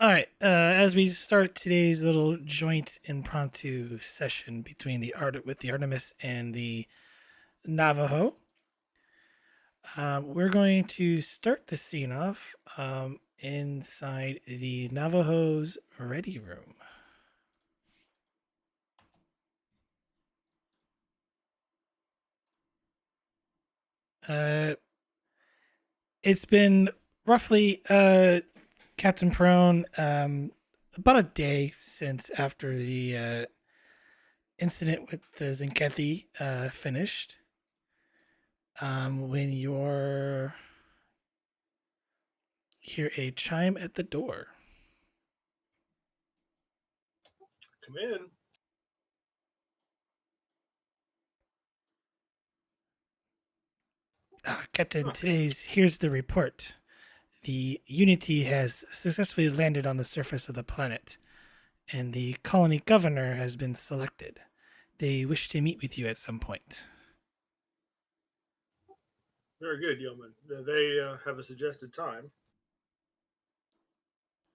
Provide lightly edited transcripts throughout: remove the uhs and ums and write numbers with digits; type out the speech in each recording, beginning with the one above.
All right. As we start today's little joint impromptu session between the Artemis and the Navajo, we're going to start the scene off inside the Navajo's ready room. Uh, it's been roughly Captain Prone, about a day since after the incident with the Tzenkethi finished. When you're hear a chime at the door. Come in. Captain, Huh. here's the report. The Unity has successfully landed on the surface of the planet, and the colony governor has been selected. They wish to meet with you at some point. Very good, yeoman. They have a suggested time.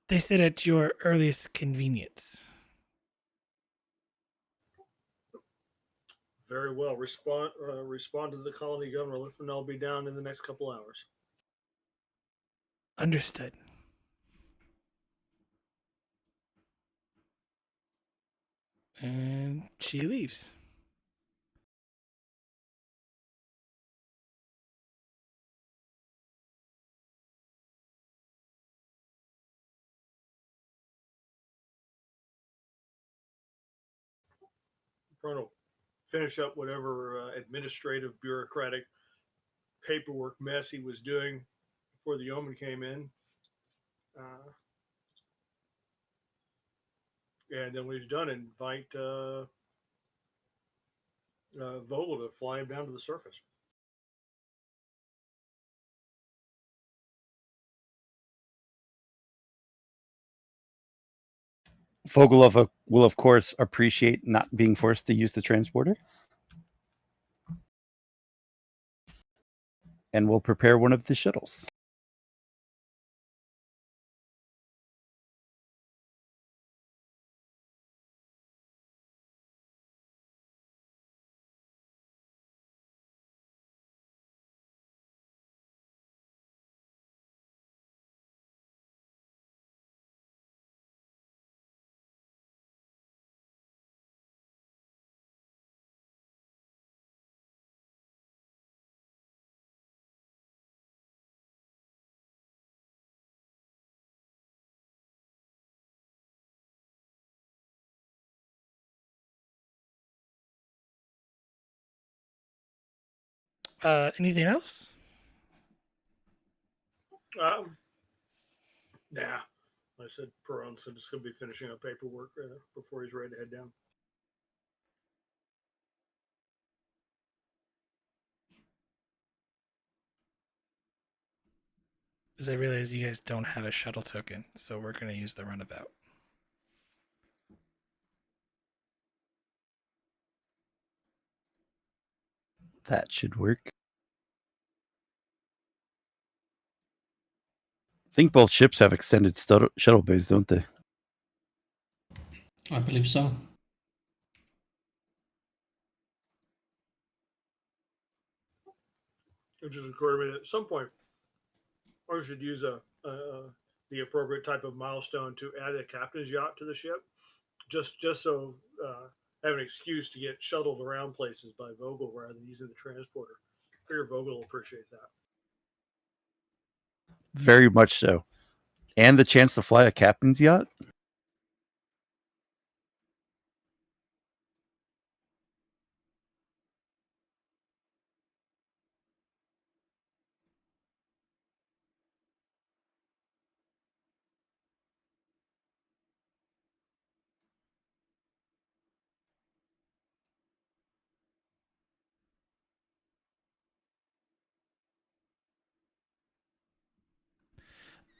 They said at your earliest convenience. Very well. Respond to the colony governor. Let them know I'll be down in the next couple hours. Understood. And she leaves. Prono, finish up whatever administrative, bureaucratic paperwork mess he was doing before the yeoman came in. Uh, and then when he's done, invite Vogel to fly him down to the surface. Fogelov will, of course, appreciate not being forced to use the transporter and will prepare one of the shuttles. Anything else? Um, yeah, I said Peron said it's going to be finishing up paperwork before he's ready to head down. Because I realize you guys don't have a shuttle token, so we're going to use the runabout. That should work. I think both ships have extended shuttle bays, don't they? I believe so. Which is occurred to me at some point, or should use the appropriate type of milestone to add a captain's yacht to the ship, just so I have an excuse to get shuttled around places by Vogel rather than using the transporter. I figure Vogel will appreciate that. Very much so. And the chance to fly a captain's yacht?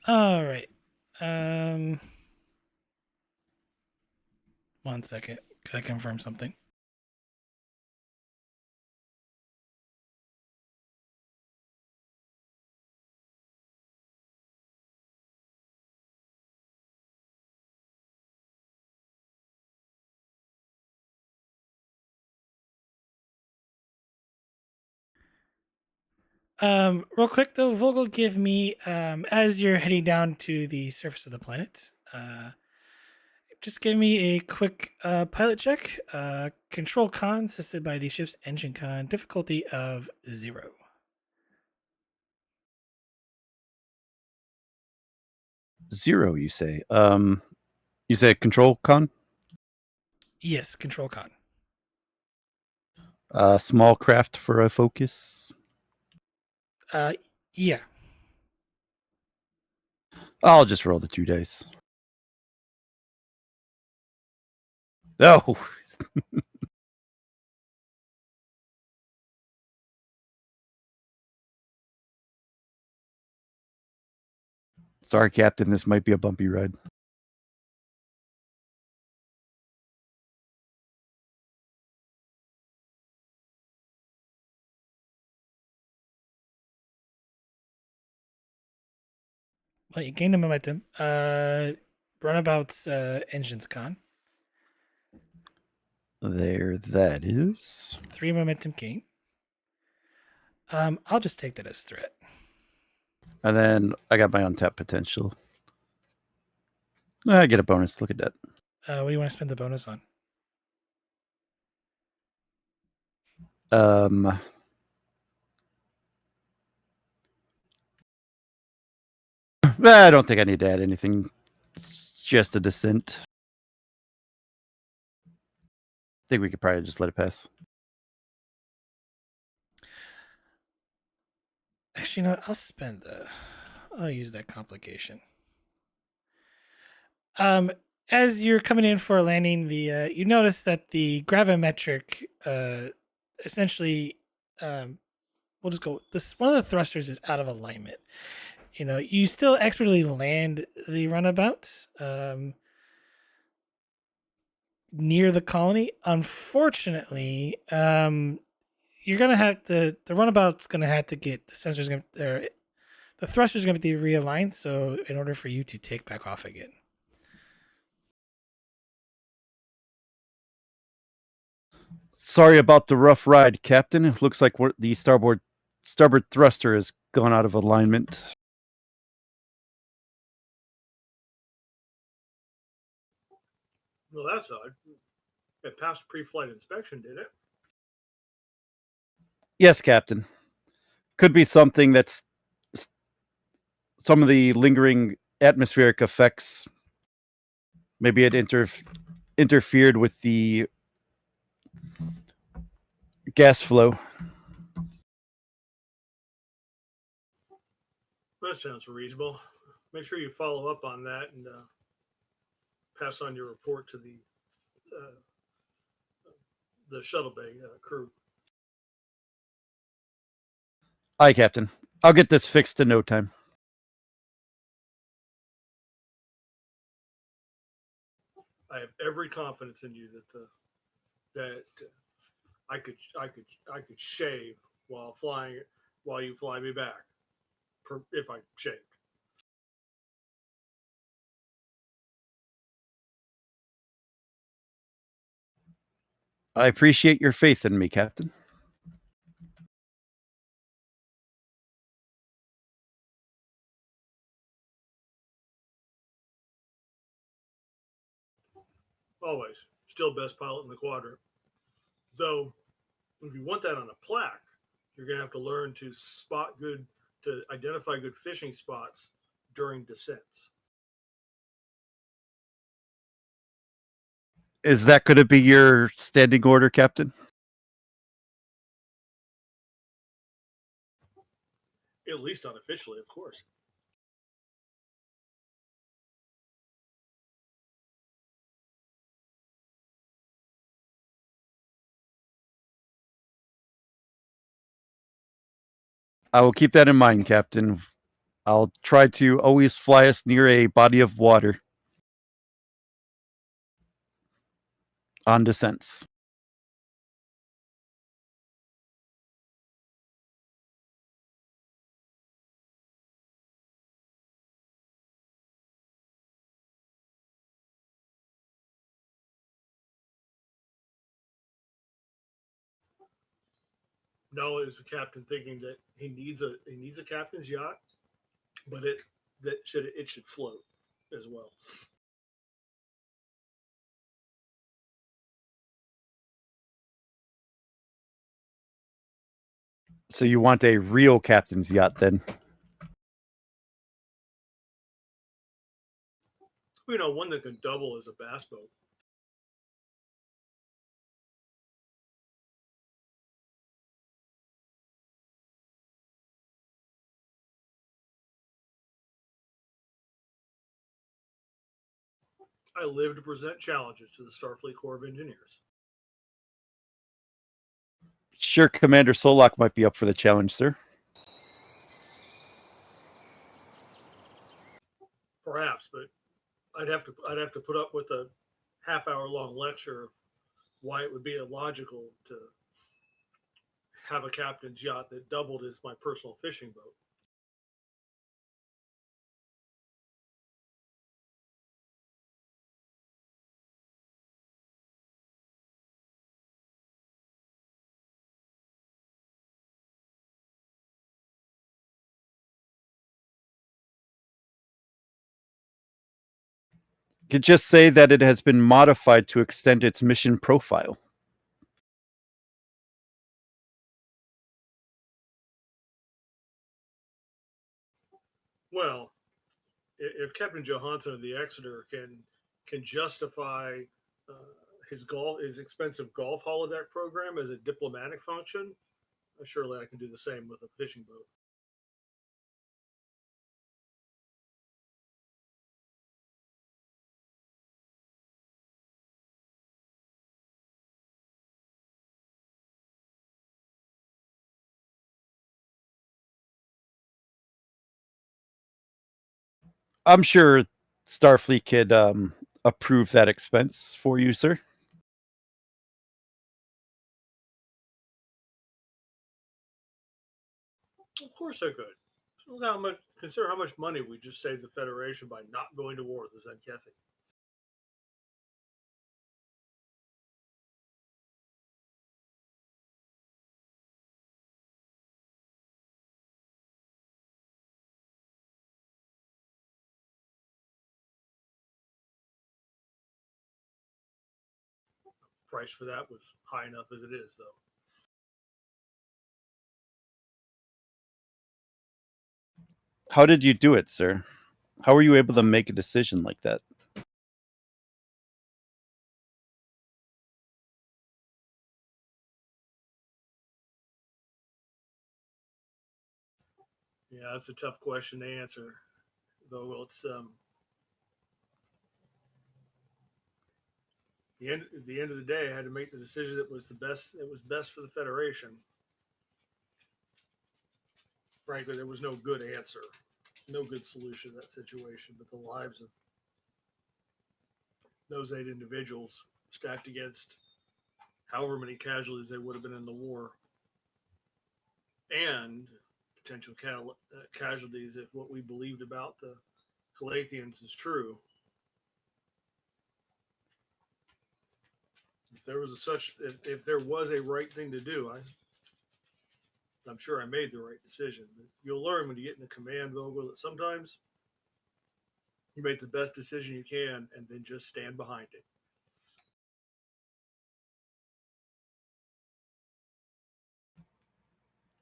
All right. Um, 1 second. Can I confirm something? Real quick though, Vogel, give me as you're heading down to the surface of the planet, just give me a quick pilot check. Control con assisted by the ship's engine con, difficulty of 0. 0, you say? You say control con? Yes, control con. Small craft for a focus. Uh, yeah. I'll just roll the 2 dice. Oh, sorry, Captain. This might be a bumpy ride. Well, you gained a momentum. Runabout's engines con. There, that is. 3 momentum gain. I'll just take that as threat. And then I got my untapped potential. I get a bonus. Look at that. What do you want to spend the bonus on? I don't think I need to add anything. Just a descent. I think we could probably just let it pass. Actually, you know what? I'll use that complication. As you're coming in for a landing, you notice that the gravimetric, essentially, we'll just go. This one of the thrusters is out of alignment. You know, you still expertly land the runabout near the colony. Unfortunately, you're gonna have the runabout's gonna have to get the sensors the thruster's gonna be realigned. So in order for you to take back off again. Sorry about the rough ride, Captain. It looks like the starboard thruster has gone out of alignment. Well, that's odd. It passed pre-flight inspection, did it? Yes, Captain. Could be something that's some of the lingering atmospheric effects. Maybe it interfered with the gas flow. That sounds reasonable. Make sure you follow up on that and pass on your report to the shuttle bay crew. Aye, Captain. I'll get this fixed in no time. I have every confidence in you that I could shave while flying while you fly me back if I shaved. I appreciate your faith in me, Captain. Always. Still best pilot in the quadrant. Though, if you want that on a plaque, you're going to have to learn to identify good fishing spots during descents. Is that going to be your standing order, Captain? At least unofficially, of course. I will keep that in mind, Captain. I'll try to always fly us near a body of water on descents. Not only is the captain thinking that he needs a captain's yacht, but it should float as well. So you want a real captain's yacht then? You know, one that can double as a bass boat. I live to present challenges to the Starfleet Corps of Engineers. Sure, Commander Solak might be up for the challenge, sir. Perhaps, but I'd have to put up with a half-hour long lecture of why it would be illogical to have a captain's yacht that doubled as my personal fishing boat. Could just say that it has been modified to extend its mission profile. Well, if Captain Johansson of the Exeter can justify uh, his expensive golf holodeck program as a diplomatic function, surely I can do the same with a fishing boat. I'm sure Starfleet could approve that expense for you, sir. Of course I could. Consider how much money we just saved the Federation by not going to war with the Tzenkethi. Price for that was high enough as it is, though. How did you do it, sir? How were you able to make a decision like that? Yeah, that's a tough question to answer. Though well, it's at the end of the day, I had to make the decision that was the best. It was best for the Federation. Frankly, there was no good answer, no good solution to that situation. But the lives of those 8 individuals, stacked against however many casualties there would have been in the war, and potential casualties if what we believed about the Calathians is true. If there was a right thing to do, I'm sure I made the right decision. But you'll learn when you get in the command, Vogel, that sometimes you make the best decision you can and then just stand behind it.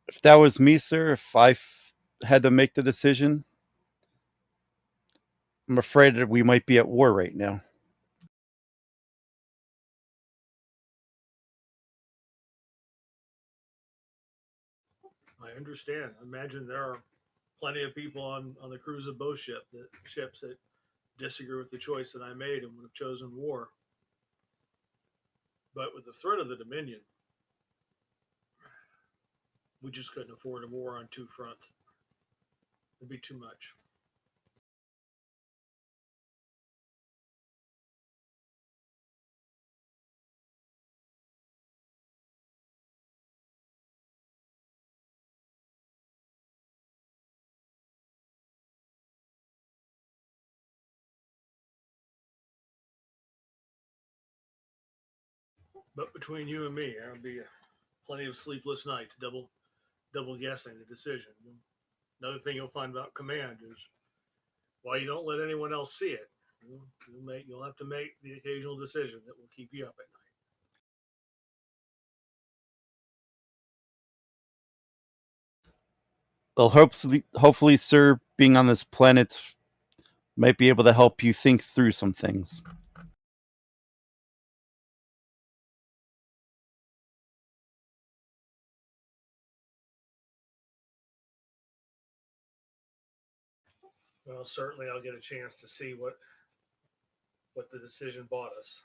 If that was me, sir, if I had to make the decision, I'm afraid that we might be at war right now. I understand. I imagine there are plenty of people on the crews of both ships that disagree with the choice that I made and would have chosen war. But with the threat of the Dominion, we just couldn't afford a war on two fronts. It'd be too much. But between you and me, plenty of sleepless nights, double guessing the decision. Another thing you'll find about command is why you don't let anyone else see it. You'll have to make the occasional decision that will keep you up at night. Well, hopefully, sir, being on this planet might be able to help you think through some things. Well, certainly I'll get a chance to see what the decision bought us.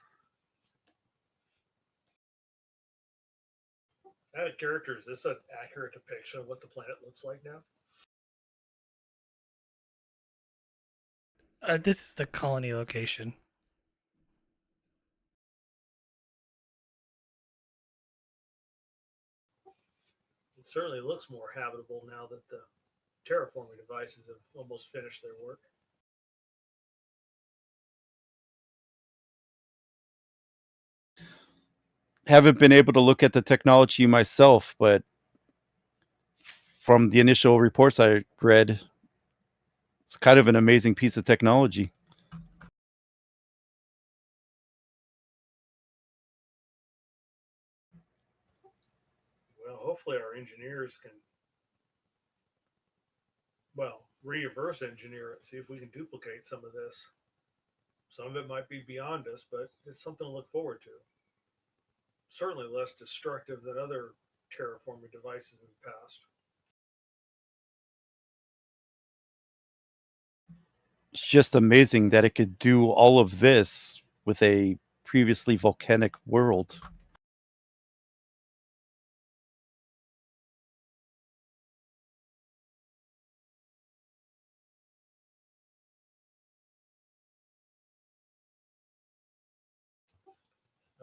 Out of character, is this an accurate depiction of what the planet looks like now? This is the colony location. It certainly looks more habitable now that the terraforming devices have almost finished their work. Haven't been able to look at the technology myself, but from the initial reports I read, it's kind of an amazing piece of technology. Well, hopefully our engineers can, reverse engineer it, see if we can duplicate some of this. Some of it might be beyond us, but it's something to look forward to. Certainly less destructive than other terraforming devices in the past. It's just amazing that it could do all of this with a previously volcanic world.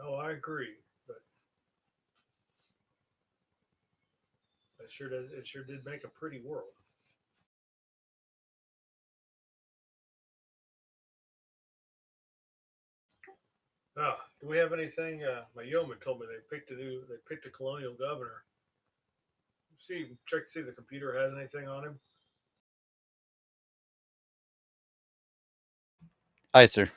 Oh, I agree, but it sure did make a pretty world. Do we have anything? My yeoman told me they picked a colonial governor. Check to see if the computer has anything on him. Aye, sir.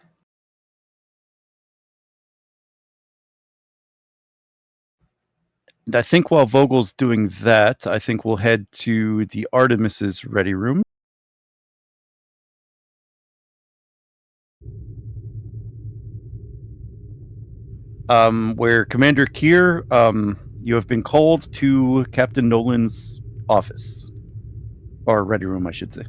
And I think while Vogel's doing that, I think we'll head to the Artemis's ready room. Where Commander Kier, you have been called to Captain Nolan's office. Or ready room, I should say.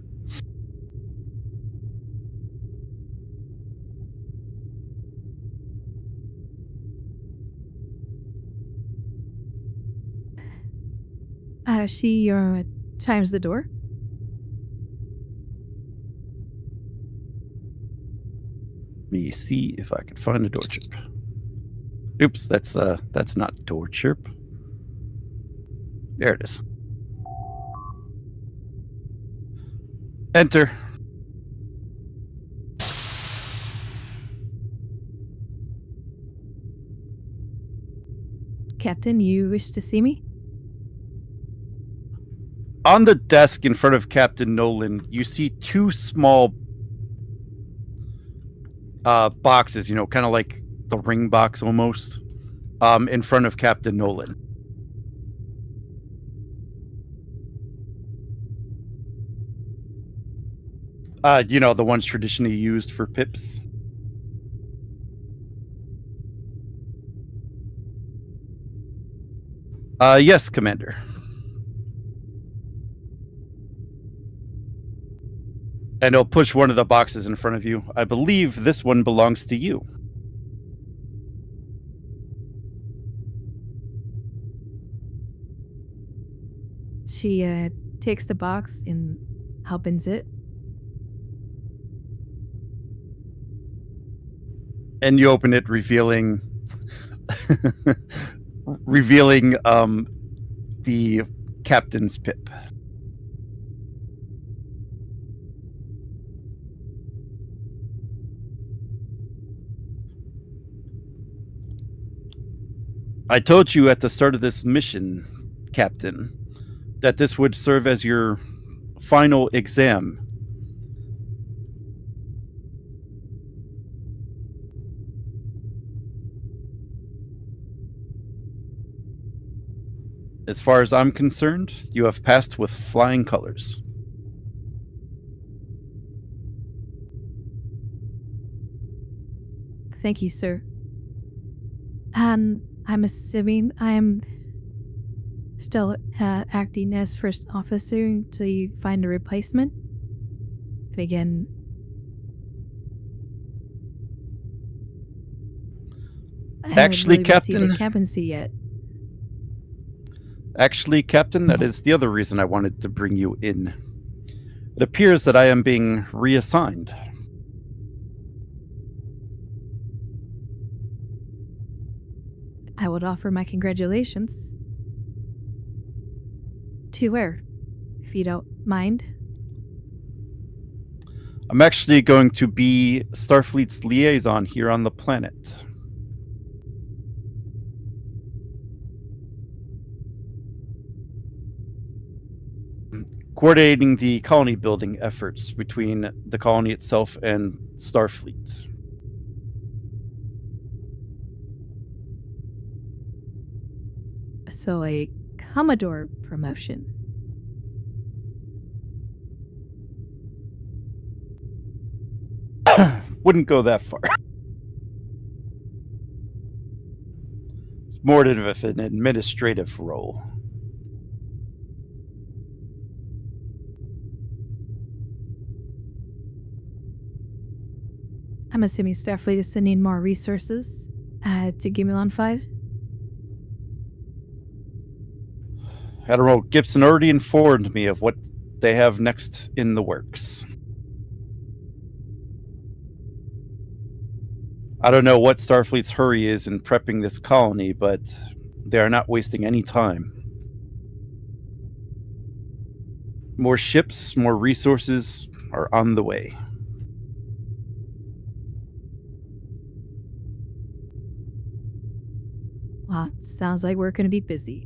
She chimes the door. Let me see if I can find a door chip. Oops, that's not door chip. There it is. Enter. Captain, you wish to see me? On the desk in front of Captain Nolan, you see two small boxes, kind of like the ring box almost, in front of Captain Nolan. The ones traditionally used for pips. Yes, Commander. And he'll push one of the boxes in front of you. I believe this one belongs to you. She takes the box and opens it. And you open it, revealing the captain's pip. I told you at the start of this mission, Captain, that this would serve as your final exam. As far as I'm concerned, you have passed with flying colors. Thank you, sir. And I'm assuming I'm still acting as first officer until you find a replacement? Again. Actually, I haven't really received Captain. a captaincy yet. Actually, Captain, that is the other reason I wanted to bring you in. It appears that I am being reassigned. I would offer my congratulations. To where? If you don't mind. I'm actually going to be Starfleet's liaison here on the planet. Coordinating the colony building efforts between the colony itself and Starfleet. So a Commodore promotion. Wouldn't go that far. It's more of an administrative role. I'm assuming Starfleet is sending more resources to Gemulon V. Admiral Gibson already informed me of what they have next in the works. I don't know what Starfleet's hurry is in prepping this colony, but they are not wasting any time. More ships, more resources are on the way. Well, sounds like we're going to be busy.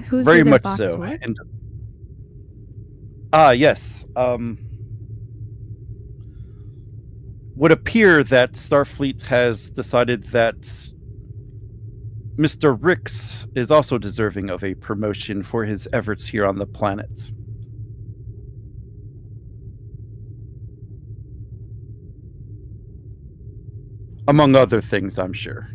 Who's Very the much box so. for? And yes. Would appear that Starfleet has decided that Mr. Rix is also deserving of a promotion for his efforts here on the planet. Among other things, I'm sure.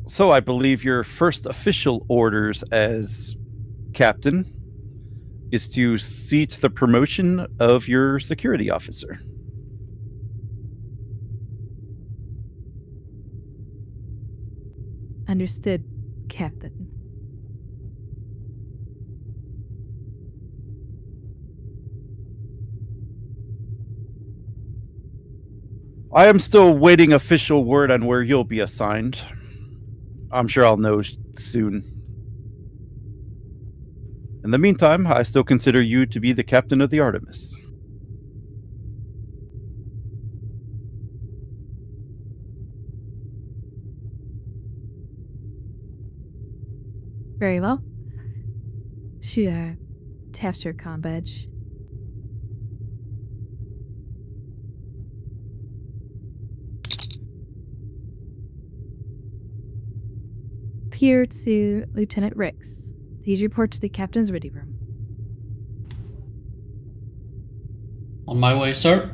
So I believe your first official orders as captain is to see to the promotion of your security officer. Understood, Captain. I am still waiting official word on where you'll be assigned. I'm sure I'll know soon. In the meantime, I still consider you to be the captain of the Artemis. Very well. She taps her comm badge. Peer to Lieutenant Rix. Please report to the captain's ready room. On my way, sir.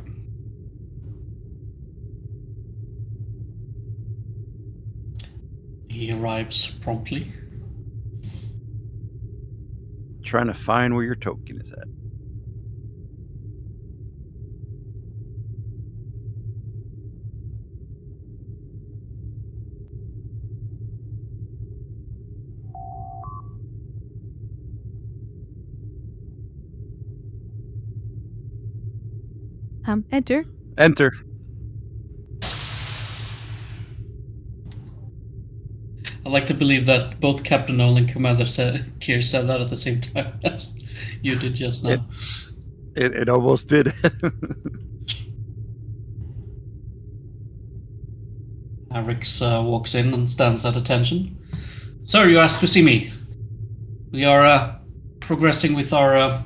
He arrives promptly. Trying to find where your token is at. Enter. Enter. I like to believe that both Captain Nolan and Commander Kier said that at the same time as you did just now. It almost did. Rix walks in and stands at attention. Sir, you asked to see me. We are progressing with our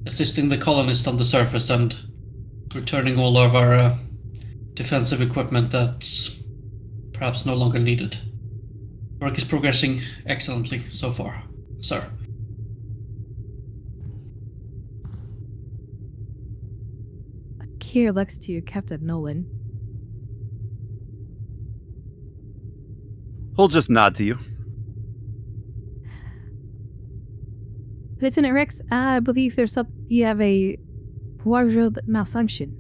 assisting the colonist on the surface and returning all of our defensive equipment that's perhaps no longer needed. Work is progressing excellently so far, sir. Kier looks to you, Captain Nolan. He'll just nod to you. Lieutenant Rex, I believe you have a wardrobe malfunction.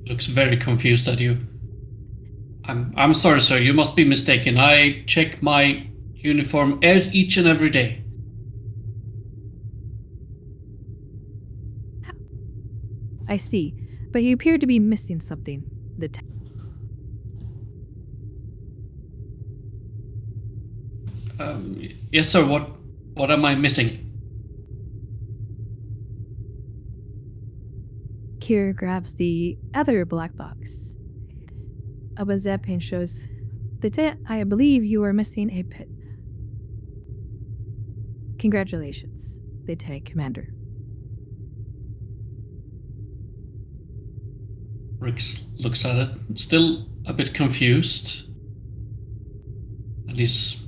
Looks very confused at you. I'm sorry, sir. You must be mistaken. I check my uniform each and every day. I see, but you appear to be missing something. Yes, sir. What am I missing? Kier grabs the other black box. A zapping shows, Lieutenant, I believe you are missing a pit. Congratulations, Lieutenant Commander. Rix looks at it, still a bit confused. And he's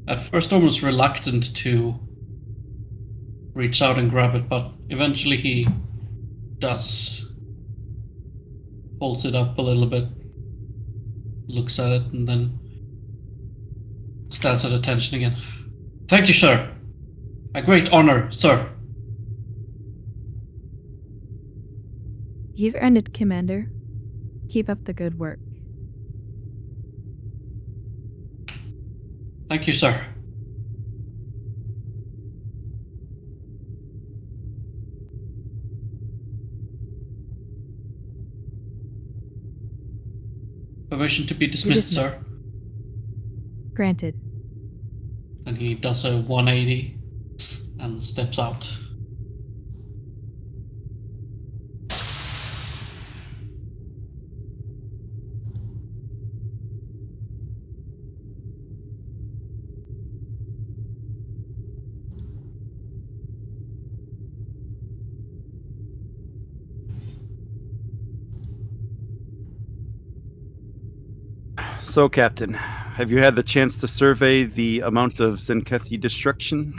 at first almost reluctant to reach out and grab it, but eventually he does. Holds it up a little bit, looks at it, and then stands at attention again. Thank you, sir. A great honor, sir. You've earned it, Commander. Keep up the good work. Thank you, sir. Permission to be dismissed, sir. Granted. And he does a 180 and steps out. So, Captain, have you had the chance to survey the amount of Tzenkethi destruction?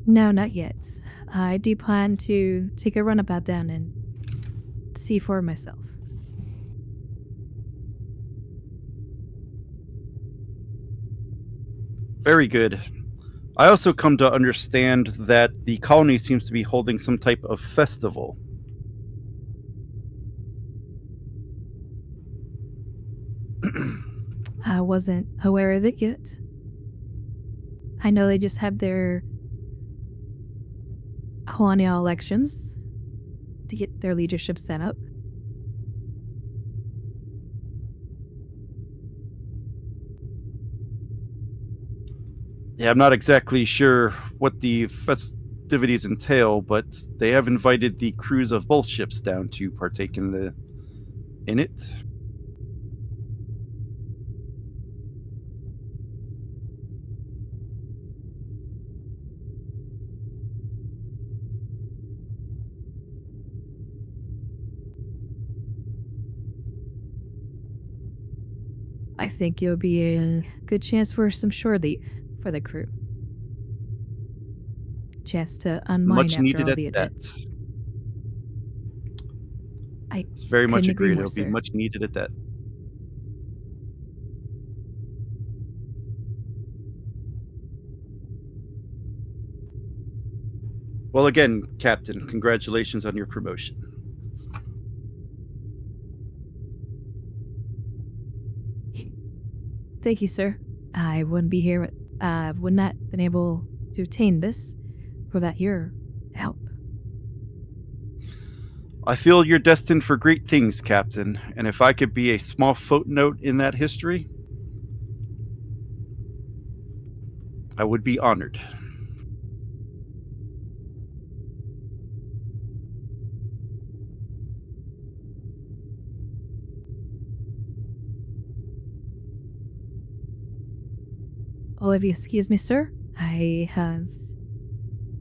No, not yet. I do plan to take a runabout down and see for myself. Very good. I also come to understand that the colony seems to be holding some type of festival. I wasn't aware of it yet. I know they just have their colonial elections to get their leadership set up. Yeah, I'm not exactly sure what the festivities entail, but they have invited the crews of both ships down to partake in it. I think it'll be a good chance for some shore leave for the crew. Chance to unwind Much after needed all at the that. events. It's very much couldn't agree agreed. more, It'll be sir. much needed at that. Well, again, Captain, congratulations on your promotion. Thank you, sir. I wouldn't be here would not been able to obtain this without your help. I feel you're destined for great things, Captain, and if I could be a small footnote in that history, I would be honored. Oh, if you excuse me, sir, I have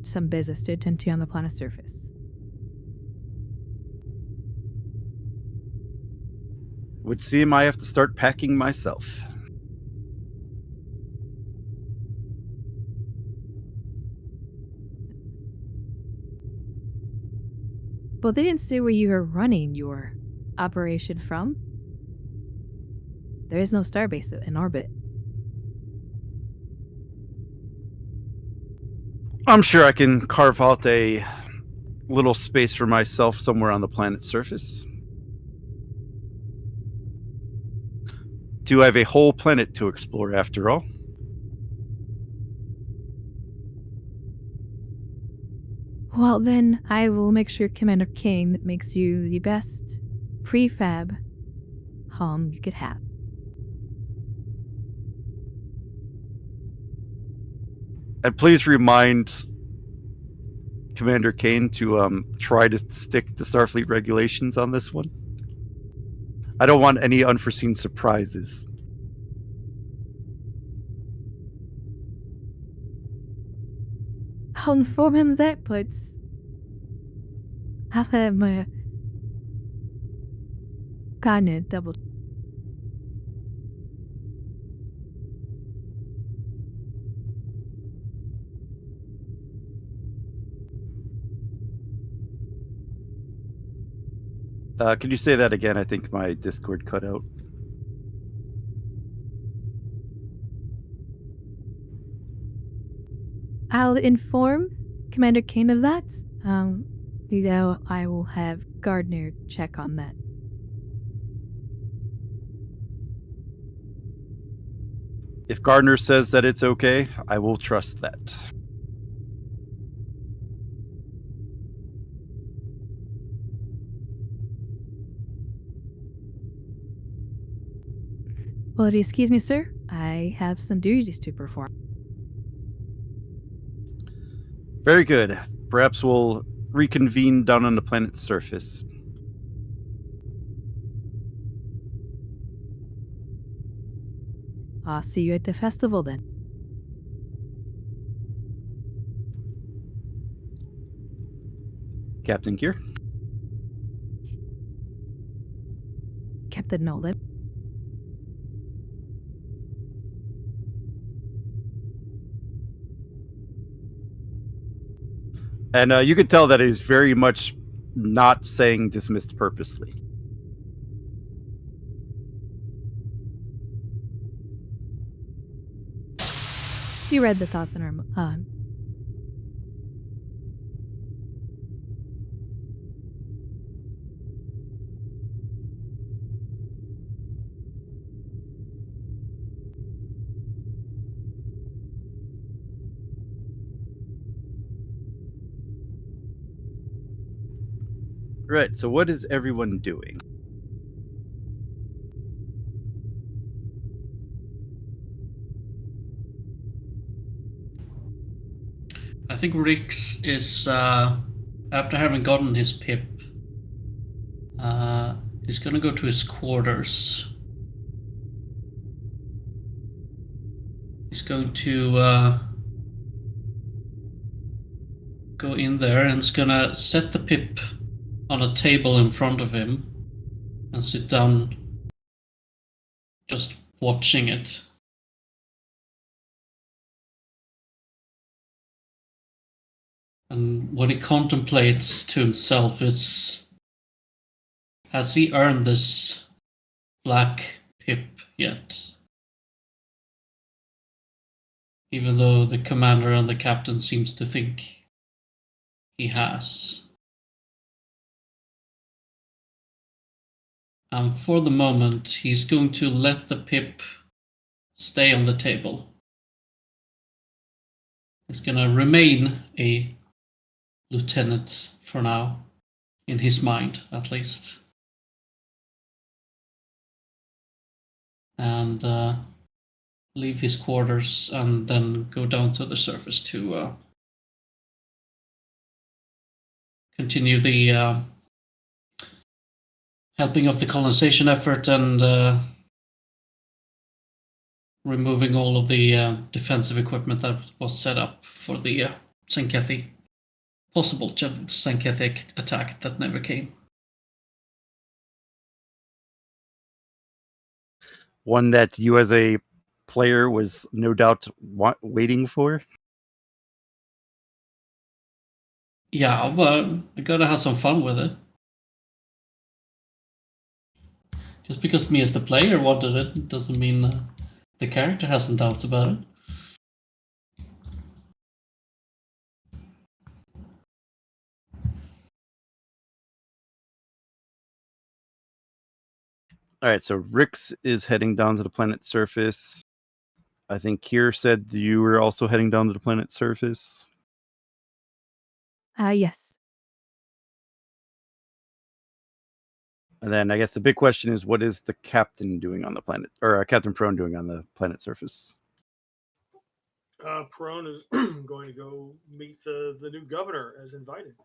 some business to attend to on the planet's surface. Would seem I have to start packing myself. But they didn't say where you were running your operation from. There is no starbase in orbit. I'm sure I can carve out a little space for myself somewhere on the planet's surface. Do have a whole planet to explore after all. Well, then I will make sure Commander Kane makes you the best prefab home you could have. And please remind Commander Kane to try to stick to Starfleet regulations on this one. I don't want any unforeseen surprises. I'll inform him that, but I'll have my kinda double. Could you say that again? I think my Discord cut out. I'll inform Commander Kane of that. I will have Gardner check on that. If Gardner says that it's okay, I will trust that. Well, if you excuse me, sir, I have some duties to perform. Very good. Perhaps we'll reconvene down on the planet's surface. I'll see you at the festival then. Captain Gear? Captain Nolan. And you could tell that it is very much not saying dismissed purposely. She read the thoughts in her. Right, so what is everyone doing? I think Rix is, after having gotten his pip, he's gonna go to his quarters. He's going to go in there and is gonna set the pip on a table in front of him and sit down just watching it. And what he contemplates to himself is, has he earned this black pip yet? Even though the commander and the captain seems to think he has. And for the moment, he's going to let the pip stay on the table. is going to remain a lieutenant for now, in his mind at least. And leave his quarters and then go down to the surface to continue the helping of the colonization effort and removing all of the defensive equipment that was set up for the Tzenkethi, possible Tzenkethi attack that never came. One that you as a player was no doubt waiting for. Yeah, but I gotta have some fun with it. Just because me as the player wanted it doesn't mean the character has some doubts about it. All right, so Rix is heading down to the planet's surface. I think Kier said you were also heading down to the planet's surface. Yes. And then I guess the big question is, what is the captain doing on the planet, or Captain Prone doing on the planet's surface? Perone is going to go meet the new governor as invited.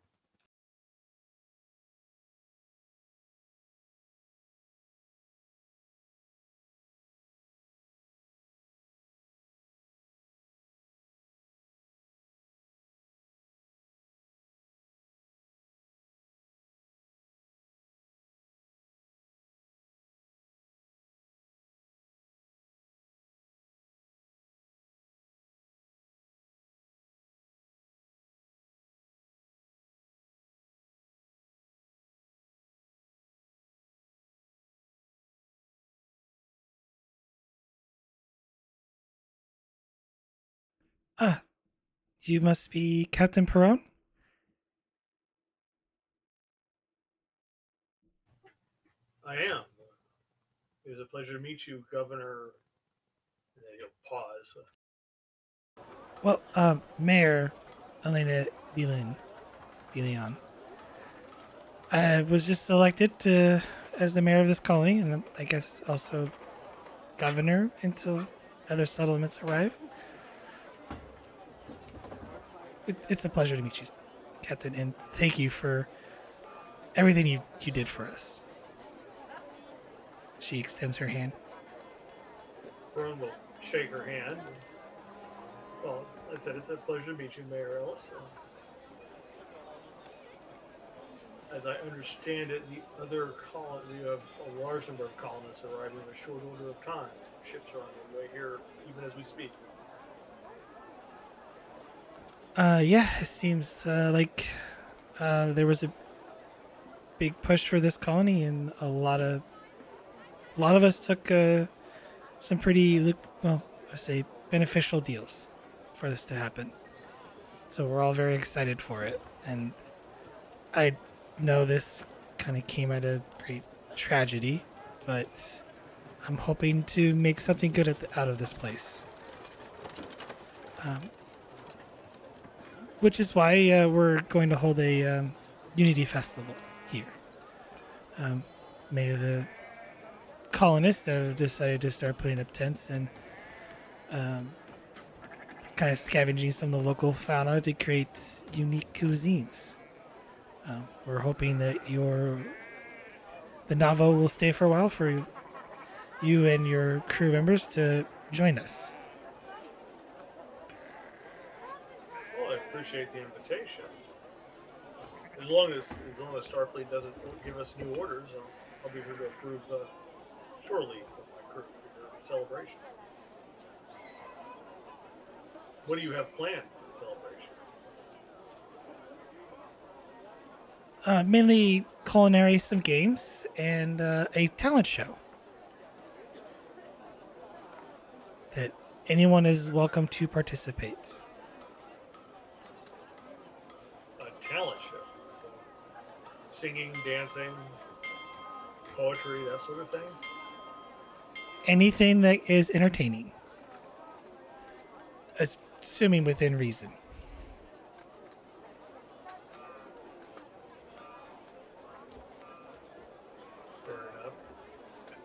Ah, you must be Captain Perron? I am. It is a pleasure to meet you, Governor. And then he'll pause. Well, Mayor Elena Beleon. I was just elected as the mayor of this colony, and I guess also governor until other settlements arrive. It's a pleasure to meet you, Captain, and thank you for everything you did for us. She extends her hand. Perone will shake her hand. Well, like I said, it's a pleasure to meet you, Mayor Ellis. As I understand it, the other colony, we have a large number of colonists arriving in a short order of time. Ships are on their way here even as we speak. Yeah, it seems like there was a big push for this colony, and a lot of us took some pretty well, I say beneficial deals for this to happen. So we're all very excited for it, and I know this kind of came at a great tragedy, but I'm hoping to make something good out of this place. Which is why we're going to hold a Unity Festival here. Many of the colonists have decided to start putting up tents and kind of scavenging some of the local fauna to create unique cuisines. We're hoping that the Navo will stay for a while for you and your crew members to join us. Well, I appreciate the invitation. As long as Starfleet doesn't give us new orders, I'll be here to approve shore leave for my crew for your celebration. What do you have planned for the celebration? Mainly culinary, some games, and a talent show. That anyone is welcome to participate. A talent show. So, singing, dancing, poetry, that sort of thing. Anything that is entertaining. assuming within reason. Fair enough.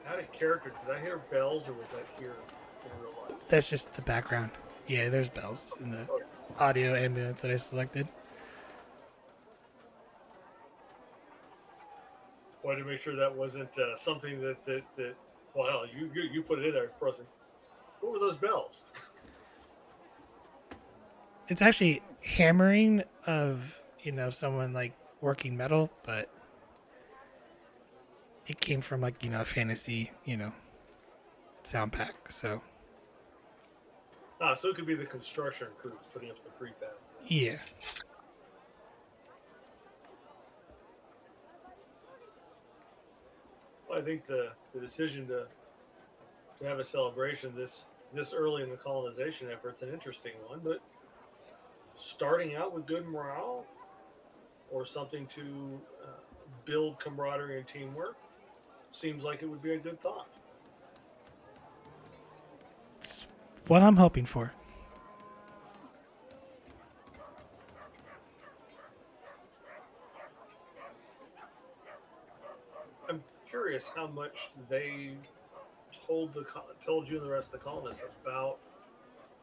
Out of character, did I hear bells or was that here in real life? That's just the background. Yeah, there's bells in the audio ambulance that I selected. Wanted to make sure that wasn't something that. Well, hell, you put it in there, frozen. What were those bells? It's actually hammering of, someone like working metal, but it came from like, a fantasy, sound pack. So, So it could be the construction crews putting up the prefab. yeah. Well, I think the decision to have a celebration this early in the colonization effort is an interesting one, but starting out with good morale or something to build camaraderie and teamwork seems like it would be a good thought. It's what I'm hoping for. I'm curious how much they told you and the rest of the colonists about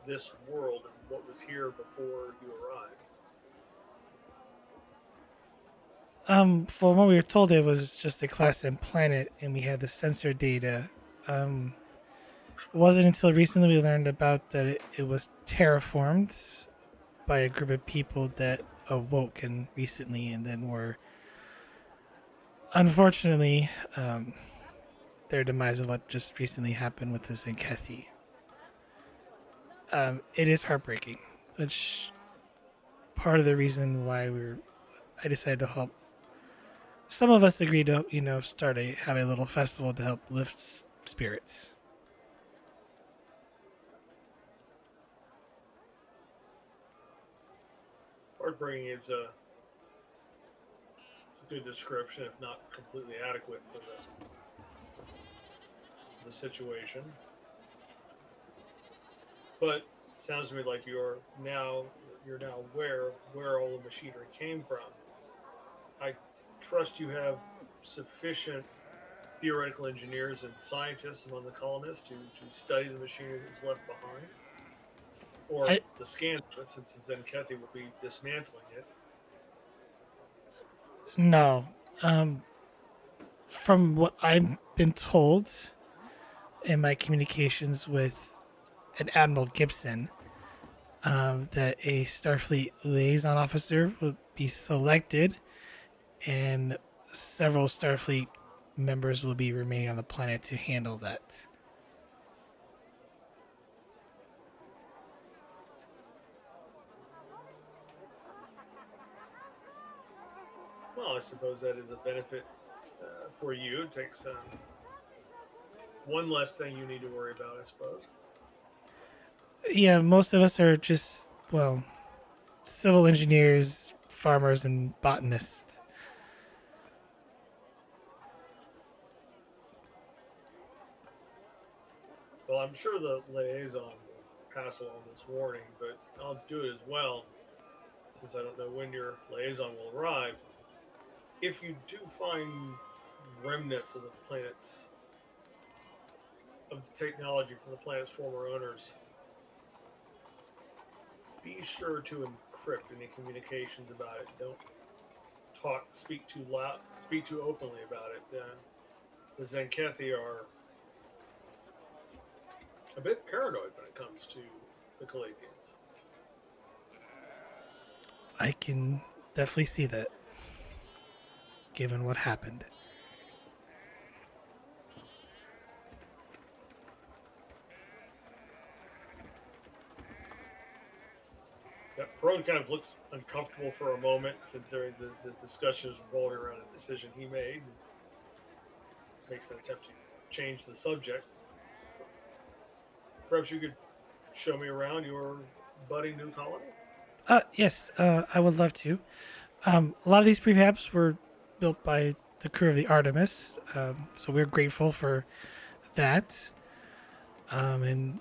this world and what was here before you arrived. From what we were told, it was just a class M planet, and we had the sensor data. It wasn't until recently we learned about that it was terraformed by a group of people that awoke and recently, and then were unfortunately their demise of what just recently happened with the Tzenkethi. It is heartbreaking, which part of the reason why I decided to help. Some of us agreed to, have a little festival to help lift spirits. Heartbreaking is a good description, if not completely adequate for the situation. But sounds to me like you're now aware where all the machinery came from. I trust you have sufficient theoretical engineers and scientists among the colonists to study the machinery that was left behind, or to scan it, since the Tzenkethi will be dismantling it. No. From what I've been told in my communications with an Admiral Gibson, that a Starfleet liaison officer will be selected, and several Starfleet members will be remaining on the planet to handle that. Well, I suppose that is a benefit for you. It takes one less thing you need to worry about, I suppose. Yeah, most of us are just, civil engineers, farmers, and botanists. Well, I'm sure the liaison will pass along this warning, but I'll do it as well, since I don't know when your liaison will arrive. If you do find remnants of the technology from the planet's former owners, be sure to encrypt any communications about it. Don't speak too loud, speak too openly about it. The Tzenkethi are a bit paranoid when it comes to the Calathians. I can definitely see that, given what happened. Yeah, Perone kind of looks uncomfortable for a moment, considering the discussion is revolving around a decision he made. It makes an attempt to change the subject. Perhaps you could show me around your budding new colony? Yes, I would love to. A lot of these prefabs were built by the crew of the Artemis, so we're grateful for that. And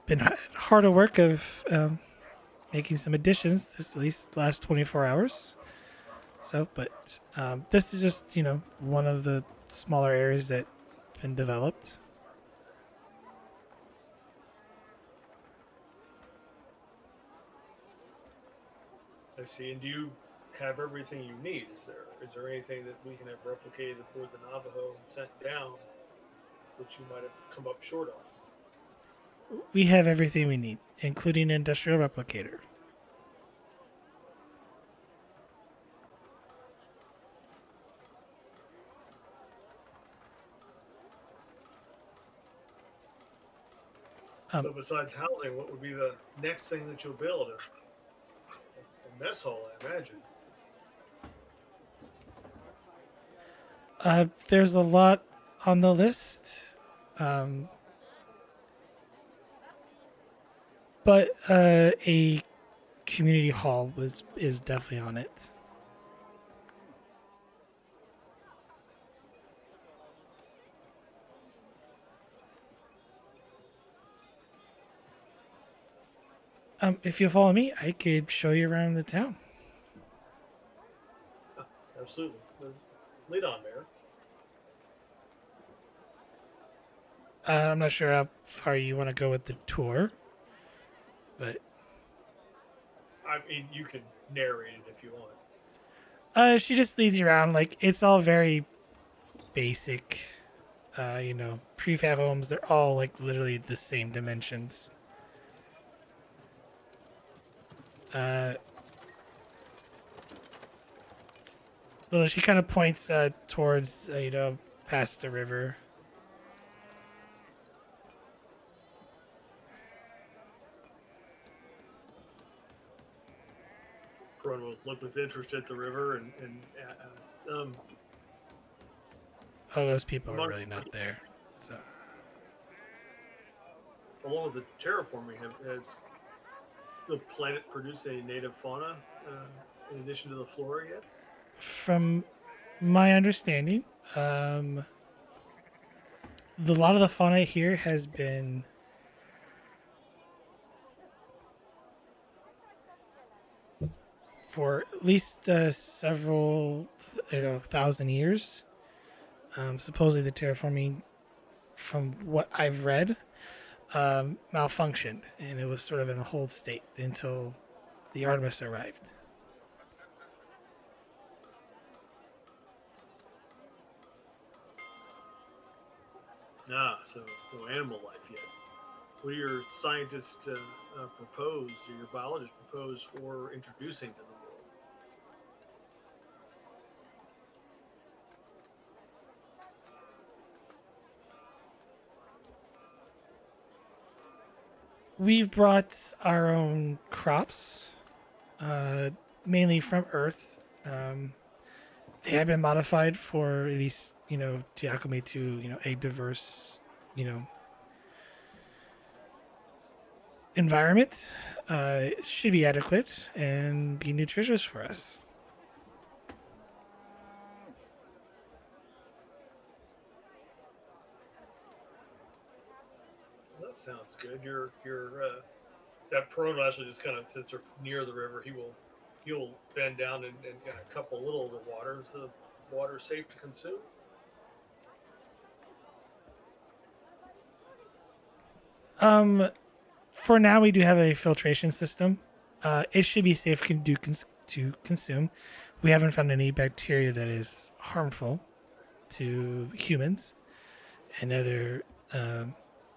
been hard at work of making some additions this at least last 24 hours. So, but this is just one of the smaller areas that been developed. I see. And do you have everything you need? Is there anything that we can have replicated aboard the Navajo and sent down that you might have come up short on? We have everything we need, including an industrial replicator. So besides housing, what would be the next thing that you'll build? A mess hall, I imagine. There's a lot on the list, but a community hall is definitely on it. If you follow me, I could show you around the town. Absolutely. Lead on, Mayor. I'm not sure how far you want to go with the tour, but I mean, you can narrate it if you want. she just leads you around. Like, it's all very basic. Prefab homes. They're all like literally the same dimensions. Well, she kind of points towards past the river. Coron will look with interest at the river and Oh, those people are really not there. So, along with the terraforming, has the planet produced any native fauna in addition to the flora yet? from my understanding, a lot of the fauna here has been for at least several thousand years. Supposedly, the terraforming, from what I've read, malfunctioned, and it was sort of in a hold state until the Artemis arrived. So no animal life yet. What do your scientists propose, or your biologists propose for introducing to the world? We've brought our own crops, mainly from Earth. They have been modified for at least, to acclimate to, a diverse, environment. It should be adequate and be nutritious for us. Well, that sounds good. That prone actually just kind of, since they're near the river, he'll bend down and kind of cup a little of the water. Is the water safe to consume? For now, we do have a filtration system. It should be safe to consume. We haven't found any bacteria that is harmful to humans and other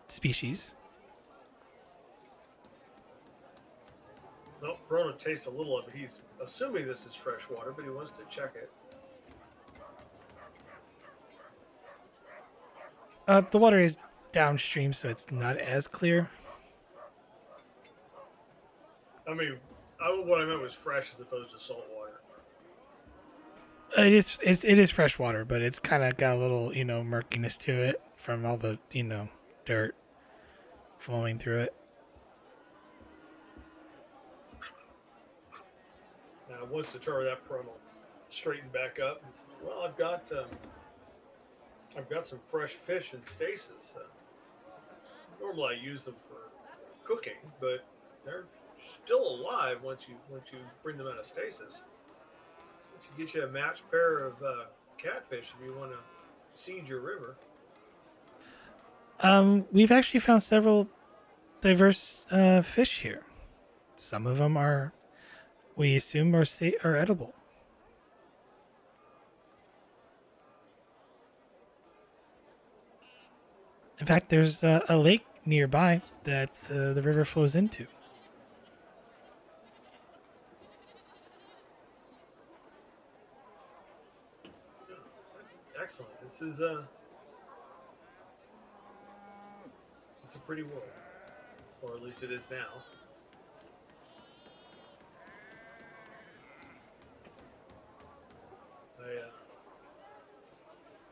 species. Well, Corona tastes a little of it. He's assuming this is fresh water, but he wants to check it. The water is downstream, so it's not as clear. I mean, what I meant was fresh as opposed to salt water. It is fresh water, but it's kind of got a little murkiness to it from all the dirt flowing through it. Now, once determined, that prone will straighten back up and says, "Well, I've got some fresh fish in stasis. Normally, I use them for cooking, but they're still alive once you bring them out of stasis. We could get you a matched pair of catfish if you want to seed your river. We've actually found several diverse fish here. Some of them are, we assume, are edible. In fact, there's a lake nearby that the river flows into. Excellent. This is it's a pretty world, or at least it is now.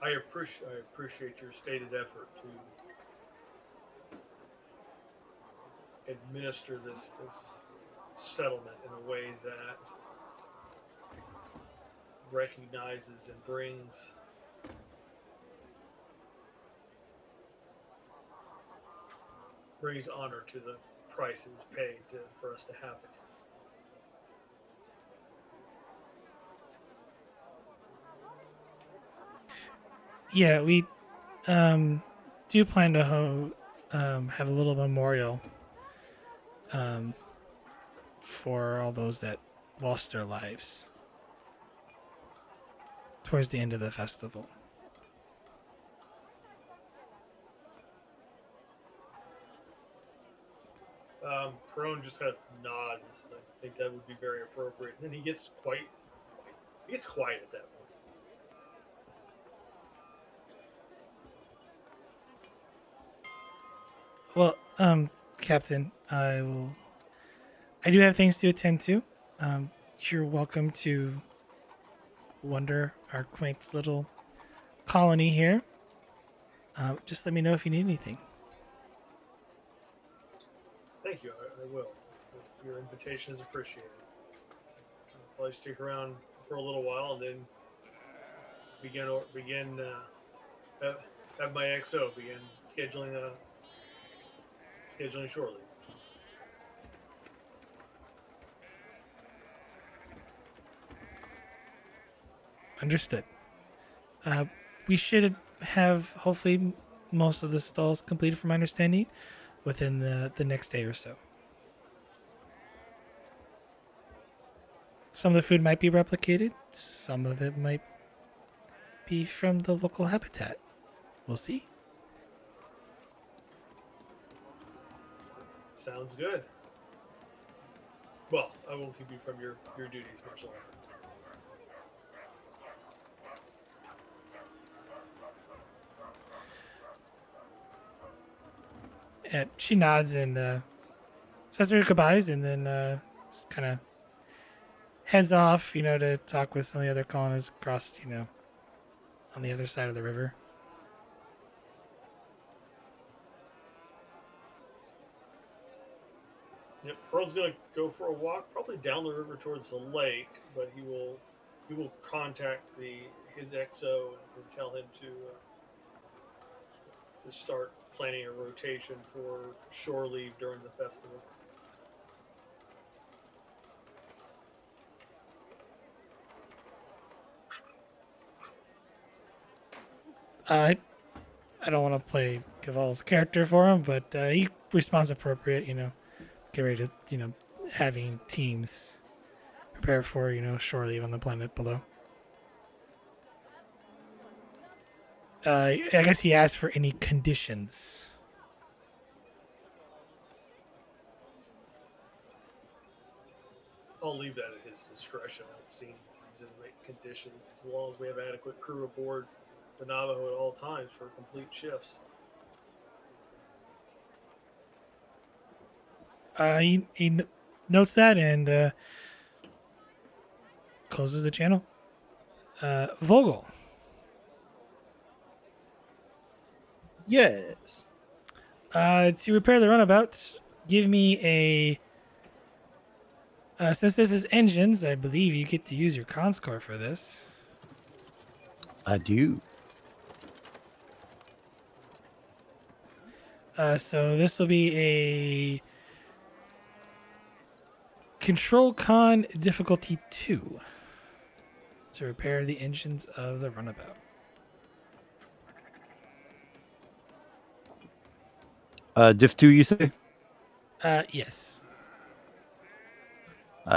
I appreciate your stated effort to administer this settlement in a way that recognizes and brings honor to the price it was paid for us to have it. Yeah, we do plan to have a little memorial for all those that lost their lives towards the end of the festival. Perone just kind of nods. I think that would be very appropriate. And then he gets quiet at that point. Well, Captain, I do have things to attend to. You're welcome to wander our quaint little colony here. Just let me know if you need anything. Thank you. I will. Your invitation is appreciated. I'll probably stick around for a little while and then have my XO begin scheduling shortly. Understood. We should have hopefully most of the stalls completed, from my understanding, within the next day or so. Some of the food might be replicated. Some of it might be from the local habitat. We'll see. Sounds good. Well, I won't keep you from your duties much longer. She nods and says her goodbyes, and then kind of heads off, to talk with some of the other colonists across, on the other side of the river. Yep, Pearl's gonna go for a walk, probably down the river towards the lake, but he will contact his XO and tell him to start planning a rotation for shore leave during the festival. I don't want to play Caval's character for him, but he responds appropriate. Get ready to having teams prepare for shore leave on the planet below. I guess he asked for any conditions. I'll leave that at his discretion. I haven't seen reason to make conditions as long as we have adequate crew aboard the Navajo at all times for complete shifts. He notes that and closes the channel. Vogel. Yes. To repair the runabout, give me a. Since this is engines, I believe you get to use your con score for this. I do. So this will be Control Con difficulty 2 to repair the engines of the runabout. Diff 2, you say? Yes.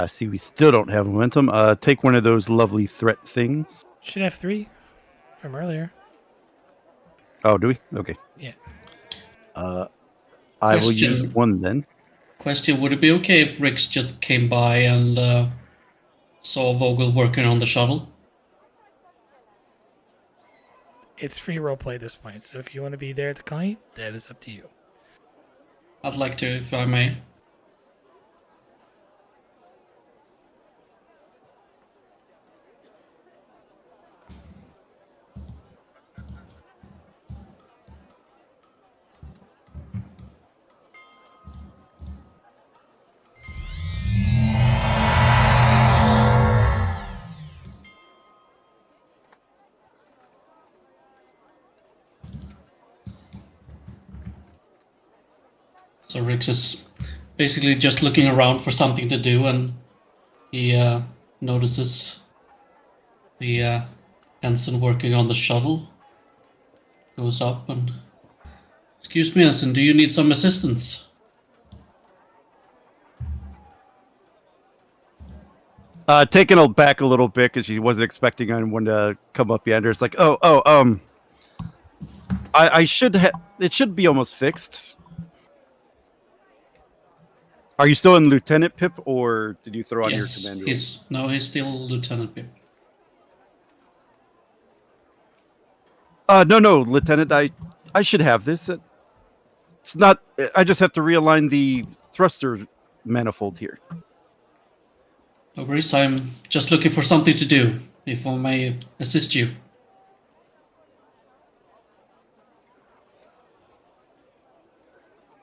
See, we still don't have momentum. Take one of those lovely threat things. Should have 3 from earlier. Oh, do we? Okay. Yeah. I will use Question. one then. Question: would it be okay if Rix just came by and saw Vogel working on the shuttle? It's free roleplay at this point, so if you want to be there at the colony, that is up to you. I'd like to, if I may. So Rix is basically just looking around for something to do, and he notices the ensign working on the shuttle. Goes up and, excuse me, ensign, do you need some assistance? Taken back a little bit because she wasn't expecting anyone to come up yet. It's like, I should have. It should be almost fixed. Are you still in Lieutenant Pip, or did you throw on your Yes, commander? he's still Lieutenant Pip. No, Lieutenant. I should have this. It's not. I just have to realign the thruster manifold here. No worries, I'm just looking for something to do, if I may assist you.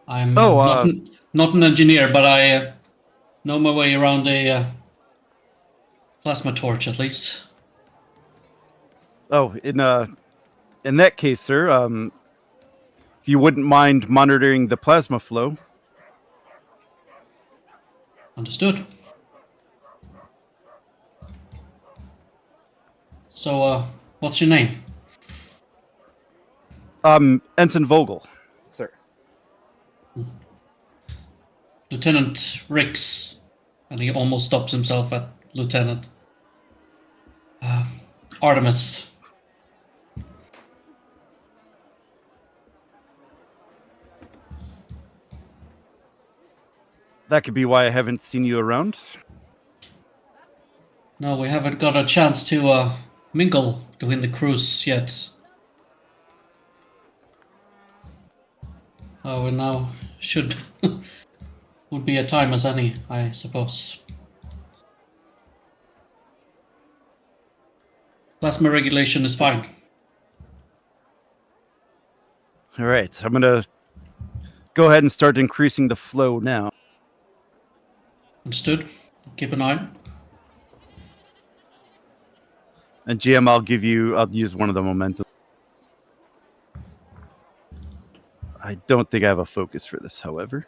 I'm not an engineer, but I know my way around a plasma torch, at least. Oh, in that case, sir, if you wouldn't mind monitoring the plasma flow. Understood. So, what's your name? Ensign Vogel, sir. Lieutenant Rix. And he almost stops himself at Lieutenant. Artemis. That could be why I haven't seen you around. No, we haven't got a chance to mingle during the cruise yet. Oh, and now should would be a time as any, I suppose. Plasma regulation is fine. All right, I'm gonna go ahead and start increasing the flow now. Understood. Keep an eye. And GM, I'll use one of the momentum. I don't think I have a focus for this, however.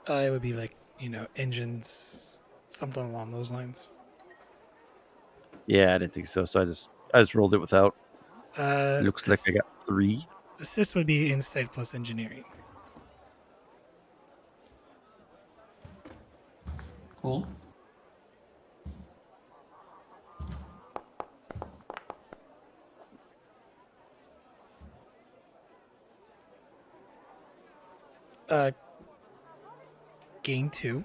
It would be like, engines, something along those lines. Yeah, I didn't think so. So I just rolled it without. Looks like I got 3. Assist would be insight plus engineering. Cool. Gain 2.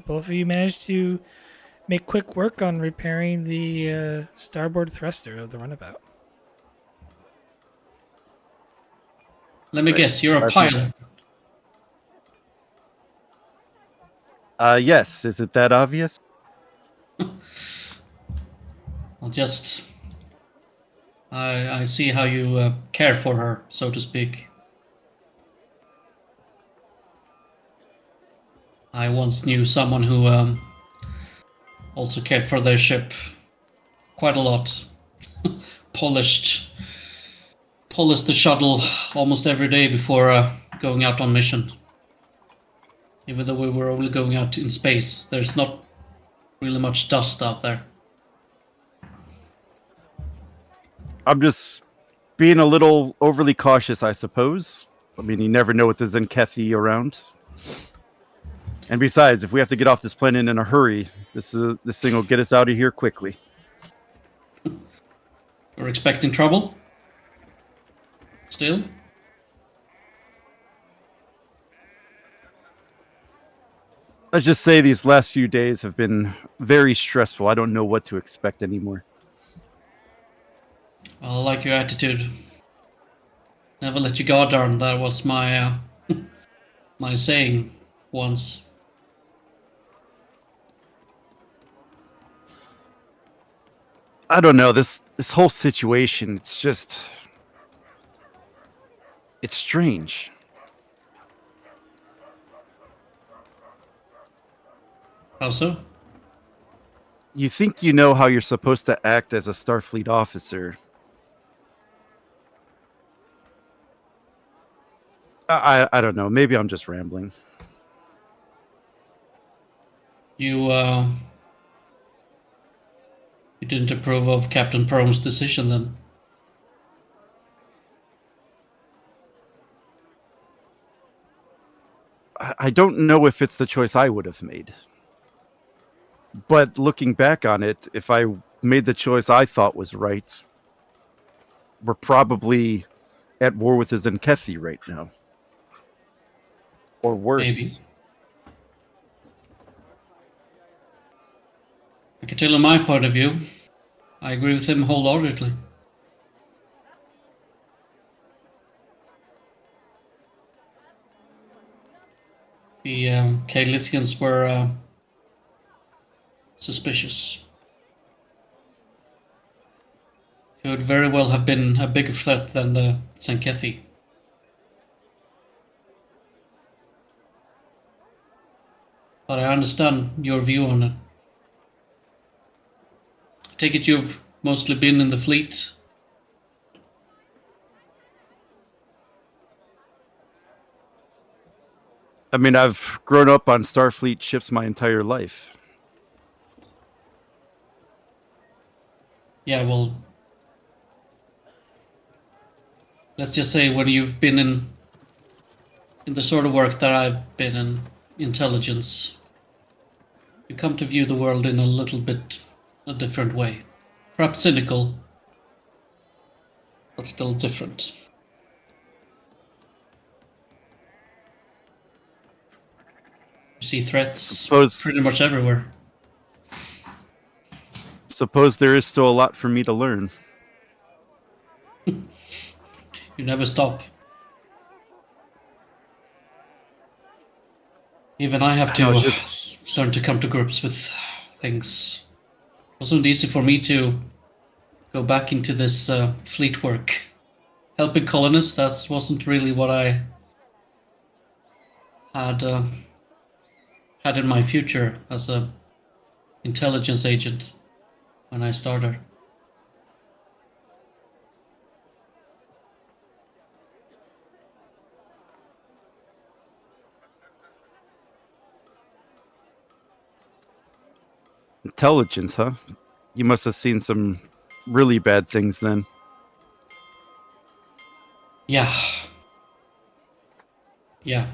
Both of you managed to make quick work on repairing the starboard thruster of the runabout. Let me guess, you're a pilot. Yes. Is it that obvious? I'll just... I see how you care for her, so to speak. I once knew someone who also cared for their ship quite a lot. Polished the shuttle almost every day before going out on mission. Even though we were only going out in space, there's not really much dust out there. I'm just being a little overly cautious, I suppose. I mean, you never know with the Tzenkethi around. And besides, if we have to get off this planet in a hurry, this thing will get us out of here quickly. We're expecting trouble? Still? Let's just say these last few days have been very stressful. I don't know what to expect anymore. I like your attitude. Never let your guard down. That was my my saying once. I don't know, this whole situation, it's strange. How so? You think you know how you're supposed to act as a Starfleet officer. I don't know. Maybe I'm just rambling. You didn't approve of Captain Perl's decision then? I don't know if it's the choice I would have made. But looking back on it, if I made the choice I thought was right, we're probably at war with the Tzenkethi right now. Or worse. Maybe. I can tell you my point of view. I agree with him wholeheartedly. The Caelithians were suspicious. Could very well have been a bigger threat than the Tzenkethi. But I understand your view on it. I take it you've mostly been in the fleet. I mean, I've grown up on Starfleet ships my entire life. Yeah, well, let's just say when you've been in the sort of work that I've been in, intelligence, you come to view the world in a little bit a different way. Perhaps cynical, but still different. You see threats pretty much everywhere. Suppose there is still a lot for me to learn. You never stop. Even I have to learn to come to grips with things. It wasn't easy for me to go back into this fleet work. Helping colonists, that wasn't really what I had in my future as a intelligence agent when I started. Intelligence, huh? You must have seen some really bad things then. Yeah. Yeah.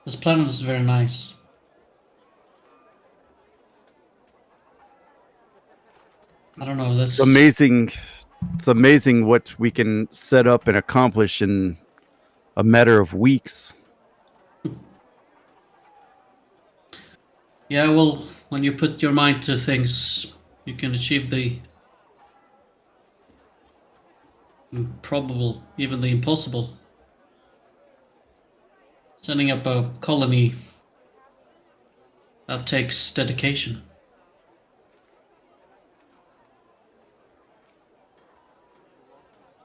This planet is very nice. I don't know, that's... It's amazing what we can set up and accomplish in a matter of weeks. Yeah, well, when you put your mind to things, you can achieve the improbable, even the impossible. Setting up a colony, that takes dedication.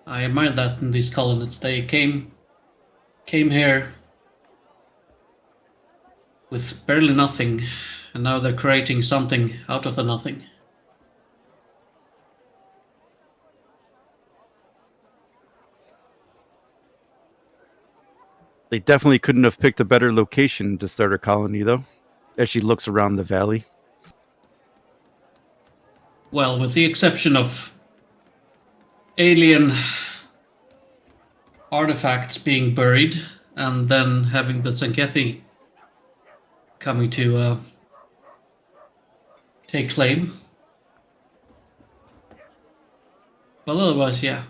I admire that in these colonists. They came came here with barely nothing, and now they're creating something out of the nothing. They definitely couldn't have picked a better location to start a colony, though, as she looks around the valley. Well, with the exception of alien artifacts being buried, and then having the Tzenkethi coming to take claim. But otherwise, yeah.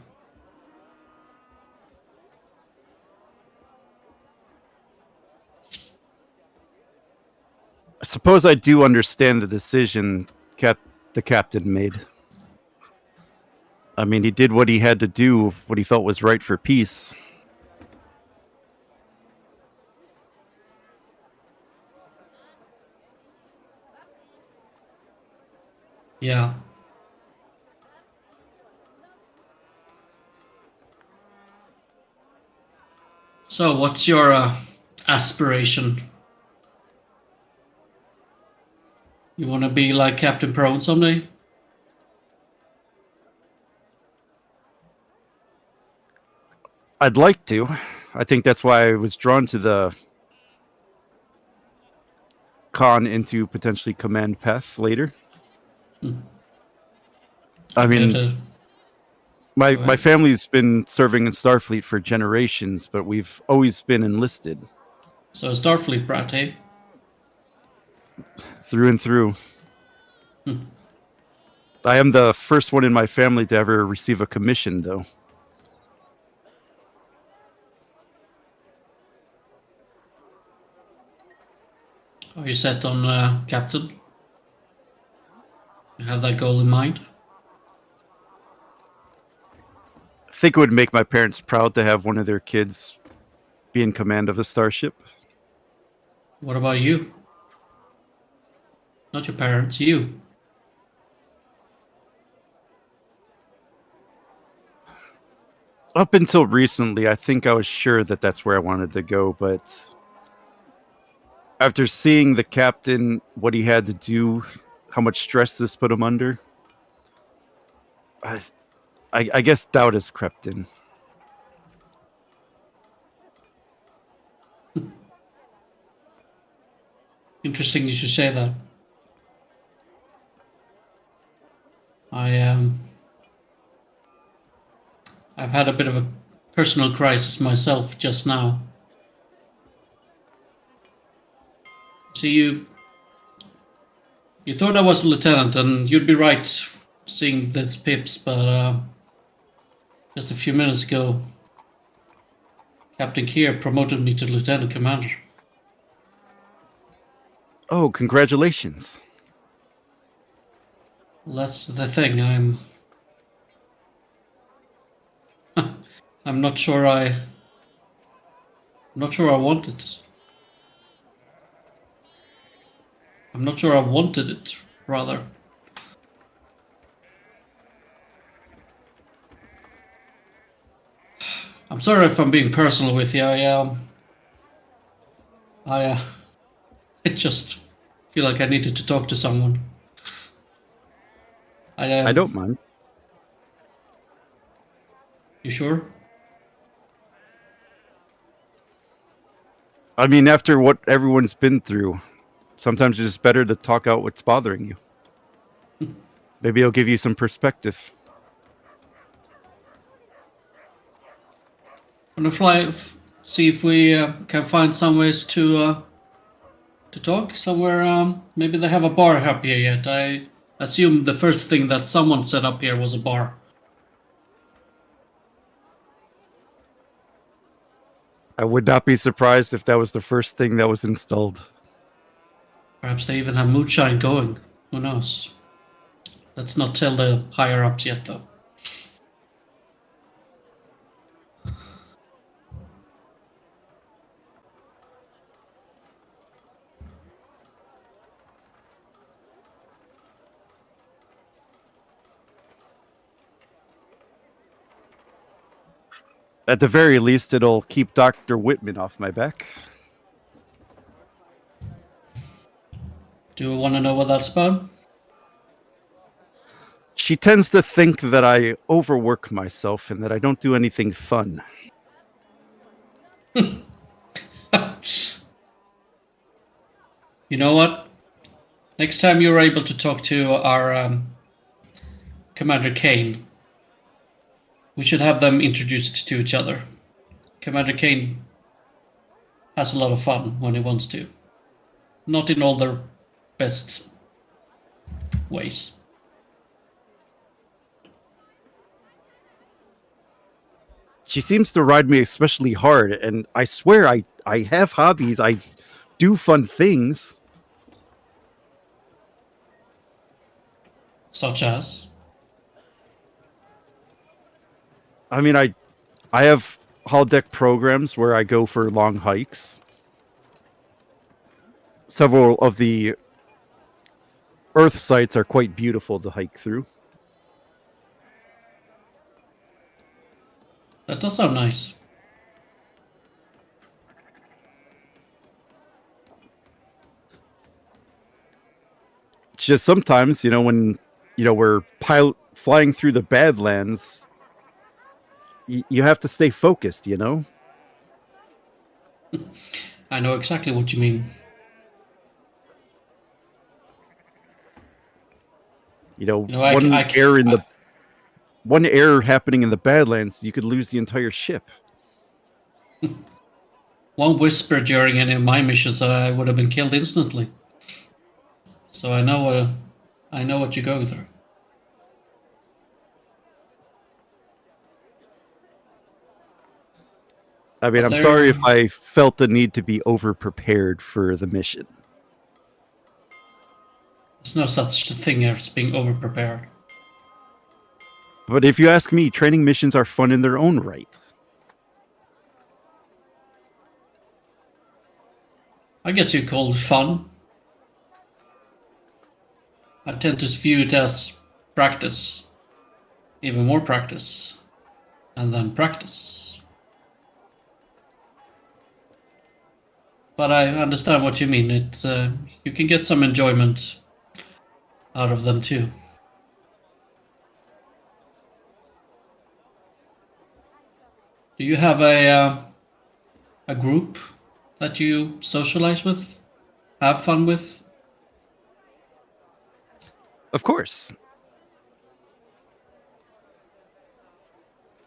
I suppose I do understand the decision the captain made. I mean, he did what he had to do, what he felt was right for peace. Yeah. So, what's your aspiration? You want to be like Captain Prone someday? I'd like to. I think that's why I was drawn to the con into potentially command path later. I mean, Go my ahead. family's been serving in Starfleet for generations, but we've always been enlisted So, Starfleet brat, eh? through and through. Hmm. I am the first one in my family to ever receive a commission, though. Are you set on Captain? You have that goal in mind? I think it would make my parents proud to have one of their kids be in command of a starship. What about you? Not your parents, you. Up until recently, I think I was sure that that's where I wanted to go, but after seeing the captain, what he had to do, how much stress this put him under, I guess doubt has crept in. Interesting you should say that. I've had a bit of a personal crisis myself just now. See, you thought I was a lieutenant, and you'd be right seeing these pips, but just a few minutes ago, Captain Keir promoted me to lieutenant commander. Oh, congratulations. Well, that's the thing. I'm not sure I'm not sure I want it. I'm not sure I wanted it, rather. I'm sorry if I'm being personal with you. I just feel like I needed to talk to someone. I don't mind. You sure? I mean, after what everyone's been through, sometimes it's just better to talk out what's bothering you. Maybe it'll give you some perspective. I'm gonna see if we can find some ways to talk somewhere. Maybe they have a bar up here yet. I assume the first thing that someone set up here was a bar. I would not be surprised if that was the first thing that was installed. Perhaps they even have moonshine going. Who knows? Let's not tell the higher ups yet, though. At the very least, it'll keep Dr. Whitman off my back. Do you want to know what that's about? She tends to think that I overwork myself and that I don't do anything fun. You know what? Next time you're able to talk to our Commander Kane, we should have them introduced to each other. Commander Kane has a lot of fun when he wants to. Not in all their best ways. She seems to ride me especially hard, and I swear I have hobbies. I do fun things. Such as? I mean, I have holodeck programs where I go for long hikes. Several of the Earth sites are quite beautiful to hike through. That does sound nice. It's just sometimes, when we're flying through the Badlands, you have to stay focused, I know exactly what you mean. One error happening in the Badlands, you could lose the entire ship. One whisper during any of my missions, I would have been killed instantly. So I know what you're going through. I mean, I'm sorry if I felt the need to be over-prepared for the mission. There's no such thing as being over-prepared. But if you ask me, training missions are fun in their own right. I guess you call it fun. I tend to view it as practice. Even more practice. And then practice. But I understand what you mean. It's you can get some enjoyment out of them too. Do you have a group that you socialize with, have fun with? Of course.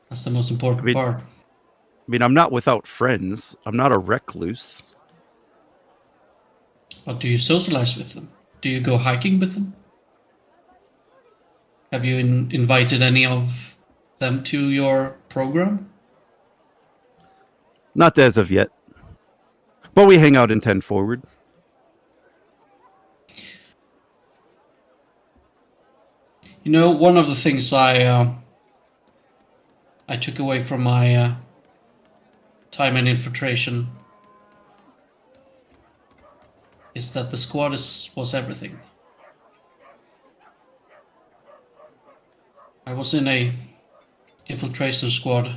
That's the most important part. I mean, I'm not without friends. I'm not a recluse. But do you socialize with them? Do you go hiking with them? Have you invited any of them to your program? Not as of yet. But we hang out in 10 Forward. One of the things I took away from my time in infiltration is that the squad was everything. I was in a infiltration squad.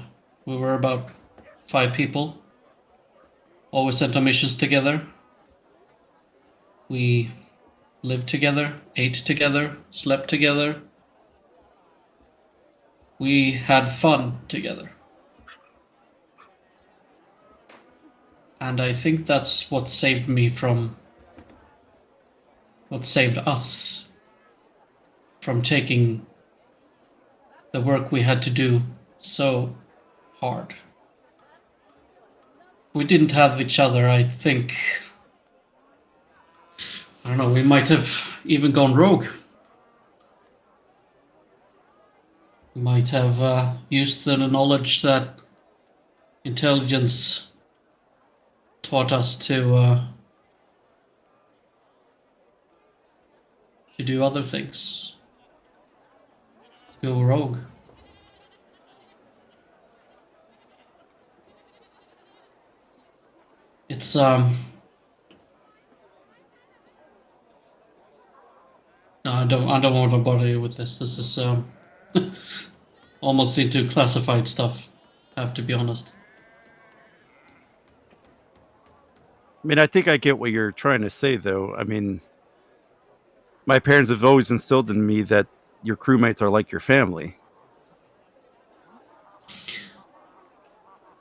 We were about 5 people. Always sent on missions together. We lived together, ate together, slept together. We had fun together. And I think that's what saved us from taking the work we had to do so hard. We didn't have each other, I think. I don't know, we might have even gone rogue. We might have used the knowledge that intelligence taught us to do other things. Go rogue. It's no, I don't want to bother you with this. This is almost into classified stuff, have to be honest. I mean, I think I get what you're trying to say, though. I mean, my parents have always instilled in me that your crewmates are like your family.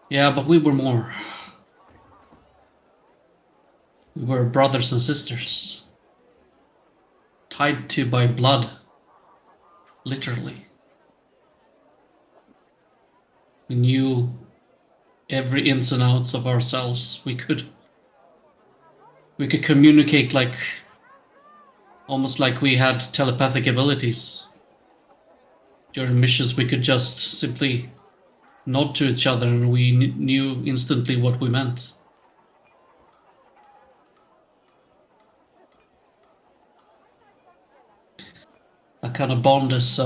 Yeah, but we were more. We were brothers and sisters. Tied to by blood. Literally. We knew every ins and outs of ourselves. We could communicate like almost like we had telepathic abilities. During missions, we could just simply nod to each other and we knew instantly what we meant. That kind of bond is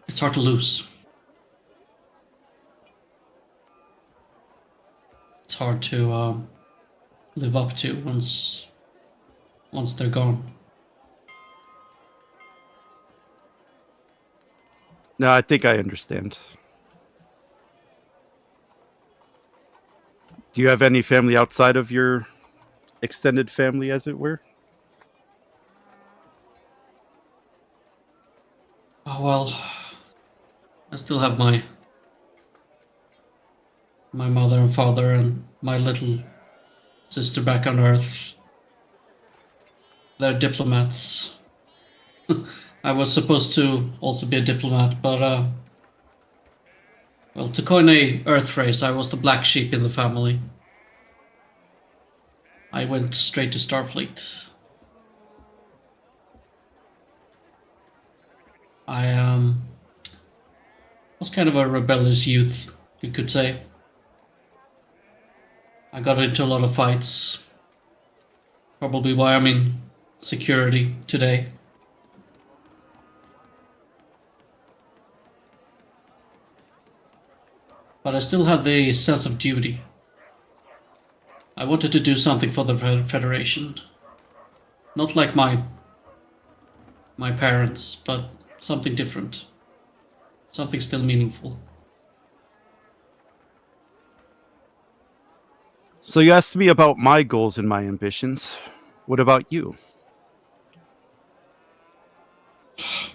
it's hard to lose. It's hard to live up to once they're gone. No, I think I understand. Do you have any family outside of your extended family, as it were? Oh well, I still have my mother and father and my little sister back on Earth. They're diplomats. I was supposed to also be a diplomat, but well, to coin a Earth phrase, I was the black sheep in the family. I went straight to Starfleet. I was kind of a rebellious youth, you could say. I got into a lot of fights. Probably why I'm in security today. But I still had the sense of duty. I wanted to do something for the Federation. Not like my parents, but something different. Something still meaningful. So you asked me about my goals and my ambitions. What about you?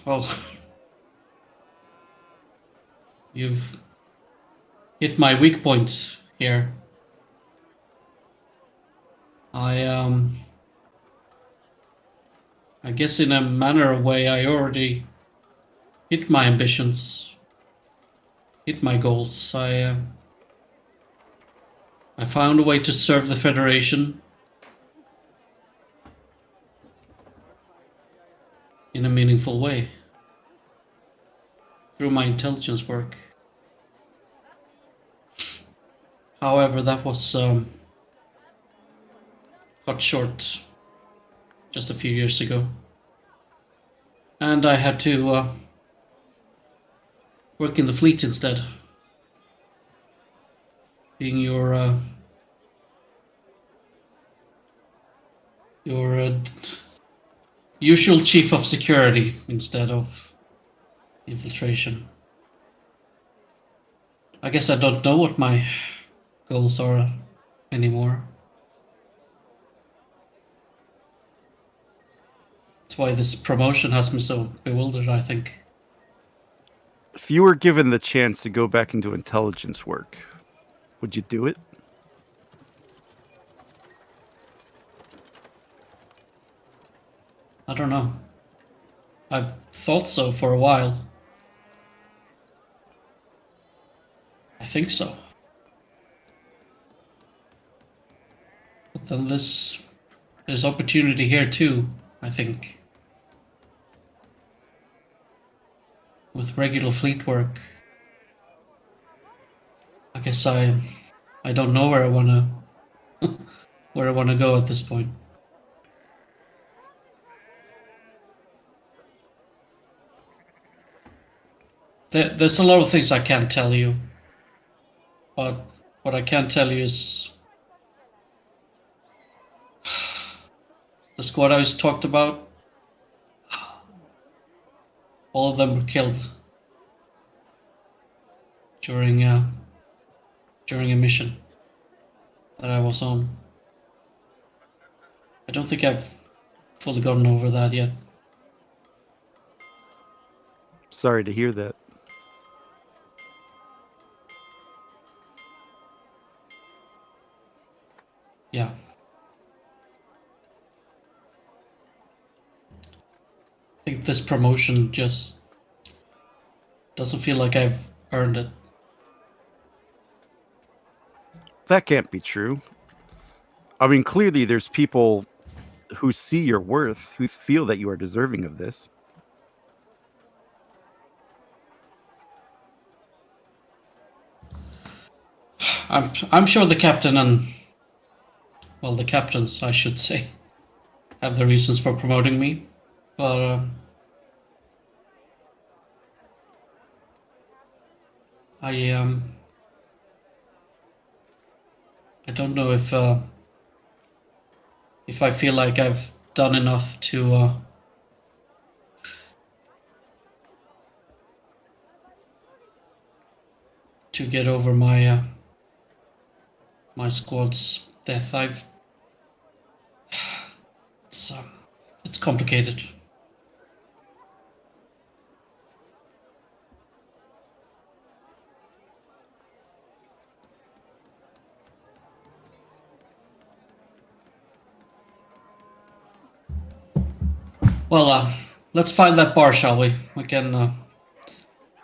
Well, you've hit my weak point here. I guess in a manner of way I already hit my ambitions, hit my goals. I found a way to serve the Federation in a meaningful way through my intelligence work. However, that was cut short just a few years ago. And I had to work in the fleet instead. Being your usual chief of security instead of infiltration. I guess I don't know what my goals are anymore. That's why this promotion has me so bewildered, I think. If you were given the chance to go back into intelligence work, would you do it? I don't know. I've thought so for a while. I think so. But then there's opportunity here too, I think. With regular fleet work. I guess I don't know where I wanna where I wanna go at this point. There's a lot of things I can't tell you. But what I can tell you is the squad I was talked about, all of them were killed. during a mission that I was on. I don't think I've fully gotten over that yet. Sorry to hear that. Yeah. I think this promotion just doesn't feel like I've earned it. That can't be true. I mean, clearly there's people who see your worth, who feel that you are deserving of this. I'm sure the captain and, well, the captains, I should say, have the reasons for promoting me, but I don't know if I feel like I've done enough to get over my my squad's death. It's complicated. Well, let's find that bar, shall we? We can.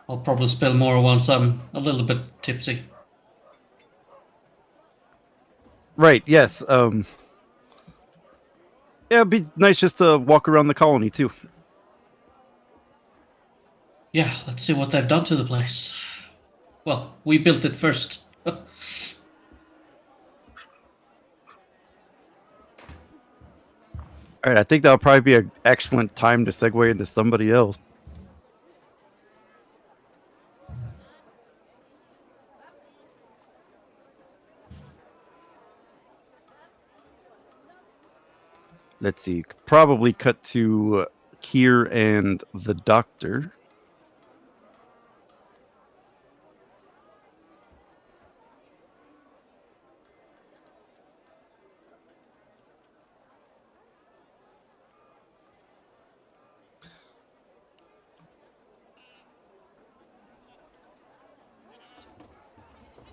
I'll probably spill more once I'm a little bit tipsy. Right, yes. Yeah, it'd be nice just to walk around the colony too. Yeah, let's see what they've done to the place. Well, we built it first. All right, I think that'll probably be an excellent time to segue into somebody else. Let's see. Probably cut to Kier and the doctor.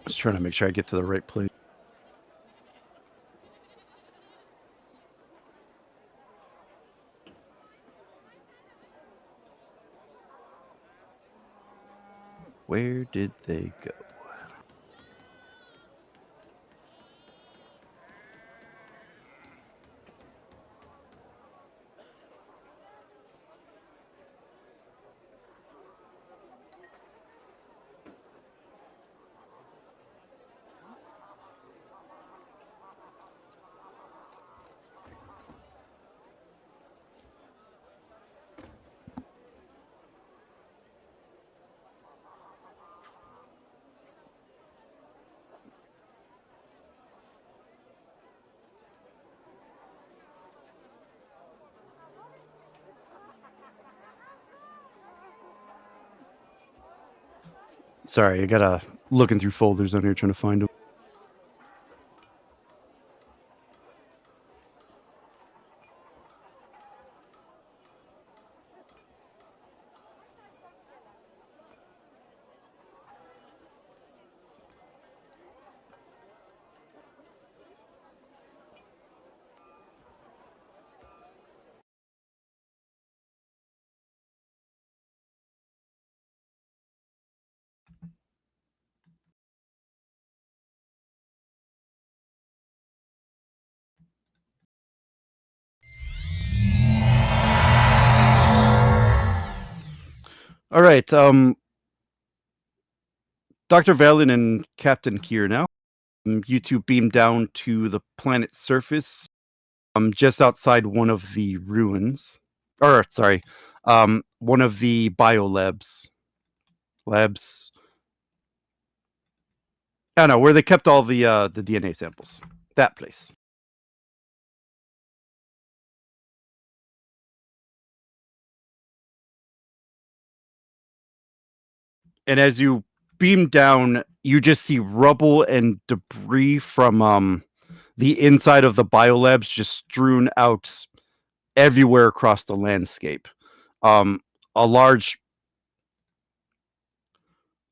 Just trying to make sure I get to the right place. Where did they go? Sorry, I gotta looking through folders on here trying to find them. All right, Dr. Valen and Captain Kier now. You two beam down to the planet's surface, just outside one of the ruins. Or, sorry, one of the biolabs. Labs. I don't know, where they kept all the DNA samples. That place. And as you beam down, you just see rubble and debris from the inside of the biolabs just strewn out everywhere across the landscape. A large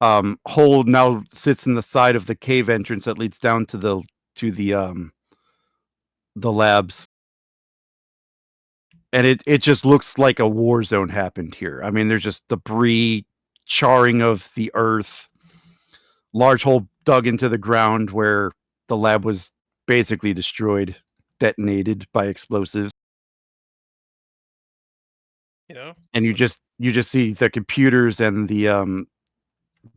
hole now sits in the side of the cave entrance that leads down to the labs. And it just looks like a war zone happened here. I mean, there's just debris, charring of the earth, large hole dug into the ground where the lab was basically destroyed, detonated by explosives. And you just see the computers and the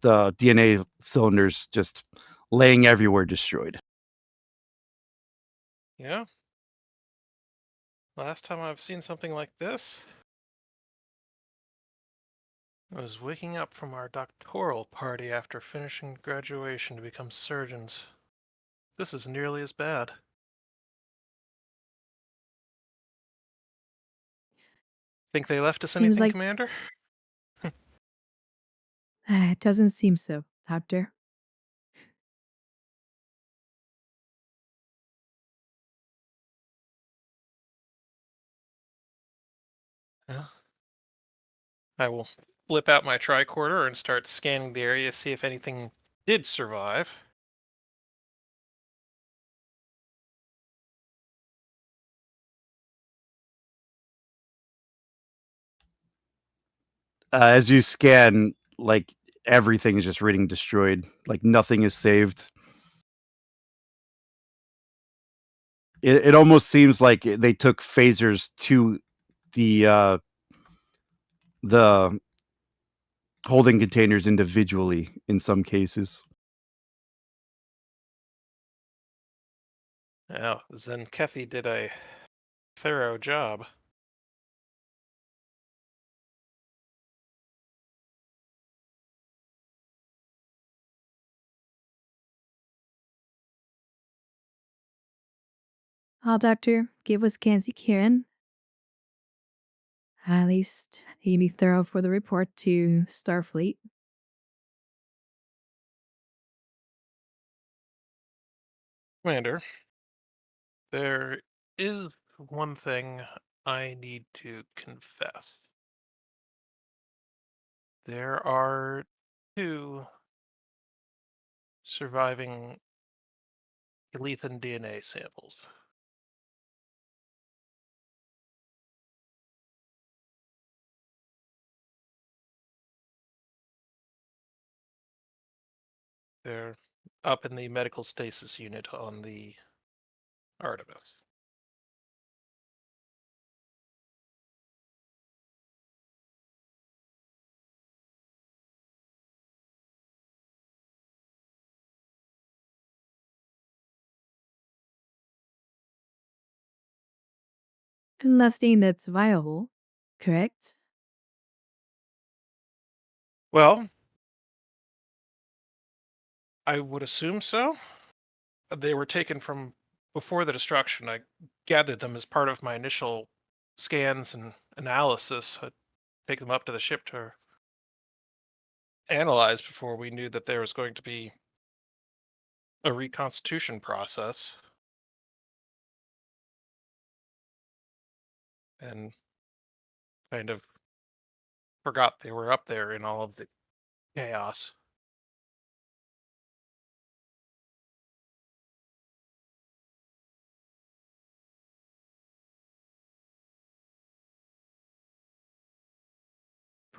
DNA cylinders just laying everywhere, destroyed. Yeah. Last time I've seen something like this, I was waking up from our doctoral party after finishing graduation to become surgeons. This is nearly as bad. Think they left us Seems anything, like- Commander? It doesn't seem so, Doctor. Yeah. I will flip out my tricorder and start scanning the area, see if anything did survive. As you scan, like, everything is just reading destroyed. Like, nothing is saved. It almost seems like they took phasers to the holding containers individually in some cases. Yeah, Tzenkethi did a thorough job. Doctor, give us Kanzi Kieran. At least he'd be thorough for the report to Starfleet. Commander, there is one thing I need to confess. There are 2 surviving Lethan DNA samples. They're up in the medical stasis unit on the Artemis. Last thing that's viable, correct? Well, I would assume so. They were taken from before the destruction. I gathered them as part of my initial scans and analysis. I'd take them up to the ship to analyze before we knew that there was going to be a reconstitution process. And kind of forgot they were up there in all of the chaos.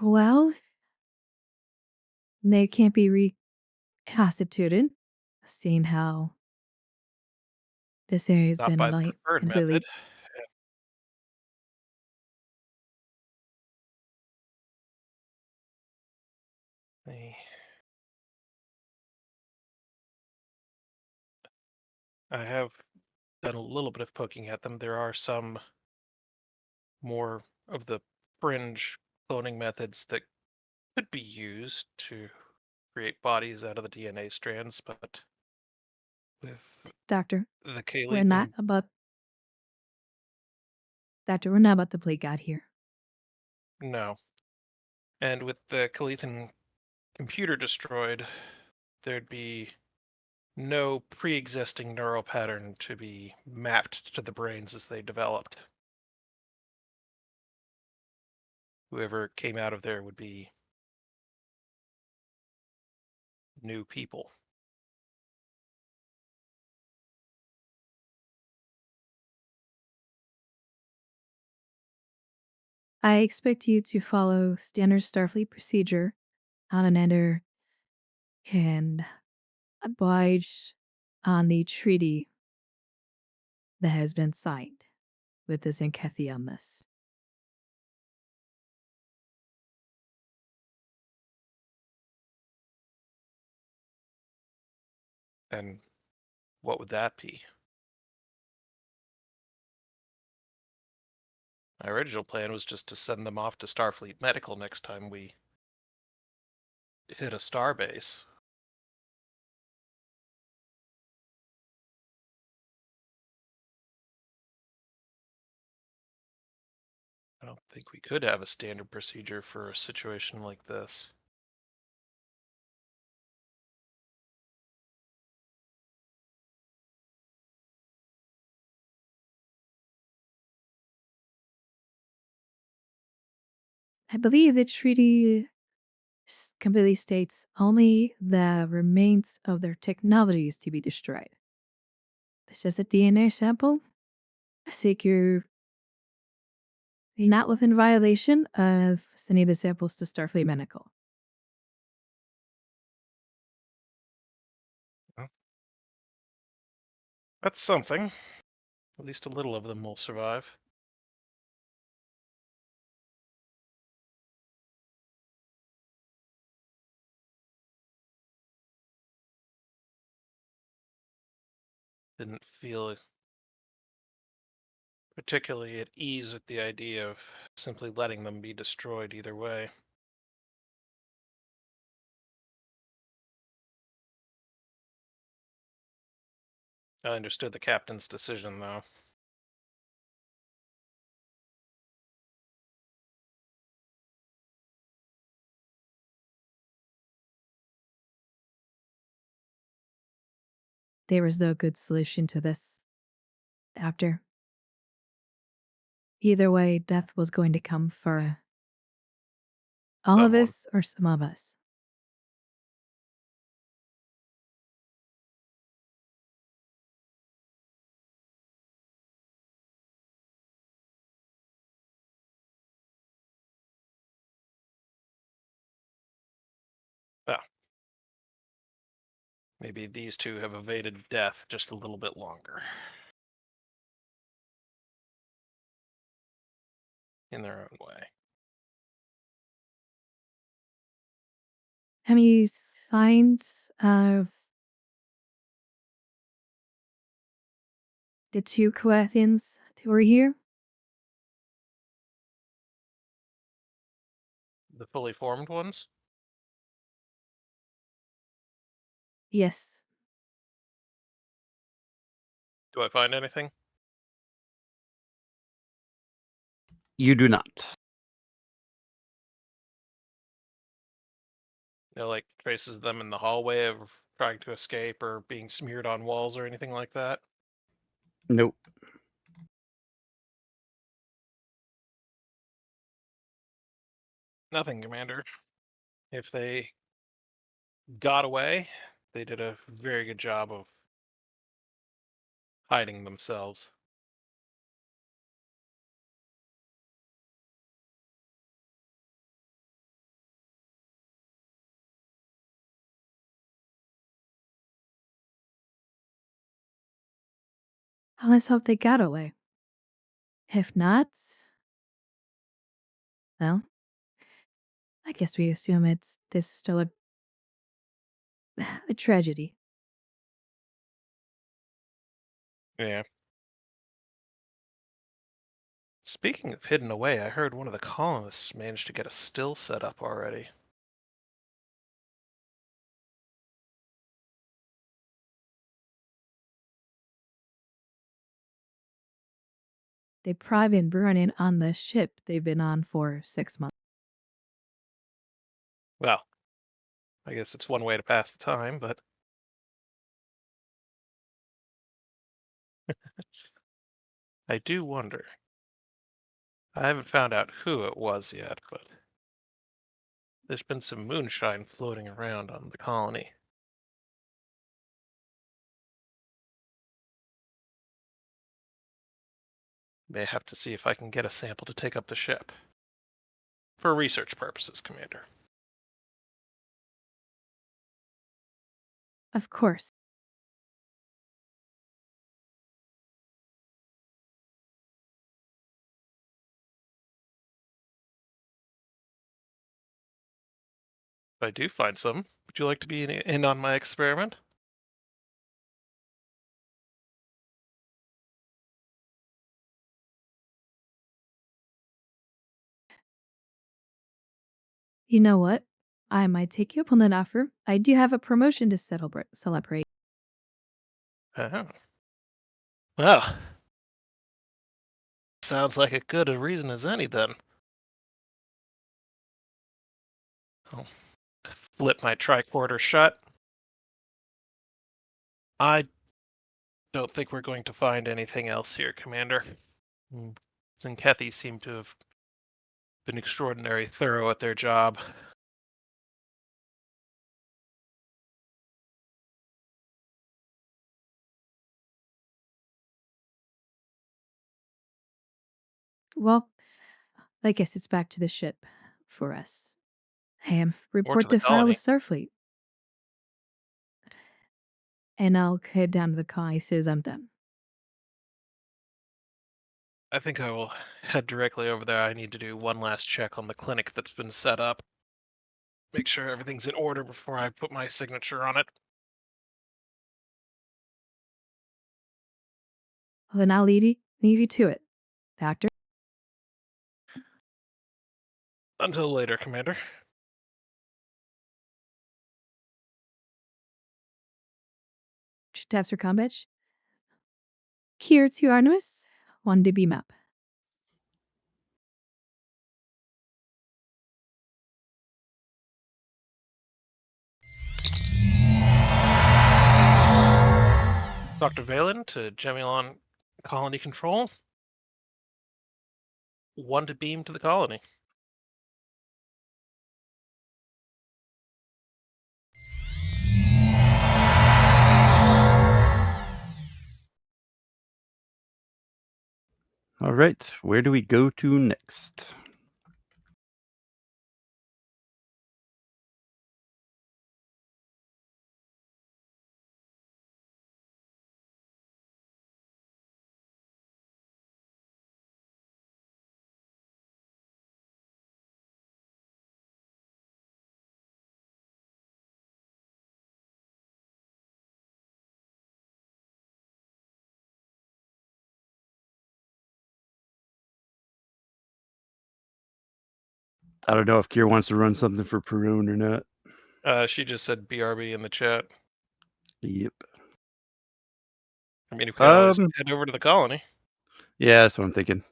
Well, they can't be reconstituted, seeing how this area's Not been by the like preferred completely. method. The- I have done a little bit of poking at them. There are some more of the fringe cloning methods that could be used to create bodies out of the DNA strands, but with Doctor, the we're not Kaleethan, about. Doctor, we're not about to play God here. no. And with the Kaleethan computer destroyed, there'd be no pre-existing neural pattern to be mapped to the brains as they developed. Whoever came out of there would be new people. I expect you to follow standard Starfleet procedure on another and oblige on the treaty that has been signed with the Tzenkethi on this. And what would that be? My original plan was just to send them off to Starfleet Medical next time we hit a starbase. I don't think we could have a standard procedure for a situation like this. I believe the treaty completely states only the remains of their technologies to be destroyed. It's just a DNA sample. I seek you're not within violation of sending the samples to Starfleet Medical. That's something. At least a little of them will survive. Didn't feel particularly at ease with the idea of simply letting them be destroyed either way. I understood the captain's decision, though. There was no good solution to this. After. Either way, death was going to come for all of Someone. us or some of us. Well, maybe these two have evaded death just a little bit longer. In their own way. Any signs of the two Coathians who were here? The fully formed ones? Yes. Do I find anything? You do not. No, like traces of them in the hallway of trying to escape or being smeared on walls or anything like that? Nope. Nothing, Commander. If they got away, they did a very good job of hiding themselves. Well, let's hope they got away. If not, well, I guess we assume this is still a tragedy. Yeah. Speaking of hidden away, I heard one of the colonists managed to get a still set up already. They've probably been burning on the ship they've been on for 6 months. Well, I guess it's one way to pass the time, but I do wonder. I haven't found out who it was yet, but there's been some moonshine floating around on the colony. May have to see if I can get a sample to take up the ship. For research purposes, Commander. Of course. If I do find some, would you like to be in on my experiment? You know what? I might take you up on that offer. I do have a promotion to celebrate. Oh. Well, sounds like as good a reason as any then. I'll flip my tricorder shut. I don't think we're going to find anything else here, Commander. Tzenkethi seem to have been extraordinarily thorough at their job. Well, I guess it's back to the ship for us. Or to Report the to file with colony. Starfleet. And I'll head down to the colony as soon as I'm done. I think I will head directly over there. I need to do one last check on the clinic that's been set up. Make sure everything's in order before I put my signature on it. Well, then I'll leave you to it. Doctor? Until later, Commander. Taps for combat. Here to Artemis. 1 DB map. Dr. Valen to Gemulon Colony Control. 1 to beam to the colony. All right, where do we go to next? I don't know if Kier wants to run something for Perun or not. She just said BRB in the chat. Yep. I mean, we could always Um. head over to the colony. Yeah, that's what I'm thinking.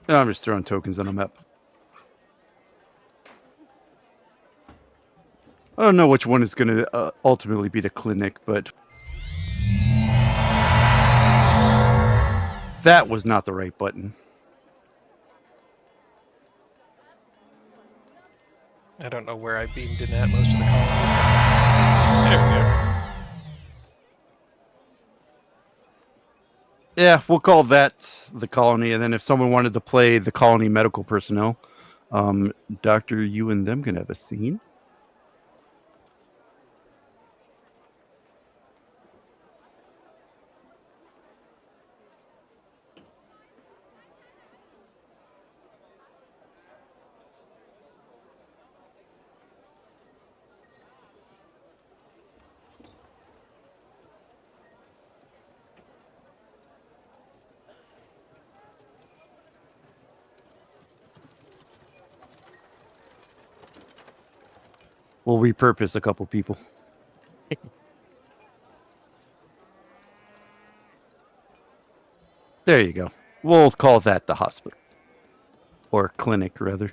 No, I'm just throwing tokens on a map. I don't know which one is going to ultimately be the clinic, but that was not the right button. I don't know where I beamed in at most of the colonies. There we go. Yeah, we'll call that the colony, and then if someone wanted to play the colony medical personnel, Doctor, you and them can have a scene. We'll repurpose a couple people. There you go. We'll call that the hospital. Or clinic, rather.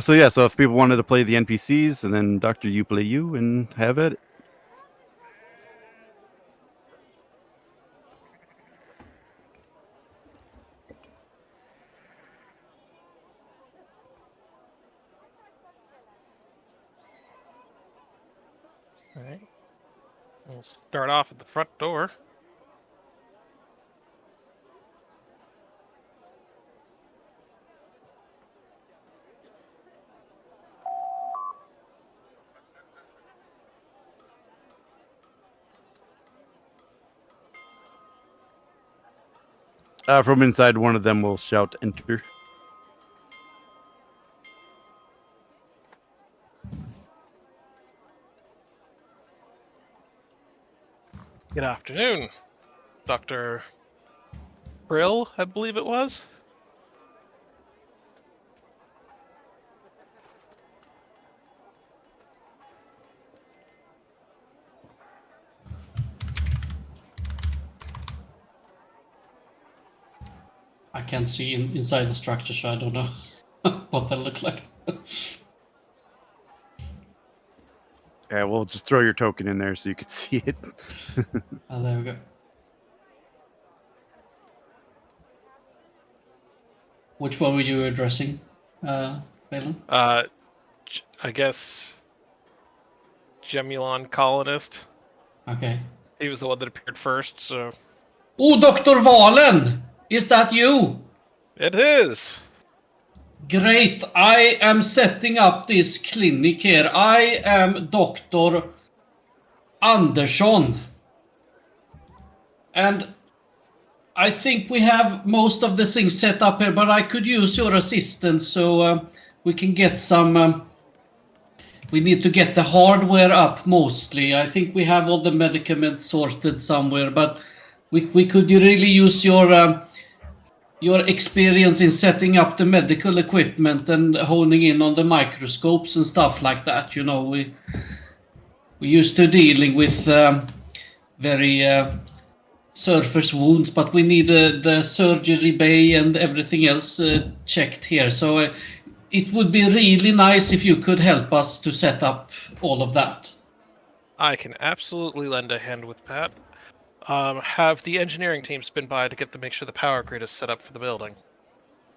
So if people wanted to play the NPCs, and then Doctor, you play you, and have it. All right. We'll start off at the front door. From inside, one of them will shout, "Enter." Good afternoon, Dr. Brill, I believe it was. I can't see inside the structure, so I don't know what they look like. Yeah, we'll just throw your token in there so you can see it. There we go. Which one were you addressing, Balin? I guess Gemulon colonist. Okay. He was the one that appeared first, so Oh, Dr. Valen! Is that you? it is. Great. I am setting up this clinic here. I am Dr. Andersson. And I think we have most of the things set up here, but I could use your assistance so we can get some... we need to get the hardware up mostly. I think we have all the medicaments sorted somewhere, but we could really use your experience in setting up the medical equipment and honing in on the microscopes and stuff like that. You know, we used to dealing with very surface wounds, but we need the surgery bay and everything else checked here. So it would be really nice if you could help us to set up all of that. I can absolutely lend a hand with that. Have the engineering teams been by to make sure the power grid is set up for the building?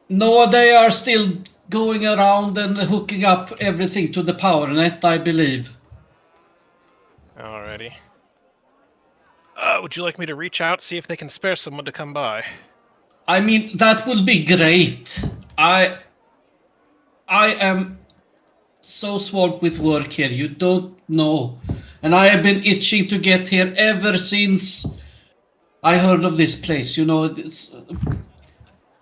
No, they are still going around and hooking up everything to the power net, I believe. Alrighty. Would you like me to reach out, see if they can spare someone to come by? I mean, that will be great. I am so swamped with work here, you don't know. And I have been itching to get here ever since I heard of this place. You know,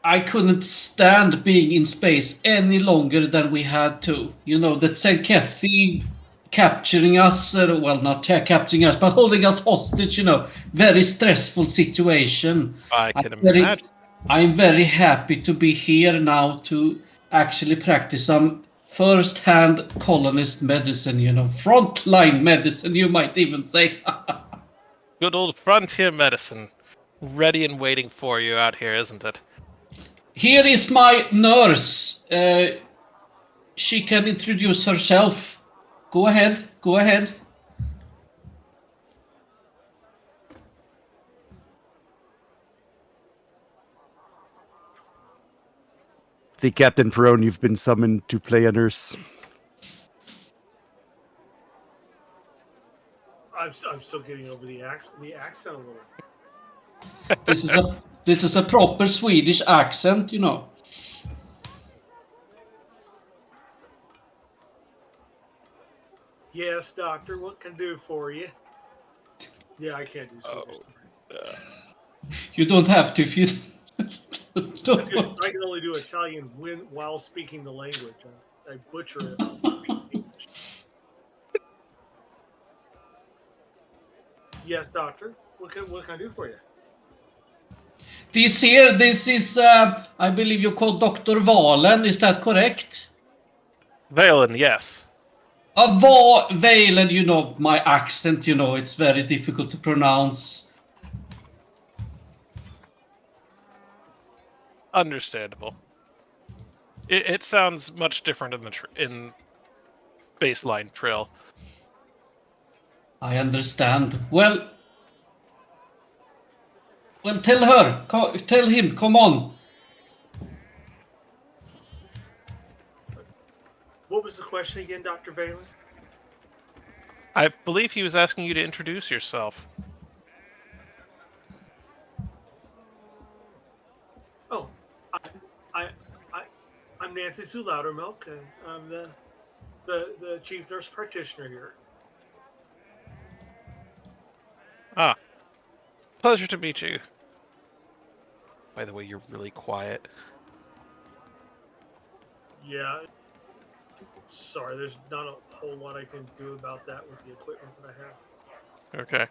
I couldn't stand being in space any longer than we had to. You know, the Tzenkethi capturing us, well, not capturing us, but holding us hostage, you know, very stressful situation. I can imagine. I'm very happy to be here now to actually practice some first-hand colonist medicine, you know, frontline medicine, you might even say. Good old frontier medicine. Ready and waiting for you out here, isn't it? Here is my nurse. She can introduce herself. Go ahead. The Captain Perone, you've been summoned to play a nurse. I'm still getting over the accent a little. This is a proper Swedish accent, you know. Yes, doctor. What can I do for you? Yeah, I can't do Swedish. You don't have to if you don't. I can only do Italian while speaking the language. I butcher it. Yes, doctor. What can I do for you? This here, this is, I believe you call Dr. Valen, is that correct? Valen, yes. Valen, you know, my accent, you know, it's very difficult to pronounce. Understandable. It sounds much different in baseline trail. I understand. Well, tell her, tell him, come on. What was the question again, Dr. Valen? I believe he was asking you to introduce yourself. Oh, I, I, I'm Nancy Sue Loudermilk, and I'm the chief nurse practitioner here. Ah, pleasure to meet you. By the way, you're really quiet. Yeah. Sorry, there's not a whole lot I can do about that with the equipment that I have. Okay.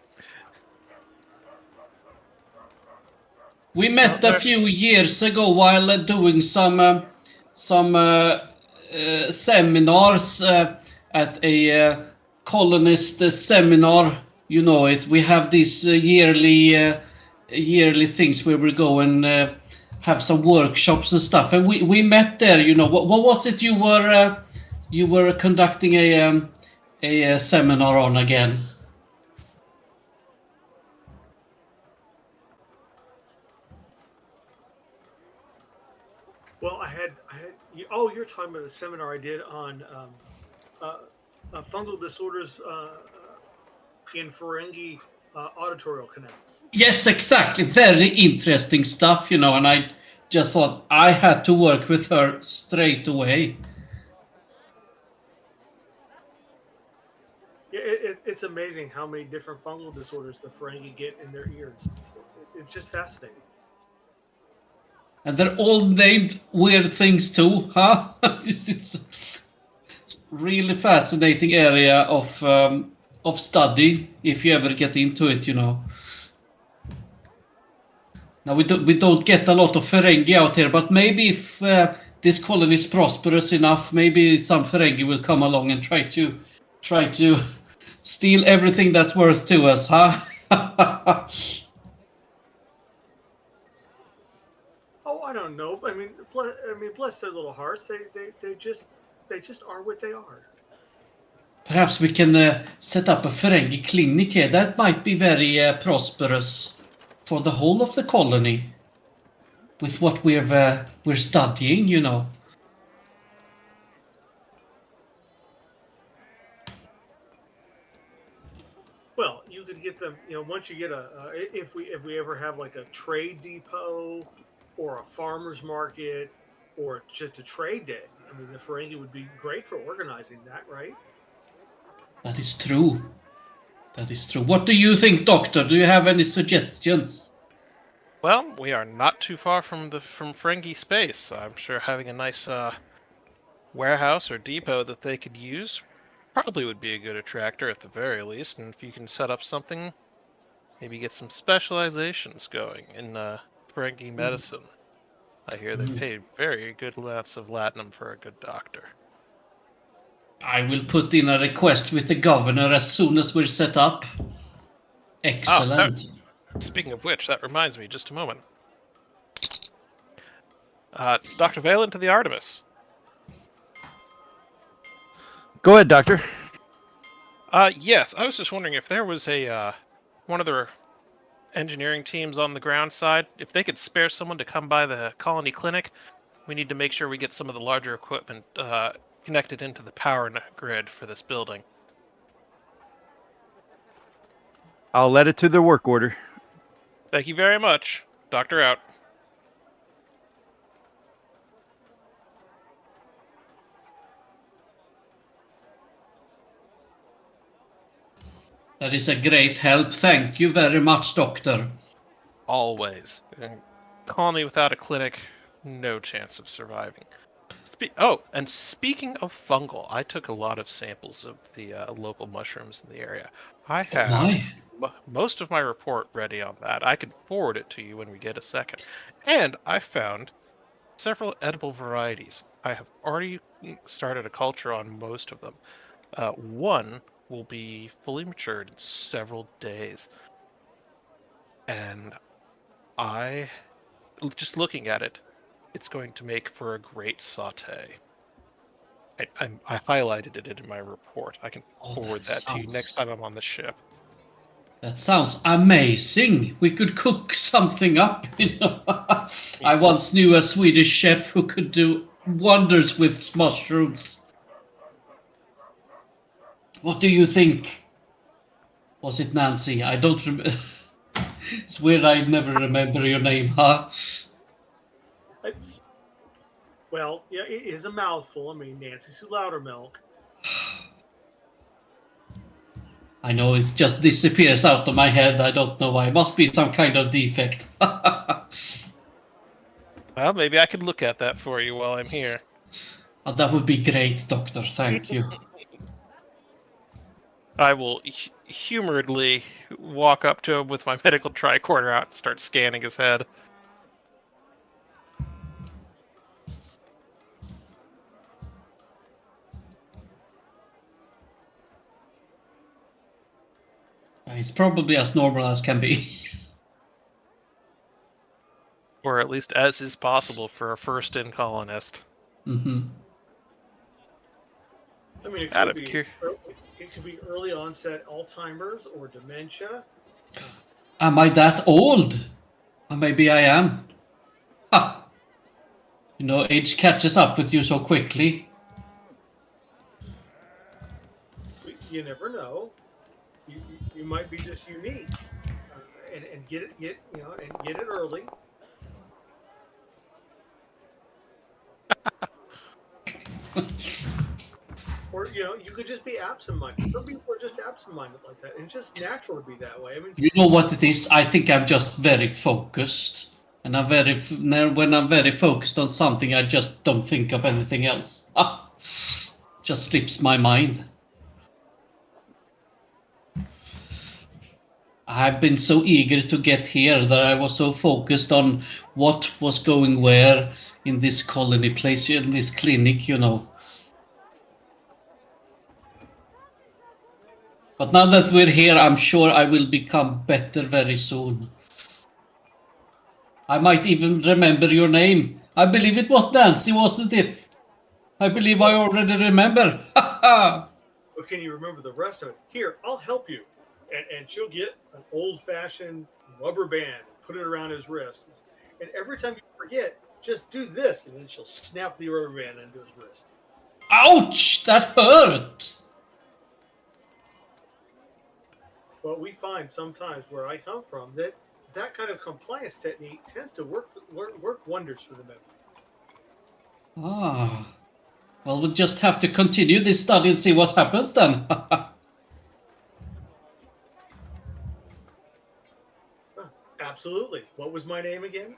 We met a few years ago while doing some seminars at a colonist seminar. You know it. We have these yearly things where we go and have some workshops and stuff. And we met there. You know what was it you were conducting a seminar on again? Well, I had. Oh, you're talking about the seminar I did on fungal disorders in Ferengi auditorial canals. Yes, exactly. Very interesting stuff, you know, and I just thought I had to work with her straight away. Yeah, it's amazing how many different fungal disorders the Ferengi get in their ears. It's just fascinating. And they're all named weird things too, huh? it's really fascinating area of study if you ever get into it, you know. Now we don't get a lot of Ferengi out here, but maybe if this colony is prosperous enough, maybe some Ferengi will come along and try to steal everything that's worth to us, huh? Oh, I don't know. I mean, bless their little hearts. They just are what they are. Perhaps we can set up a Ferengi clinic here. That might be very prosperous for the whole of the colony. With what we're studying, you know. Well, you could get them. You know, once you get if we ever have like a trade depot or a farmer's market or just a trade day. I mean, the Ferengi would be great for organizing that, right? That is true. That is true. What do you think, Doctor? Do you have any suggestions? Well, we are not too far from Ferengi space. I'm sure having a nice warehouse or depot that they could use probably would be a good attractor at the very least. And if you can set up something, maybe get some specializations going in Ferengi medicine. I hear they pay very good amounts of latinum for a good doctor. I will put in a request with the governor as soon as we're set up. Excellent. Speaking of which, that reminds me, just a moment. Dr. Valen to the Artemis. Go ahead, Doctor. Yes, I was just wondering if there was a one of the engineering teams on the ground side, if they could spare someone to come by the colony clinic. We need to make sure we get some of the larger equipment connected into the power grid for this building. I'll let it to the work order. Thank you very much. Doctor out. That is a great help. Thank you very much, Doctor. Always. A colony without a clinic, no chance of surviving. And speaking of fungal, I took a lot of samples of the local mushrooms in the area. I Oh have my. most of my report ready on that. I can forward it to you when we get a second. And I found several edible varieties. I have already started a culture on most of them. One will be fully matured in several days, and I, just looking at it, it's going to make for a great saute. I highlighted it in my report. I can Oh, forward that to you next time I'm on the ship. that sounds amazing. We could cook something up, you know. I once knew a Swedish chef who could do wonders with mushrooms. What do you think? Was it Nancy? I don't remember. It's weird I never remember your name, huh? Well, yeah, it is a mouthful. I mean, Nancy Sue Loudermilk. I know it just disappears out of my head. I don't know why. It must be some kind of defect. Well, maybe I could look at that for you while I'm here. Oh, that would be great, Doctor. Thank you. I will humorously walk up to him with my medical tricorder out and start scanning his head. It's probably as normal as can be. Or at least as is possible for a first-in colonist. Hmm. I mean, Out of cur- it could be early onset Alzheimer's or dementia. Am I that old? Or maybe I am. Ha! You know, age catches up with you so quickly. You never know. You might be just unique, and get it early. Or you could just be absent-minded. Some people are just absent-minded like that, and it's just natural to be that way. I mean, You know what it is? I think I'm just very focused. And when I'm very focused on something, I just don't think of anything else. Ah, just slips my mind. I've been so eager to get here that I was so focused on what was going where in this colony place, in this clinic, you know. But now that we're here, I'm sure I will become better very soon. I might even remember your name. I believe it was Nancy, wasn't it? I believe I already remember. but can you remember the rest of it? Here, I'll help you. And she'll get an old-fashioned rubber band and put it around his wrist. And every time you forget, just do this, and then she'll snap the rubber band into his wrist. Ouch! That hurt! But we find sometimes where I come from that kind of compliance technique tends to work wonders for the memory. Ah. Well, we'll just have to continue this study and see what happens then. Absolutely. What was my name again?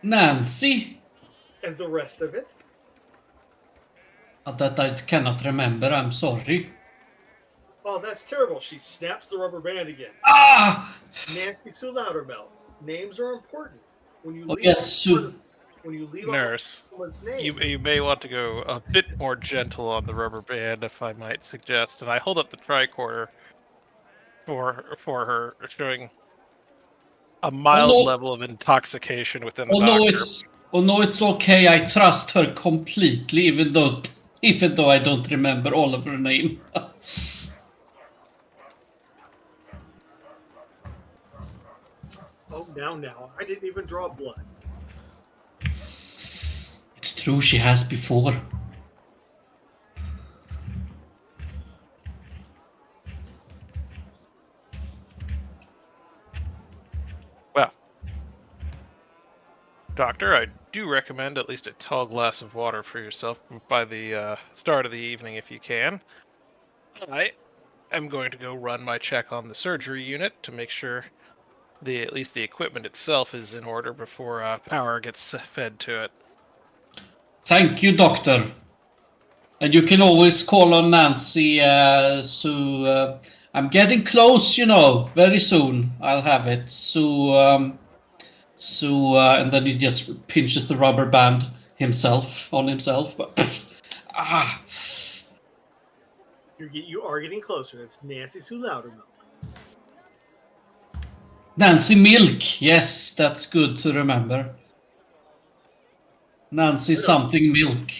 Nancy? And the rest of it? That I cannot remember, I'm sorry. Oh, that's terrible. She snaps the rubber band again. Ah! Nancy Sue Loudermilk. Names are important. When you Oh, leave yes, Sue. when you leave Nurse, someone's name, you may want to go a bit more gentle on the rubber band, if I might suggest. And I hold up the tricorder for her, showing a mild level of intoxication within the doctor. It's okay. I trust her completely, even though I don't remember all of her name. oh, now, I didn't even draw blood. It's true, she has before. Well, Doctor, I do recommend at least a tall glass of water for yourself by the start of the evening if you can. I am going to go run my check on the surgery unit to make sure at least the equipment itself is in order before power gets fed to it. Thank you, Doctor. And you can always call on Nancy, Sue. I'm getting close, very soon I'll have it. Sue, and then he just pinches the rubber band on himself. But, ah, You are getting closer. It's Nancy Sue Loudermilk. Nancy Milk. Yes, that's good to remember. Nancy something Milk.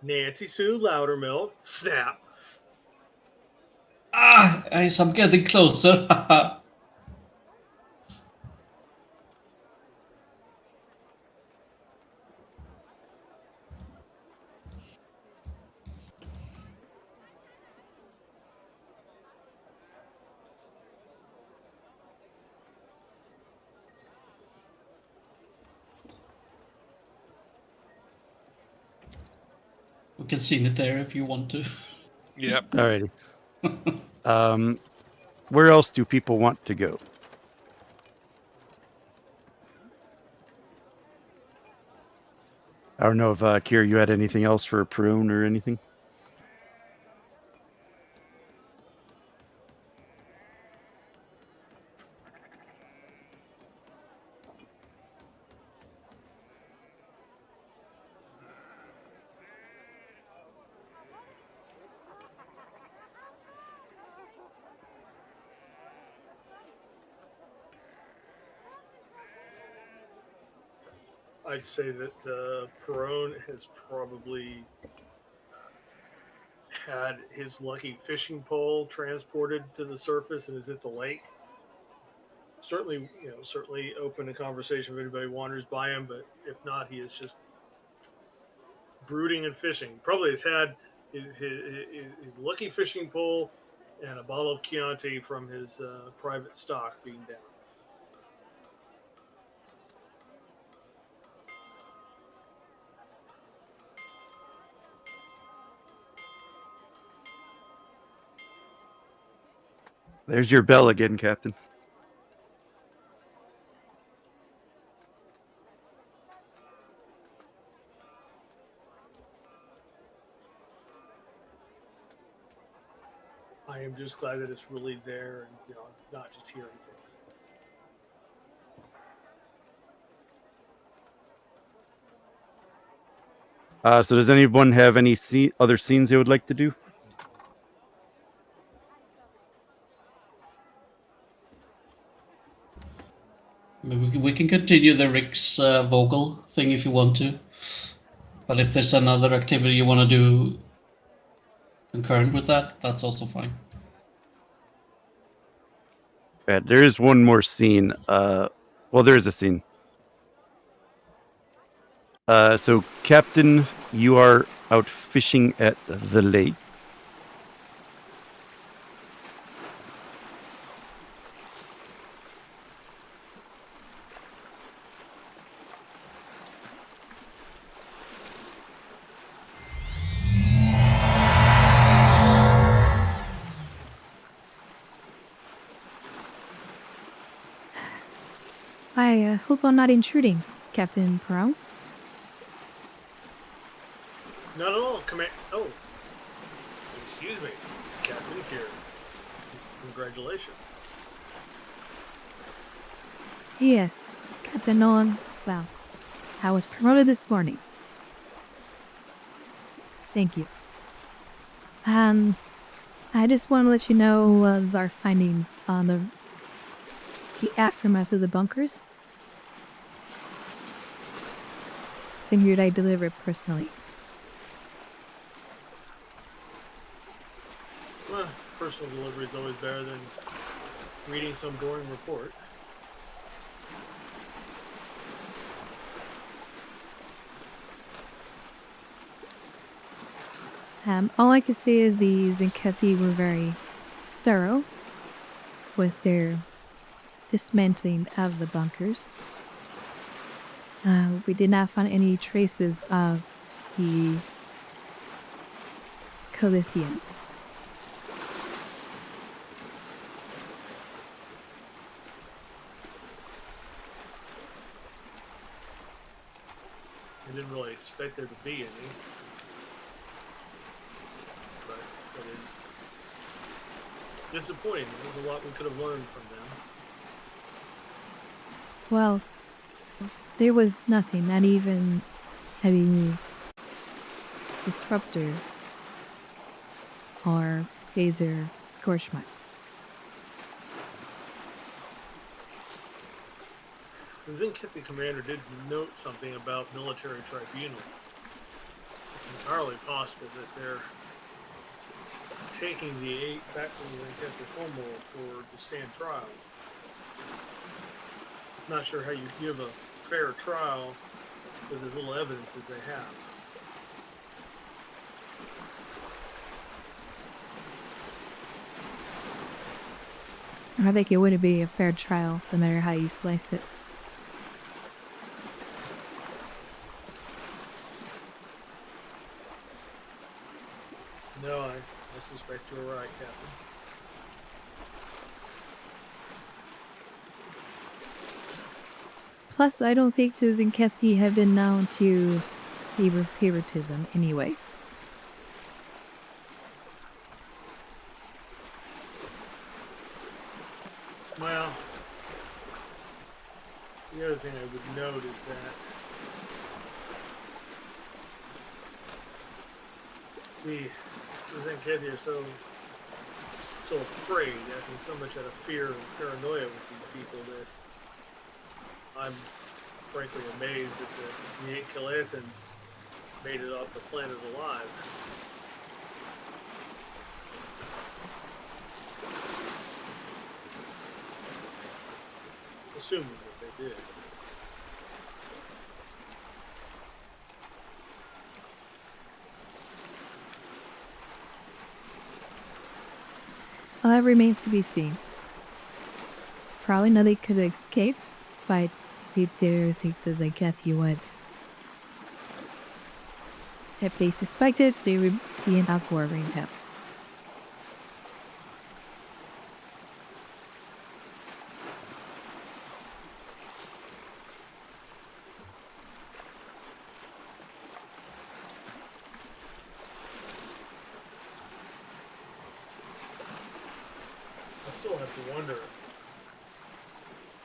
Nancy Sue Loudermilk. Snap. Yes, I'm getting closer. We can see it there if you want to. Yep. Alrighty. Where else do people want to go? I don't know if Kira, you had anything else for Perun or anything? I'd say that Perone has probably had his lucky fishing pole transported to the surface and is at the lake. Certainly, certainly open a conversation if anybody wanders by him. But if not, he is just brooding and fishing. Probably has had his lucky fishing pole and a bottle of Chianti from his private stock being down. There's your bell again, Captain. I am just glad that it's really there and not just hearing things. So does anyone have any other scenes they would like to do? We can continue the Rick's Vogel thing if you want to. But if there's another activity you want to do concurrent with that, that's also fine. There is one more scene. Well, there is a scene. So, Captain, you are out fishing at the lake. I hope I'm not intruding, Captain Perron. Not at all. Oh, excuse me, Captain here. Congratulations. Yes, Captain Nolan. Well, I was promoted this morning. Thank you. I just want to let you know of our findings on the aftermath of the bunkers. Figured I'd deliver it personally. Well, personal delivery is always better than reading some boring report. All I can say is the Tzenkethi were very thorough with their dismantling of the bunkers. We did not find any traces of the Colithians. I didn't really expect there to be any. But it is disappointing. There's a lot we could have learned from them. Well, there was nothing, not even having disruptor or phaser scorch marks. The Tzenkethi commander did note something about military tribunal. It's entirely possible that they're taking the 8 back to the Tzenkethi homeworld to stand trial. Not sure how you give a fair trial with as little evidence as they have. I think it wouldn't be a fair trial, no matter how you slice it. No, I suspect you're right, Captain. Plus, I don't think the Tzenkethi have been known to favor favoritism anyway. Well, the other thing I would note is that the Tzenkethi are so afraid, acting so much out of fear and paranoia with these people that I'm frankly amazed that the 8 Calathans made it off the planet alive. Assuming that they did. Well, that remains to be seen. Probably nobody could have escaped, but we do think the Tzenkethi would. If they suspected, they would be in uproar right now. I still have to wonder if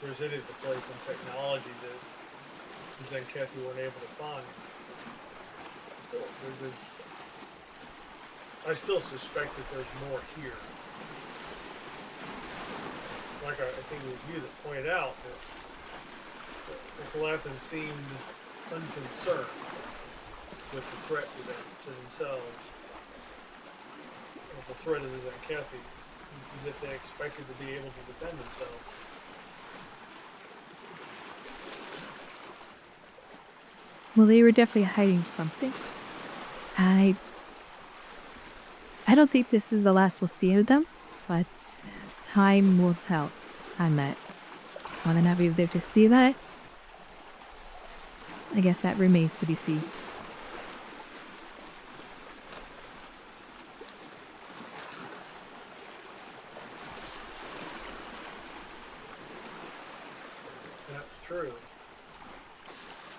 there's any to play from technology that the Tzenkethi weren't able to find. I still suspect that there's more here. Like I think it was you that pointed out that the Calathans seemed unconcerned with the threat to themselves, or the threat of the Tzenkethi. It's as if they expected to be able to defend themselves. Well, they were definitely hiding something. I don't think this is the last we'll see of them, but time will tell on that. Whether or not we'll be there to see that, I guess that remains to be seen. That's true.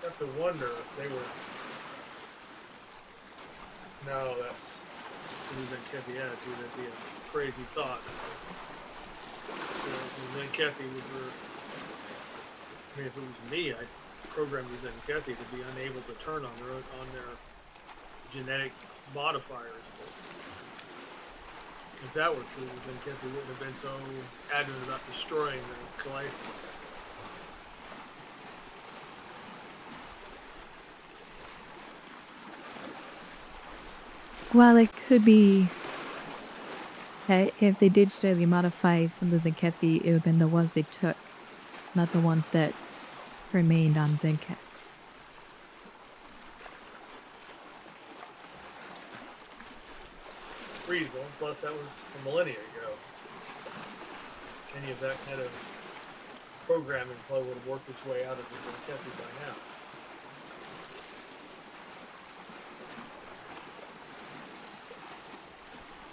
I have to wonder if they were. No, that's the Tzenkethi attitude. That'd be a crazy thought. The Tzenkethi would. I mean, if it was me, I'd program the Tzenkethi to be unable to turn on their genetic modifiers. But if that were true, the Tzenkethi wouldn't have been so adamant about destroying the Calathans. Well, it could be that if they did genetically modify some of the Tzenkethi, it would have been the ones they took, not the ones that remained on Tzenkethi. Reasonable, plus that was a millennia ago. Any of that kind of programming probably would have worked its way out of the Tzenkethi by now.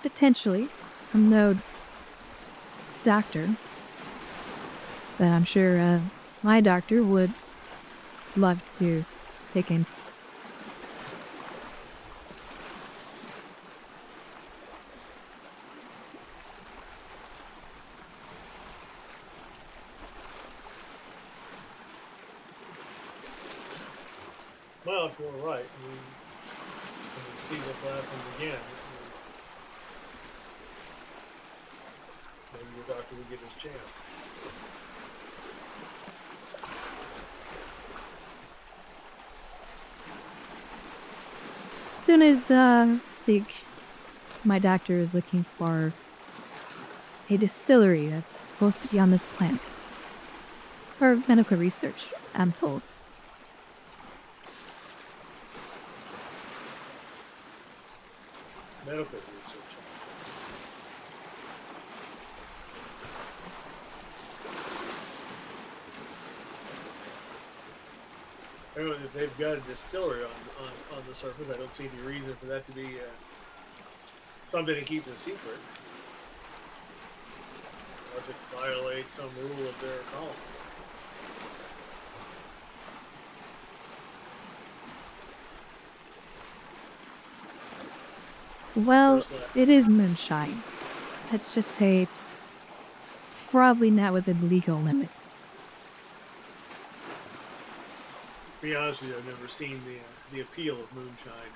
Potentially. I'm no doctor, but I'm sure my doctor would love to take in sophomore right. And we see the classroom again. Maybe your doctor will get his chance. As soon as my doctor is looking for a distillery that's supposed to be on this planet for medical research, I'm told. Medical research. I don't know if they've got a distillery on the surface. I don't see any reason for that to be something to keep a secret. Unless it violates some rule of their colony. Well, Where's that? it is moonshine. Let's just say it's probably not within the legal limit. To be honest with you, I've never seen the appeal of moonshine.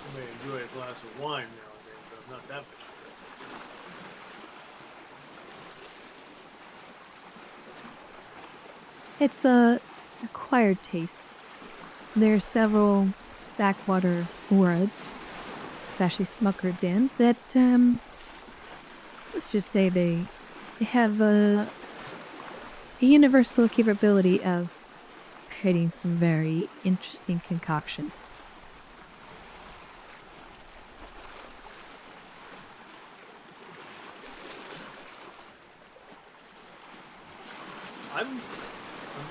I may enjoy a glass of wine now and then, but I'm not that much. It's a acquired taste. There are several backwater words, especially smucker dens, that let's just say they have a universal capability of creating some very interesting concoctions. I'm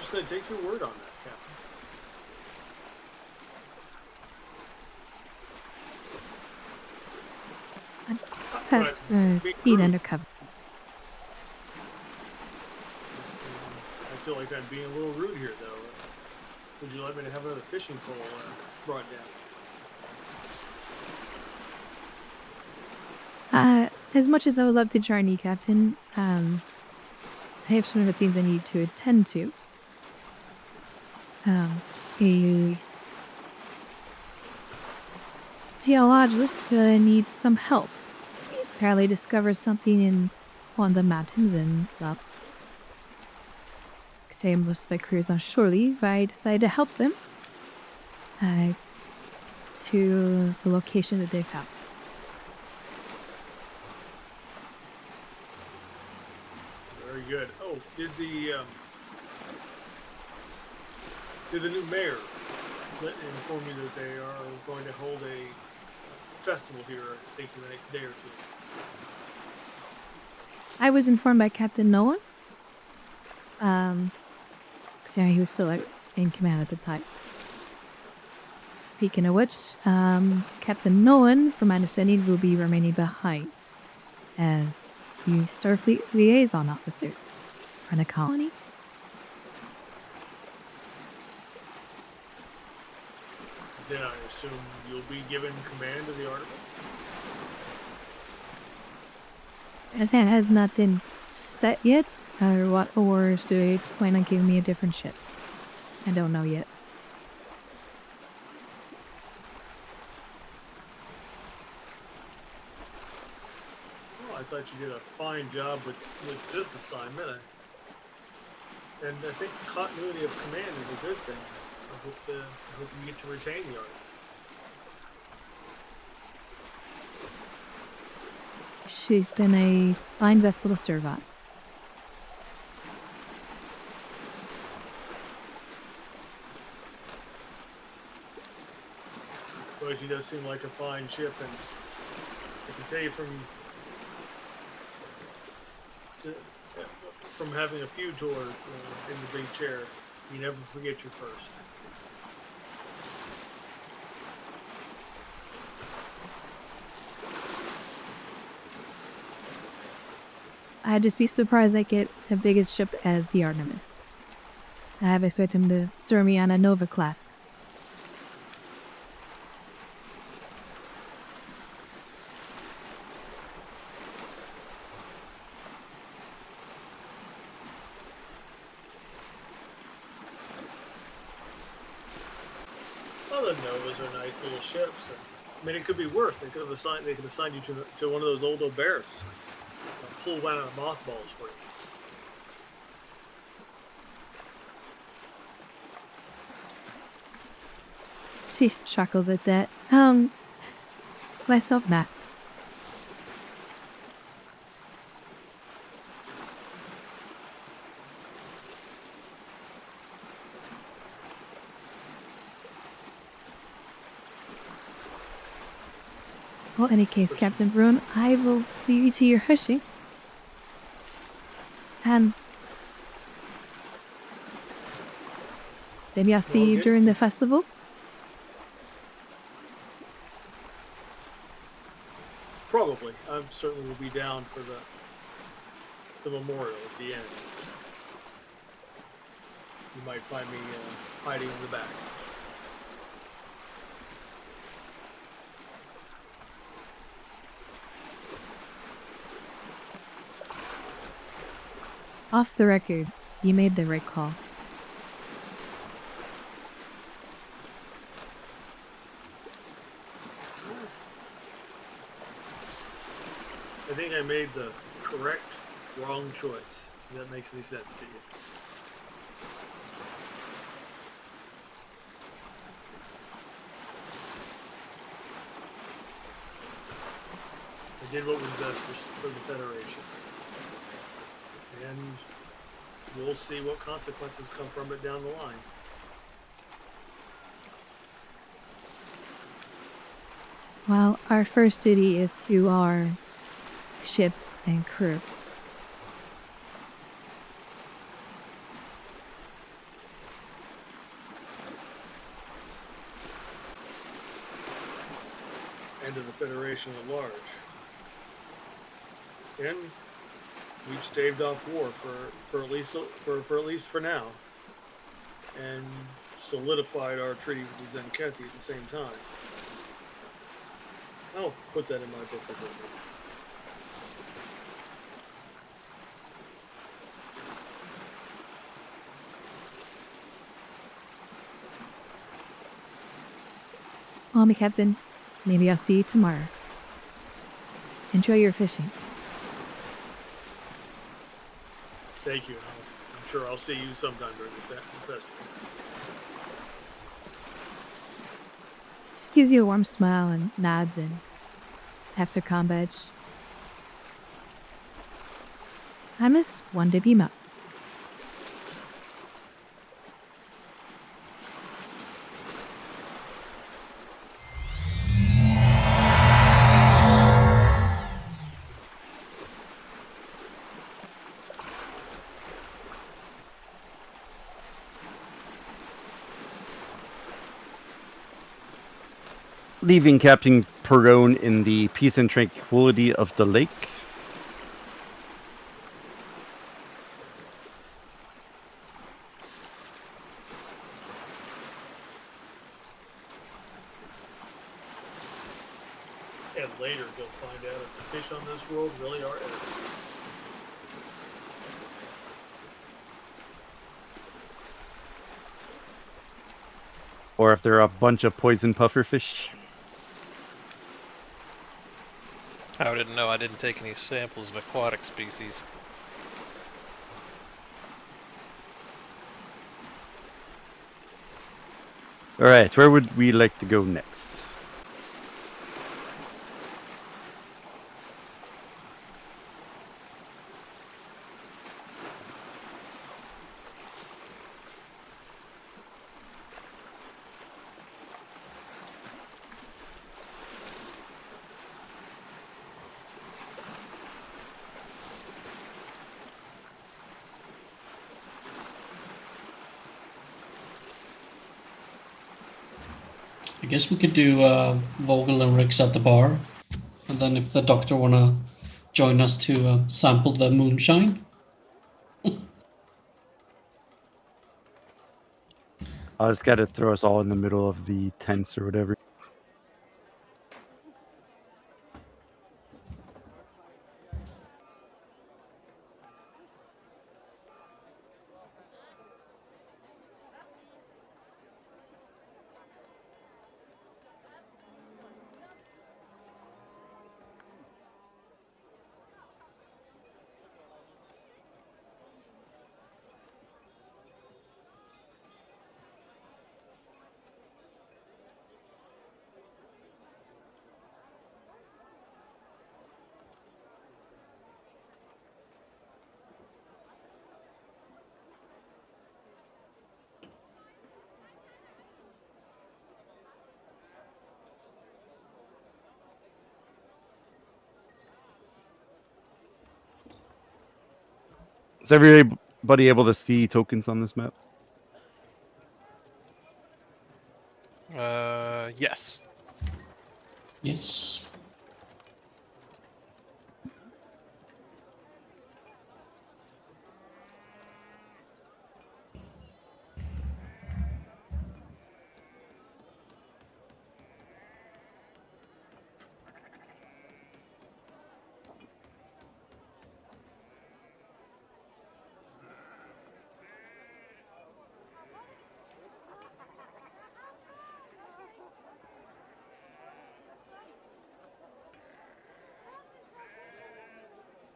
just going to take your word on that, Captain. Perhaps Be being rude. undercover. I feel like I'm being a little rude here, though. Would you like me to have another fishing pole brought down? As much as I would love to join you, Captain, I have some other things I need to attend to. A geologist needs some help. He's apparently discovered something in one of the mountains, and well, say most of my career is on shore leave. I decided to help them to the location that they've found. Very good. Oh, did the new mayor inform you that they are going to hold a festival here, I think, in the next day or two? I was informed by Captain Nolan. So he was still in command at the time. Speaking of which, Captain Nolan, from my understanding, will be remaining behind as the Starfleet liaison officer for the colony. Then I assume you'll be given command of the Artemis? And that has not been set yet. Or what orders do they plan on giving me a different ship? I don't know yet. Well, I thought you did a fine job with this assignment. And I think continuity of command is a good thing. I hope you get to retain the Artemis. She's been a fine vessel to serve on. Well, she does seem like a fine ship, and I can tell you from having a few tours in the big chair, you never forget your first. I'd just be surprised they get the biggest ship as the Artemis. I have expected him to throw me on a Nova class. the Novas are nice little ships. And, I mean, it could be worse. They could assign you to one of those old Oberths. Pull one out of mothballs for you. She chuckles at that. Myself, nah. Well, in any case, Captain Bruin, I will leave you to your fishing. And maybe I'll see you Okay. during the festival. Probably. I certainly will be down for the memorial at the end. You might find me hiding in the back. Off the record, you made the right call. I think I made the correct, wrong choice. If that makes any sense to you. I did what was best for the Federation. And we'll see what consequences come from it down the line. Well, our first duty is to our ship and crew. And to the Federation at large. And we've staved off war for at least for now, and solidified our treaty with the Tzenkethi at the same time. I'll put that in my book of record. Well, me Captain, maybe I'll see you tomorrow. Enjoy your fishing. Thank you. I'm sure I'll see you sometime during the festival. Just gives you a warm smile and nods and taps her comm badge. I missed one to beam up. Leaving Captain Perone in the peace and tranquility of the lake. And later you'll find out if the fish on this world really are edible. Or if they're a bunch of poison pufferfish. I didn't know I didn't take any samples of aquatic species. Alright, where would we like to go next? I guess we could do Vogel and Rix at the bar, and then if the doctor wanna join us to sample the moonshine. I just gotta throw us all in the middle of the tents or whatever. Is everybody able to see tokens on this map? Yes. Yes.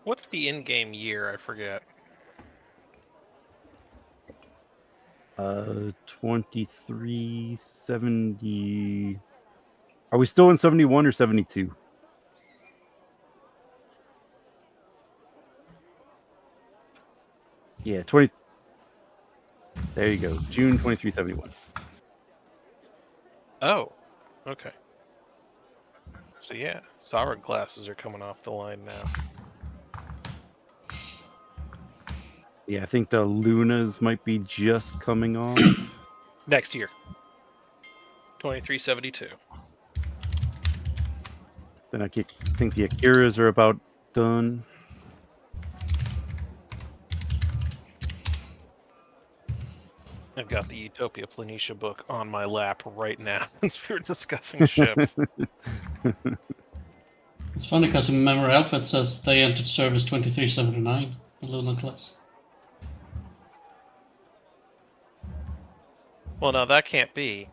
What's the in-game year? I forget. 2370. Are we still in 71 or 72? Yeah, 20. There you go. June 2371. Oh, okay. So yeah, sovereign classes are coming off the line now. Yeah, I think the Lunas might be just coming off. Next year. 2372. Then I think the Akiras are about done. I've got the Utopia Planitia book on my lap right now since we were discussing ships. It's funny because in Memory Alpha it says they entered service 2379, the Luna class. Well, no, that can't be.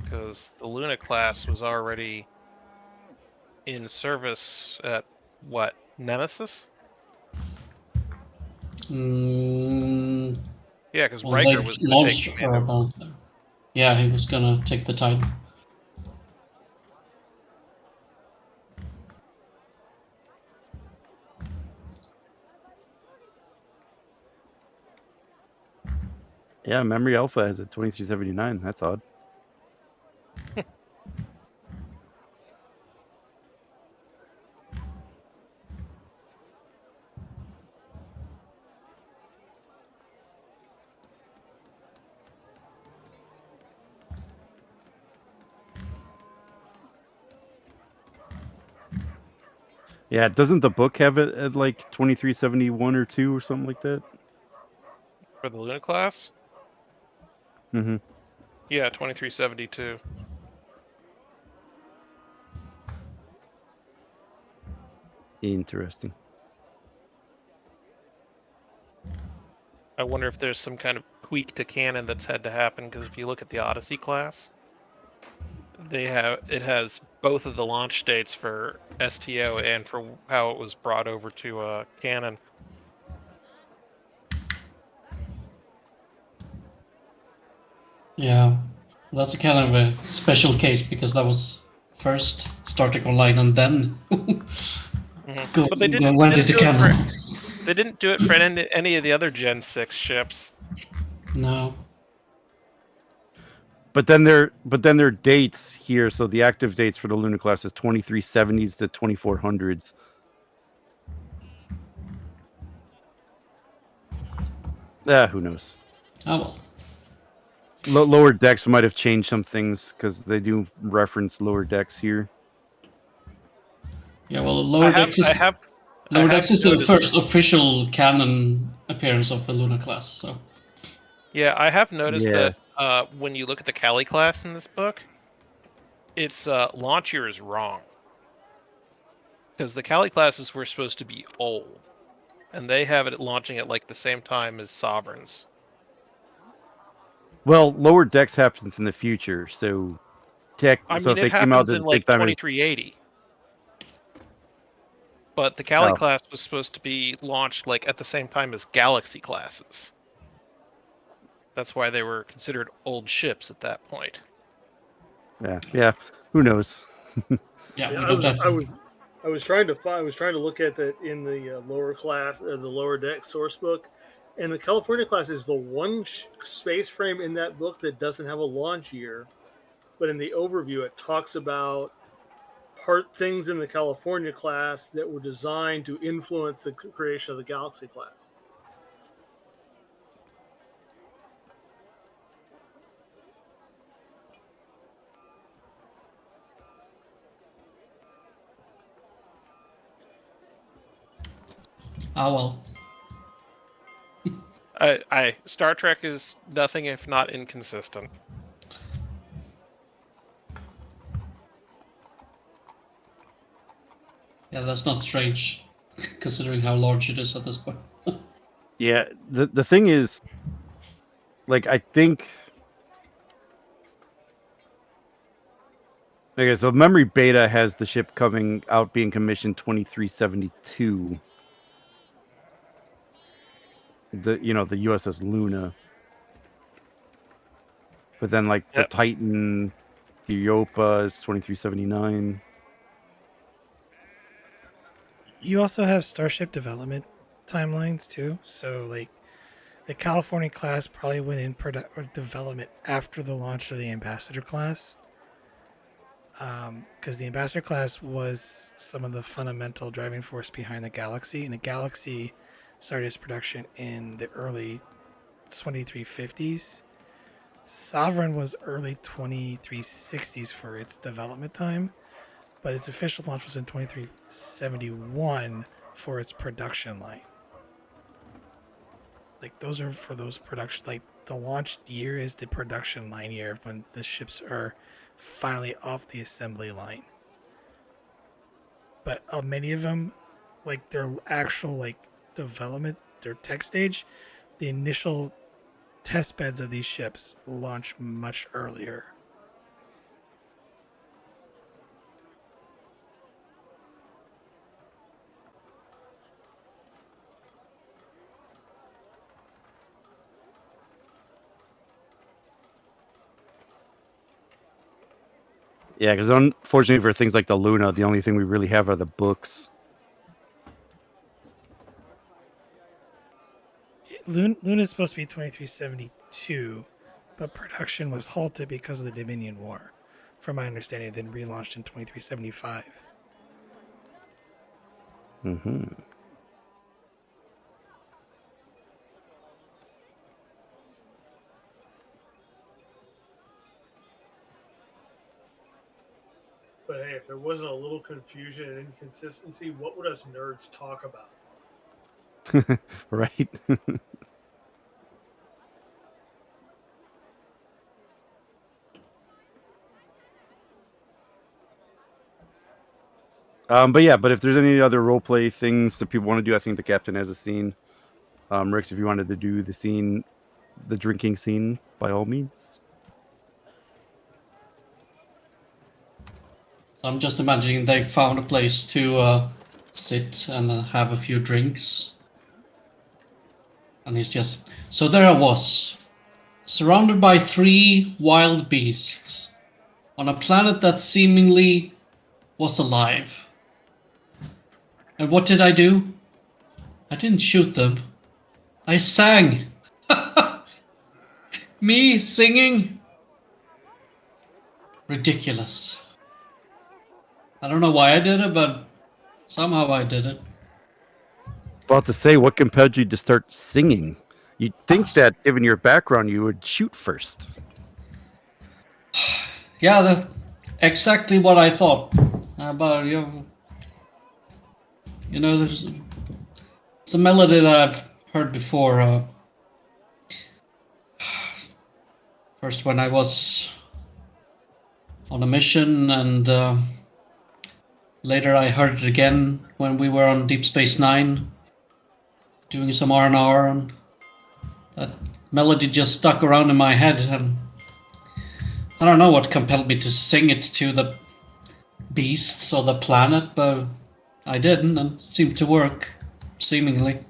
Because the Luna class was already in service at, what, Nemesis? Mm, Yeah, because well, Riker they was going to take launched command her over. about there. Yeah, he was gonna take the title. Yeah, Memory Alpha has a 2379. That's odd. Yeah, doesn't the book have it at like 2371 or 2 or something like that? For the Luna class? Mm-hmm. Yeah, 2372. Interesting. I wonder if there's some kind of tweak to canon that's had to happen, because if you look at the Odyssey class, it has both of the launch dates for STO and for how it was brought over to canon. Yeah, that's a kind of a special case because that was first starting online and then But they went didn't into do it for canon. they didn't do it for any of the other Gen 6 ships. No. But then their dates here. So the active dates for the Luna class is 2370s to 2400s. Who knows? Oh well. Lower decks might have changed some things because they do reference lower decks here. Yeah, well, Lower Decks is the noticed- first official canon appearance of the Luna class. So Yeah, I have noticed Yeah. that when you look at the Cali class in this book, its launch year is wrong. Because the Cali classes were supposed to be old, and they have it launching at like the same time as Sovereigns. Well, lower decks happens in the future, so I so mean, if it they came out happens at in the same like time as 2380. But the Cali Oh. class was supposed to be launched like at the same time as Galaxy classes. That's why they were considered old ships at that point. Yeah. Who knows? yeah, Yeah, we don't have. I was trying to look at that in the lower class, the lower deck source book, and the California class is the one space frame in that book that doesn't have a launch year. But in the overview, it talks about things in the California class that were designed to influence the creation of the Galaxy class. Ah, well. Star Trek is nothing if not inconsistent. Yeah, that's not strange, considering how large it is at this point. Yeah, the thing is, like, I think. Okay, so Memory Beta has the ship coming out being commissioned 2372. The USS Luna. But then like the Yep. Titan, the Europa is 2379. You also have starship development timelines too. So like the California class probably went in development after the launch of the Ambassador class. Because the Ambassador class was some of the fundamental driving force behind the Galaxy, and the Galaxy started its production in the early 2350s. Sovereign was early 2360s for its development time, but its official launch was in 2371 for its production line. Like those are for those production, like the launch year is the production line year when the ships are finally off the assembly line. But many of them, like their actual like development, their tech stage, the initial test beds of these ships launch much earlier. Yeah, because unfortunately for things like the Luna, the only thing we really have are the books. Luna is supposed to be 2372, but production was halted because of the Dominion War. From my understanding, then relaunched in 2375. Mm-hmm. But hey, if there wasn't a little confusion and inconsistency, what would us nerds talk about? Right. But if there's any other roleplay things that people want to do, I think the captain has a scene. Rix, if you wanted to do the scene, the drinking scene, by all means. I'm just imagining they found a place to sit and have a few drinks. And he's just... So there I was, surrounded by 3 wild beasts, on a planet that seemingly was alive. And what did I do? I didn't shoot them. I sang. Me singing? Ridiculous. I don't know why I did it, but somehow I did it. About to say, what compelled you to start singing? You'd think that, given your background, you would shoot first. Yeah, that's exactly what I thought. But there's a melody that I've heard before. First, when I was on a mission, and later I heard it again when we were on Deep Space Nine, doing some R&R, and that melody just stuck around in my head, and I don't know what compelled me to sing it to the beasts or the planet, but I didn't, and it seemed to work, seemingly.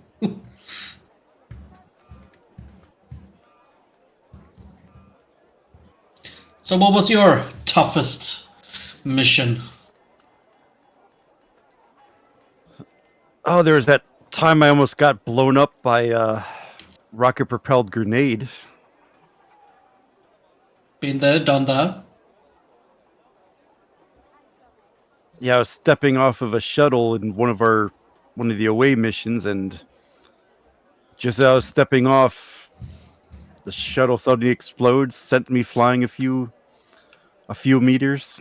So what was your toughest mission? Oh, there was that time I almost got blown up by a rocket-propelled grenade. Been there, done that. Yeah, I was stepping off of a shuttle in one of the away missions, and just as I was stepping off, the shuttle suddenly explodes, sent me flying a few meters.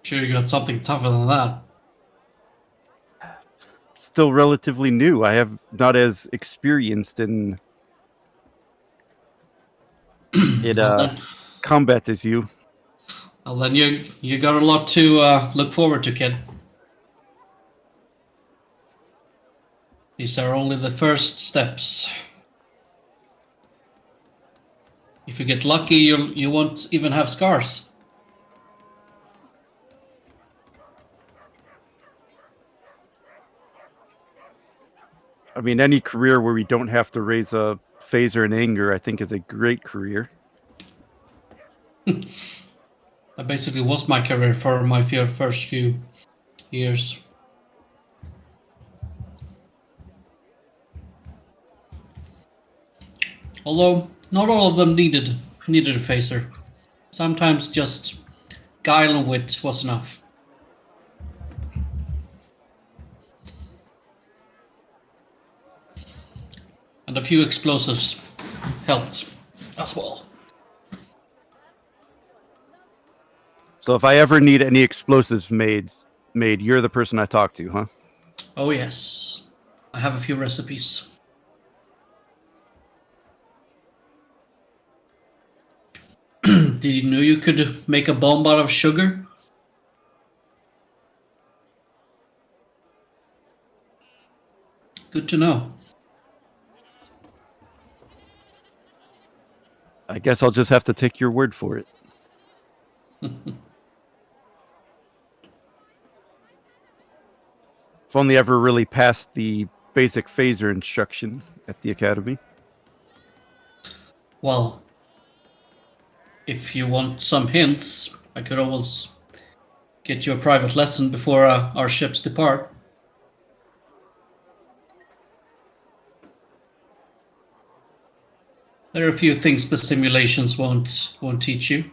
Sure, you got something tougher than that. Still relatively new. I have not as experienced in Well then, combat as you. you got a lot to look forward to, kid. These are only the first steps. If you get lucky, you won't even have scars. I mean, any career where we don't have to raise a phaser in anger, I think, is a great career. That basically was my career for my first few years. Although not all of them needed a phaser. Sometimes just guile and wit was enough. And a few explosives helped as well. So if I ever need any explosives made, you're the person I talk to, huh? Oh yes, I have a few recipes. Did you know you could make a bomb out of sugar? Good to know. I guess I'll just have to take your word for it. If only ever really passed the basic phaser instruction at the academy. Well, if you want some hints, I could always get you a private lesson before our ships depart. There are a few things the simulations won't teach you.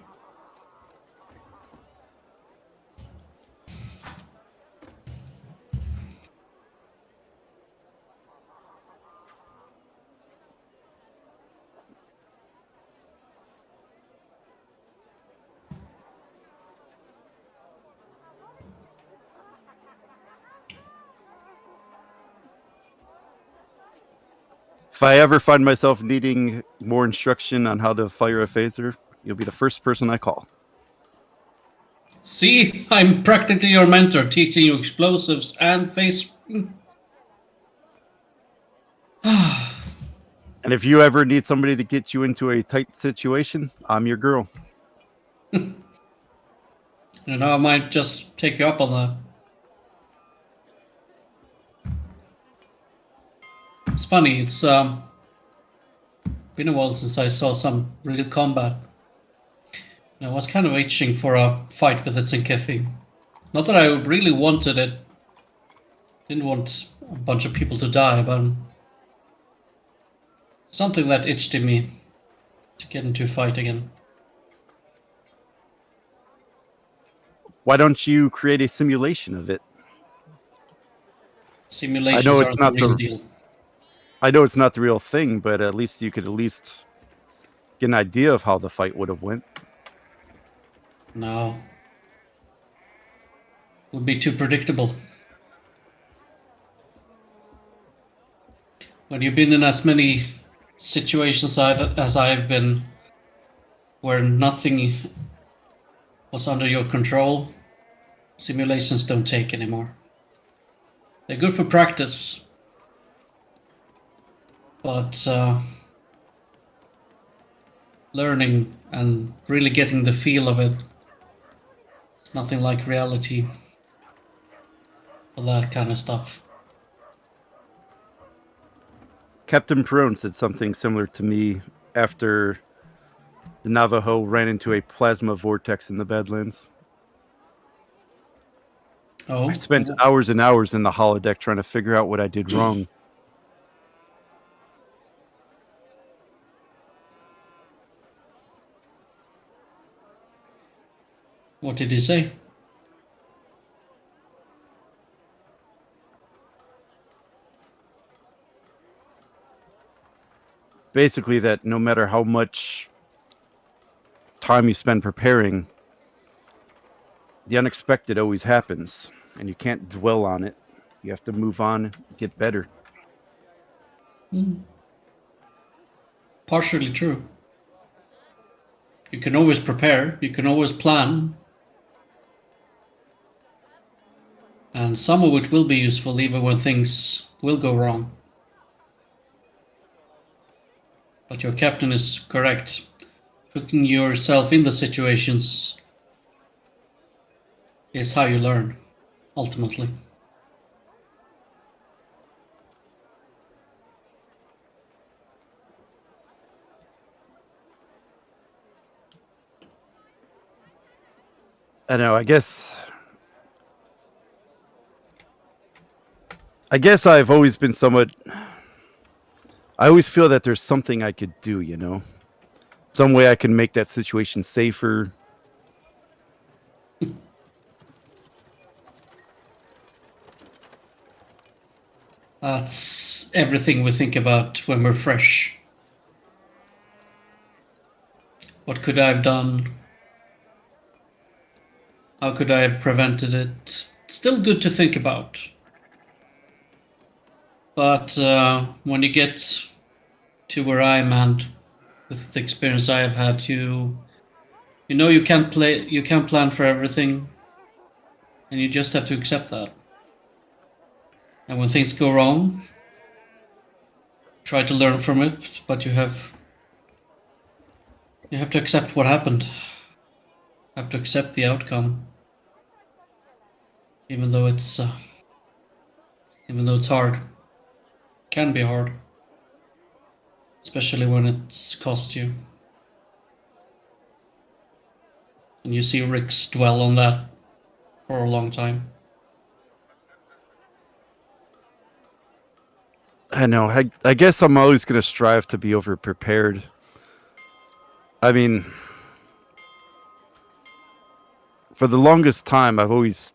If I ever find myself needing more instruction on how to fire a phaser, you'll be the first person I call. See, I'm practically your mentor, teaching you explosives and phasering. And if you ever need somebody to get you into a tight situation, I'm your girl. You know, I might just take you up on that. It's funny, it's been a while since I saw some real combat. And I was kind of itching for a fight with the Tzenkethi. Not that I really wanted it. Didn't want a bunch of people to die, but something that itched in me to get into a fight again. Why don't you create a simulation of it? Simulations I know aren't the real deal. I know it's not the real thing, but at least you could get an idea of how the fight would have went. No. Would be too predictable. When you've been in as many situations as I've been, where nothing was under your control, simulations don't take anymore. They're good for practice, but learning and really getting the feel of it, it's nothing like reality for that kind of stuff. Captain Perone said something similar to me after the Navajo ran into a plasma vortex in the Badlands. Oh, I spent hours and hours in the holodeck trying to figure out what I did wrong. What did he say? Basically, that no matter how much time you spend preparing, the unexpected always happens, and you can't dwell on it. You have to move on, get better. Partially true. You can always prepare, you can always plan, and some of it will be useful even when things will go wrong. But your captain is correct. Putting yourself in the situations is how you learn, ultimately. I know, I guess I've always been somewhat. I always feel that there's something I could do, you know? Some way I can make that situation safer. That's everything we think about when we're fresh. What could I have done? How could I have prevented it? It's still good to think about. But when you get to where I'm at, with the experience I have had, you know you can't plan for everything, and you just have to accept that. And when things go wrong, try to learn from it, but you have to accept what happened. You have to accept the outcome, even though it's hard. Can be hard, especially when it's cost you. And you see Rick's dwell on that for a long time. I know. I guess I'm always going to strive to be over prepared. I mean, for the longest time, I've always.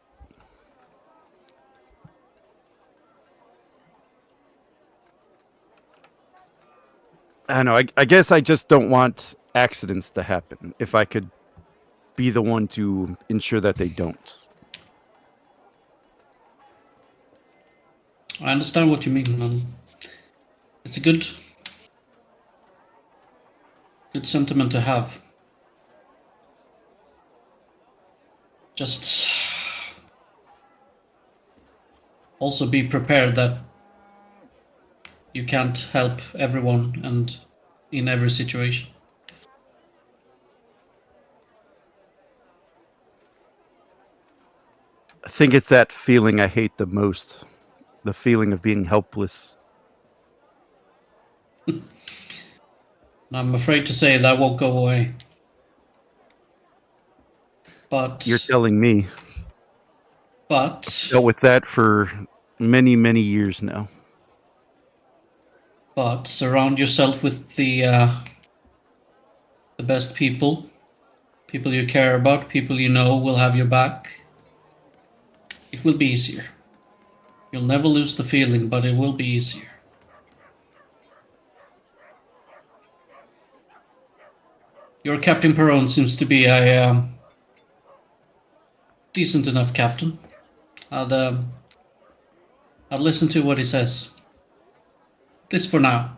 I know. I guess I just don't want accidents to happen. If I could be the one to ensure that they don't. I understand what you mean, man. It's a good sentiment to have. Just also be prepared that you can't help everyone and in every situation. I think it's that feeling I hate the most. The feeling of being helpless. I'm afraid to say that won't go away. But You're telling me. But Dealt with that for many, many years now. Surround yourself with the best people you care about, people you know will have your back. It will be easier. You'll never lose the feeling, but it will be easier. Your Captain Perron seems to be a decent enough captain. I'd listen to what he says. This for now.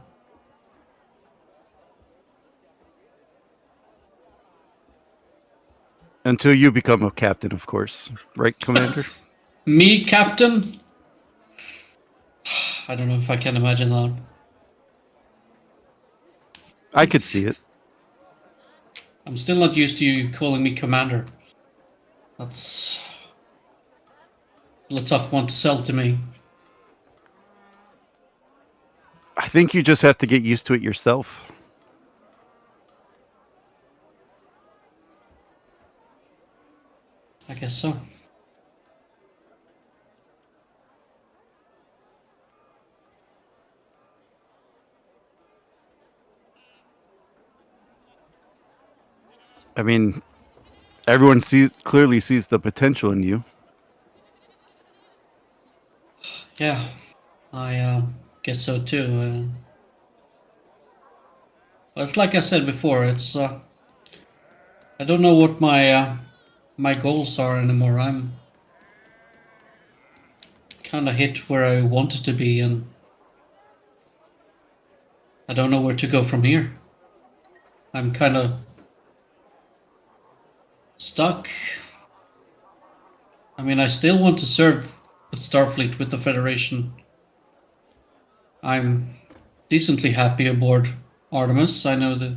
Until you become a captain, of course. Right, Commander? Me, Captain? I don't know if I can imagine that. I could see it. I'm still not used to you calling me Commander. That's a tough one to sell to me. I think you just have to get used to it yourself. I guess so. I mean, Everyone clearly sees the potential in you. Yeah, I guess so too. Well, it's like I said before. It's I don't know what my goals are anymore. I'm kind of hit where I wanted to be, and I don't know where to go from here. I'm kind of stuck. I mean, I still want to serve with Starfleet with the Federation. I'm decently happy aboard Artemis. I know the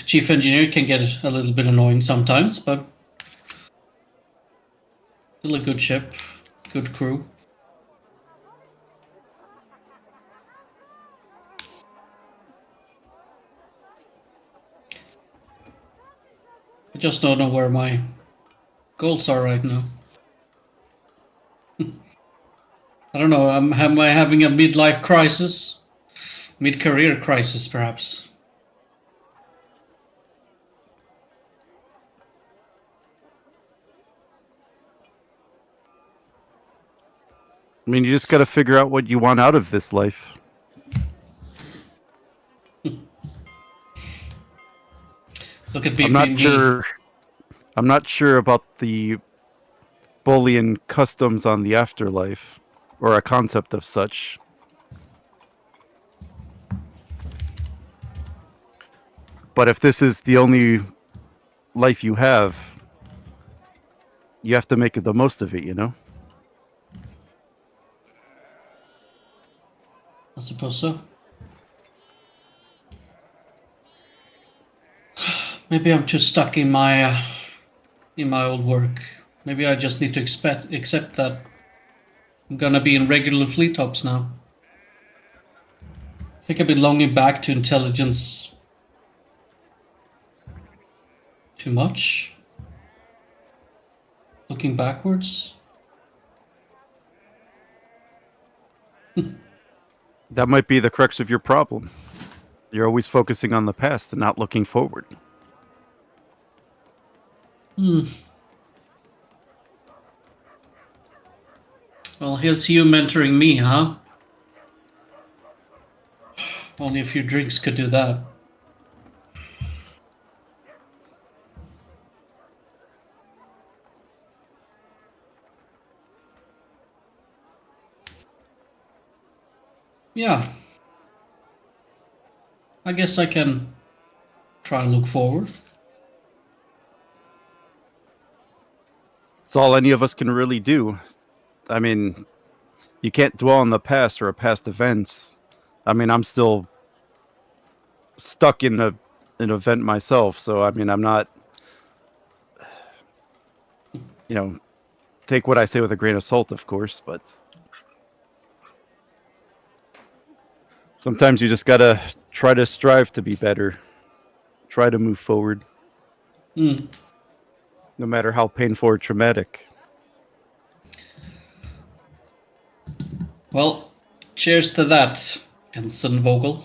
chief engineer can get a little bit annoying sometimes, but still a good ship, good crew. I just don't know where my goals are right now. I don't know. Am I having a midlife crisis? Mid-career crisis, perhaps. I mean, you just got to figure out what you want out of this life. Look at I'm not BP&E. sure. I'm not sure about the Boolean customs on the afterlife, or a concept of such. But if this is the only life you have to make the most of it, you know? I suppose so. Maybe I'm just stuck in my old work. Maybe I just need to accept that I'm gonna be in regular fleet ops now. I think I've been longing back to intelligence too much. Looking backwards. That might be the crux of your problem. You're always focusing on the past and not looking forward. Well, here's you mentoring me, huh? Only a few drinks could do that. Yeah. I guess I can try and look forward. It's all any of us can really do. I mean, you can't dwell on the past or past events. I mean, I'm still stuck in an event myself, so I mean, I'm not, take what I say with a grain of salt, of course, but sometimes you just gotta try to strive to be better, try to move forward, no matter how painful or traumatic. Well, cheers to that, Ensign Vogel.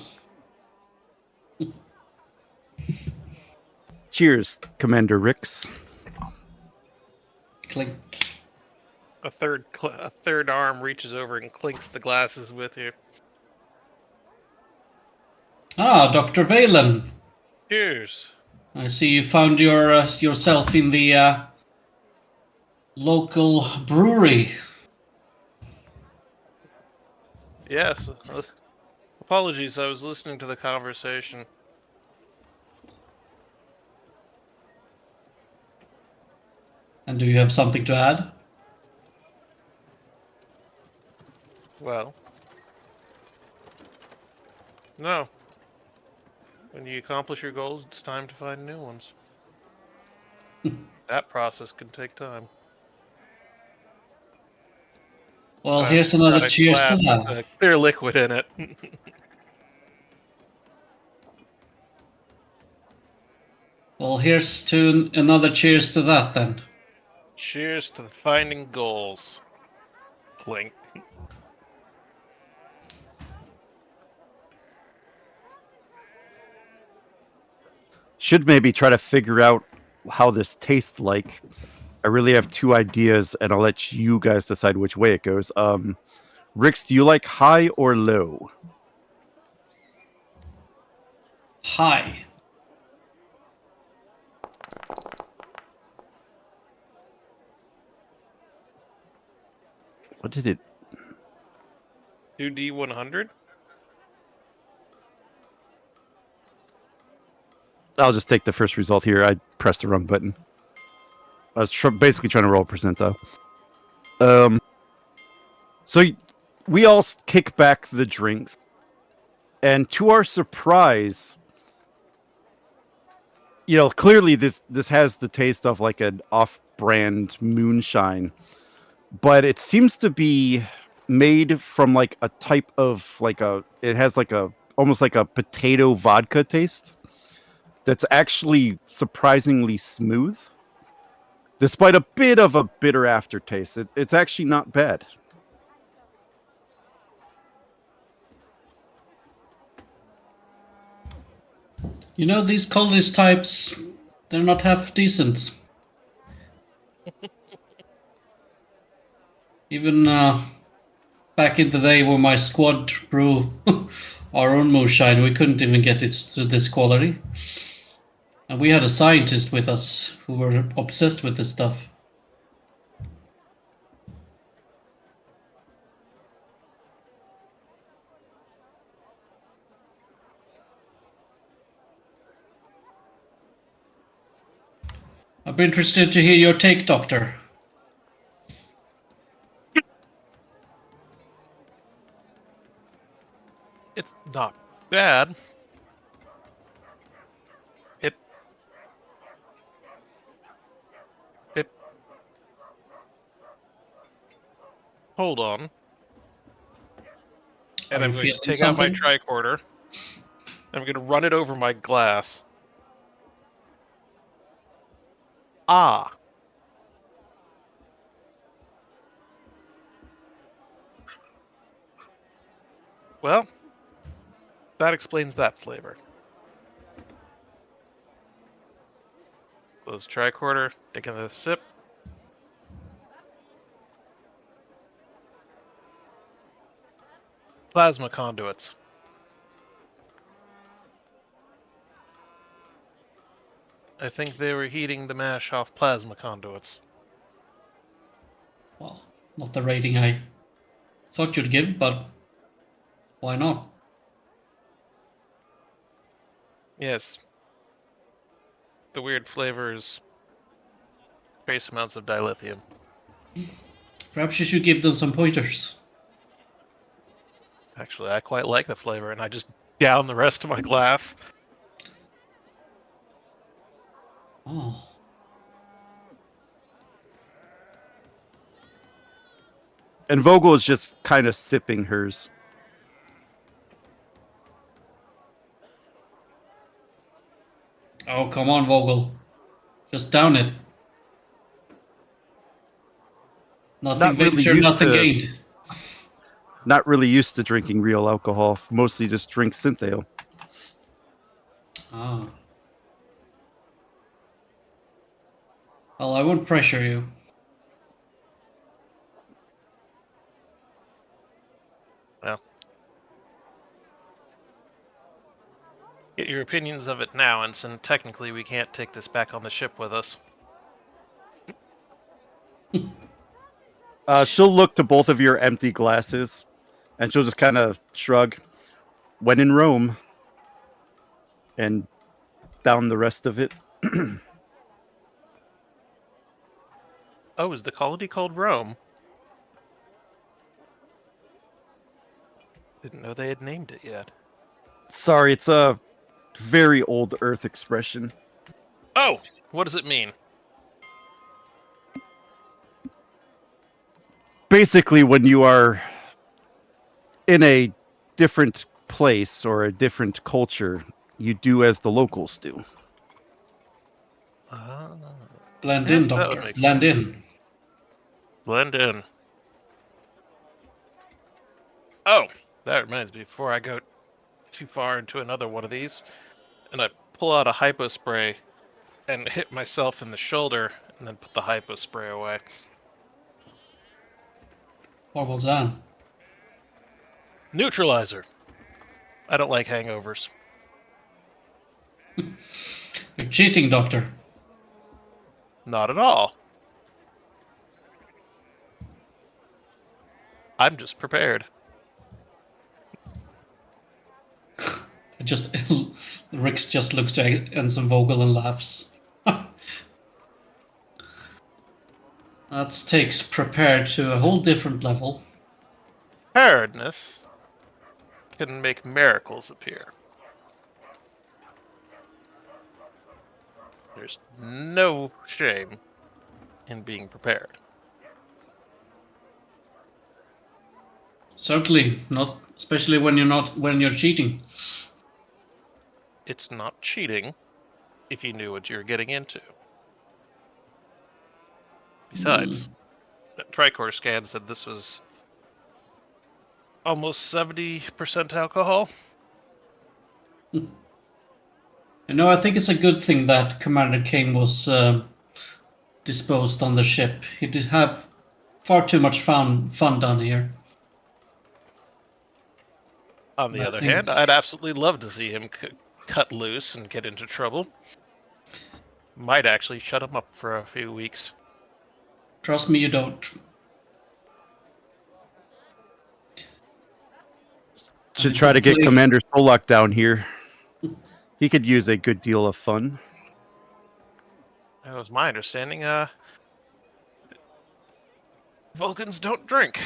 Cheers, Commander Rix. Clink. A third arm reaches over and clinks the glasses with you. Ah, Dr. Valen. Cheers. I see you found yourself in the local brewery. Yes. Apologies, I was listening to the conversation. And do you have something to add? Well, no. When you accomplish your goals, it's time to find new ones. That process can take time. Well, here's another Got a cheers to glass that. with a clear liquid in it. Well, here's to another cheers to that then. Cheers to finding goals. Clink. Should maybe try to figure out how this tastes like. I really have two ideas, and I'll let you guys decide which way it goes. Rix, do you like high or low? High. What did it? 2D100? I'll just take the first result here. I pressed the wrong button. I was basically trying to roll a percentile. So we all kick back the drinks, and to our surprise, clearly this has the taste of like an off-brand moonshine, but it seems to be made from like a type of it has like a almost like a potato vodka taste that's actually surprisingly smooth, despite a bit of a bitter aftertaste. It's actually not bad. These colonist types, they're not half decent. Even back in the day when my squad brew our own moonshine, we couldn't even get it to this quality. And we had a scientist with us who were obsessed with this stuff. I'd be interested to hear your take, Doctor. It's not bad. It. Hold on. And Are I'm you going to feeling take out my something? tricorder. I'm going to run it over my glass. Ah. Well, that explains that flavor. Close tricorder, take another sip. Plasma conduits. I think they were heating the mash off plasma conduits. Well, not the rating I thought you'd give, but why not? Yes. The weird flavors. Trace amounts of dilithium. Perhaps you should give them some pointers. Actually, I quite like the flavor, and I just down the rest of my glass. Oh. And Vogel is just kind of sipping hers. Oh, come on, Vogel. Just down it. Nothing Not really ventured, used nothing to- gained. Not really used to drinking real alcohol. Mostly just drink synth ale. Ah. Well, I won't pressure you. Well, get your opinions of it now, Ensign. Technically, we can't take this back on the ship with us. She'll look to both of your empty glasses, and she'll just kind of shrug. When in Rome, and down the rest of it. Oh, is the colony called Rome? Didn't know they had named it yet. Sorry, it's a very old Earth expression. Oh, what does it mean? Basically, when you are in a different place or a different culture, you do as the locals do. Ah, Blend yeah, in, that would Doctor. make Blend sense. in. Blend in. Oh, that reminds me, before I go too far into another one of these, and I pull out a hypo spray and hit myself in the shoulder, and then put the hypo spray away. What was that? Neutralizer. I don't like hangovers. You're cheating, Doctor. Not at all. I'm just prepared. It just Rix just looks to Ensign Vogel and laughs. That takes prepared to a whole different level. Preparedness can make miracles appear. There's no shame in being prepared. Certainly not, especially when you're cheating. It's not cheating if you knew what you were getting into. Besides, that Tricor scan said this was almost 70% alcohol. You know, I think it's a good thing that Commander Kane was disposed on the ship. He did have far too much fun down here. On the I other think- hand, I'd absolutely love to see him cut loose and get into trouble. Might actually shut him up for a few weeks. Trust me, you don't. Should try to get Hopefully- Commander Solak down here. He could use a good deal of fun. That was my understanding. Vulcans don't drink.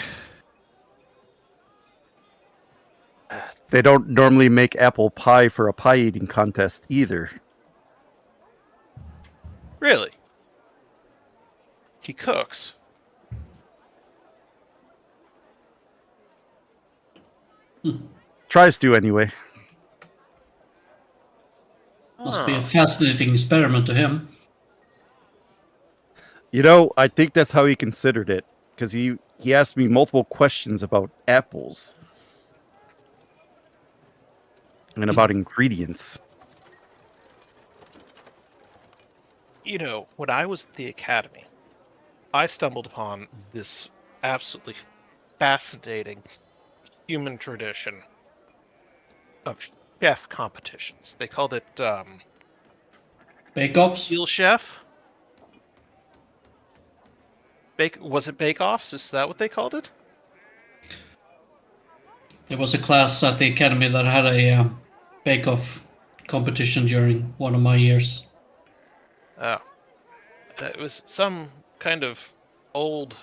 They don't normally make apple pie for a pie eating contest either. Really? He cooks. Tries to anyway. Must be a Oh. fascinating experiment to him. You know, I think that's how he considered it, because he asked me multiple questions about apples and about ingredients. You know, when I was at the academy, I stumbled upon this absolutely fascinating human tradition of chef competitions. They called it Bake-offs? Steel Chef. Was it bake-offs? Is that what they called it? There was a class at the academy that had a bake-off competition during one of my years. Oh. It was some kind of old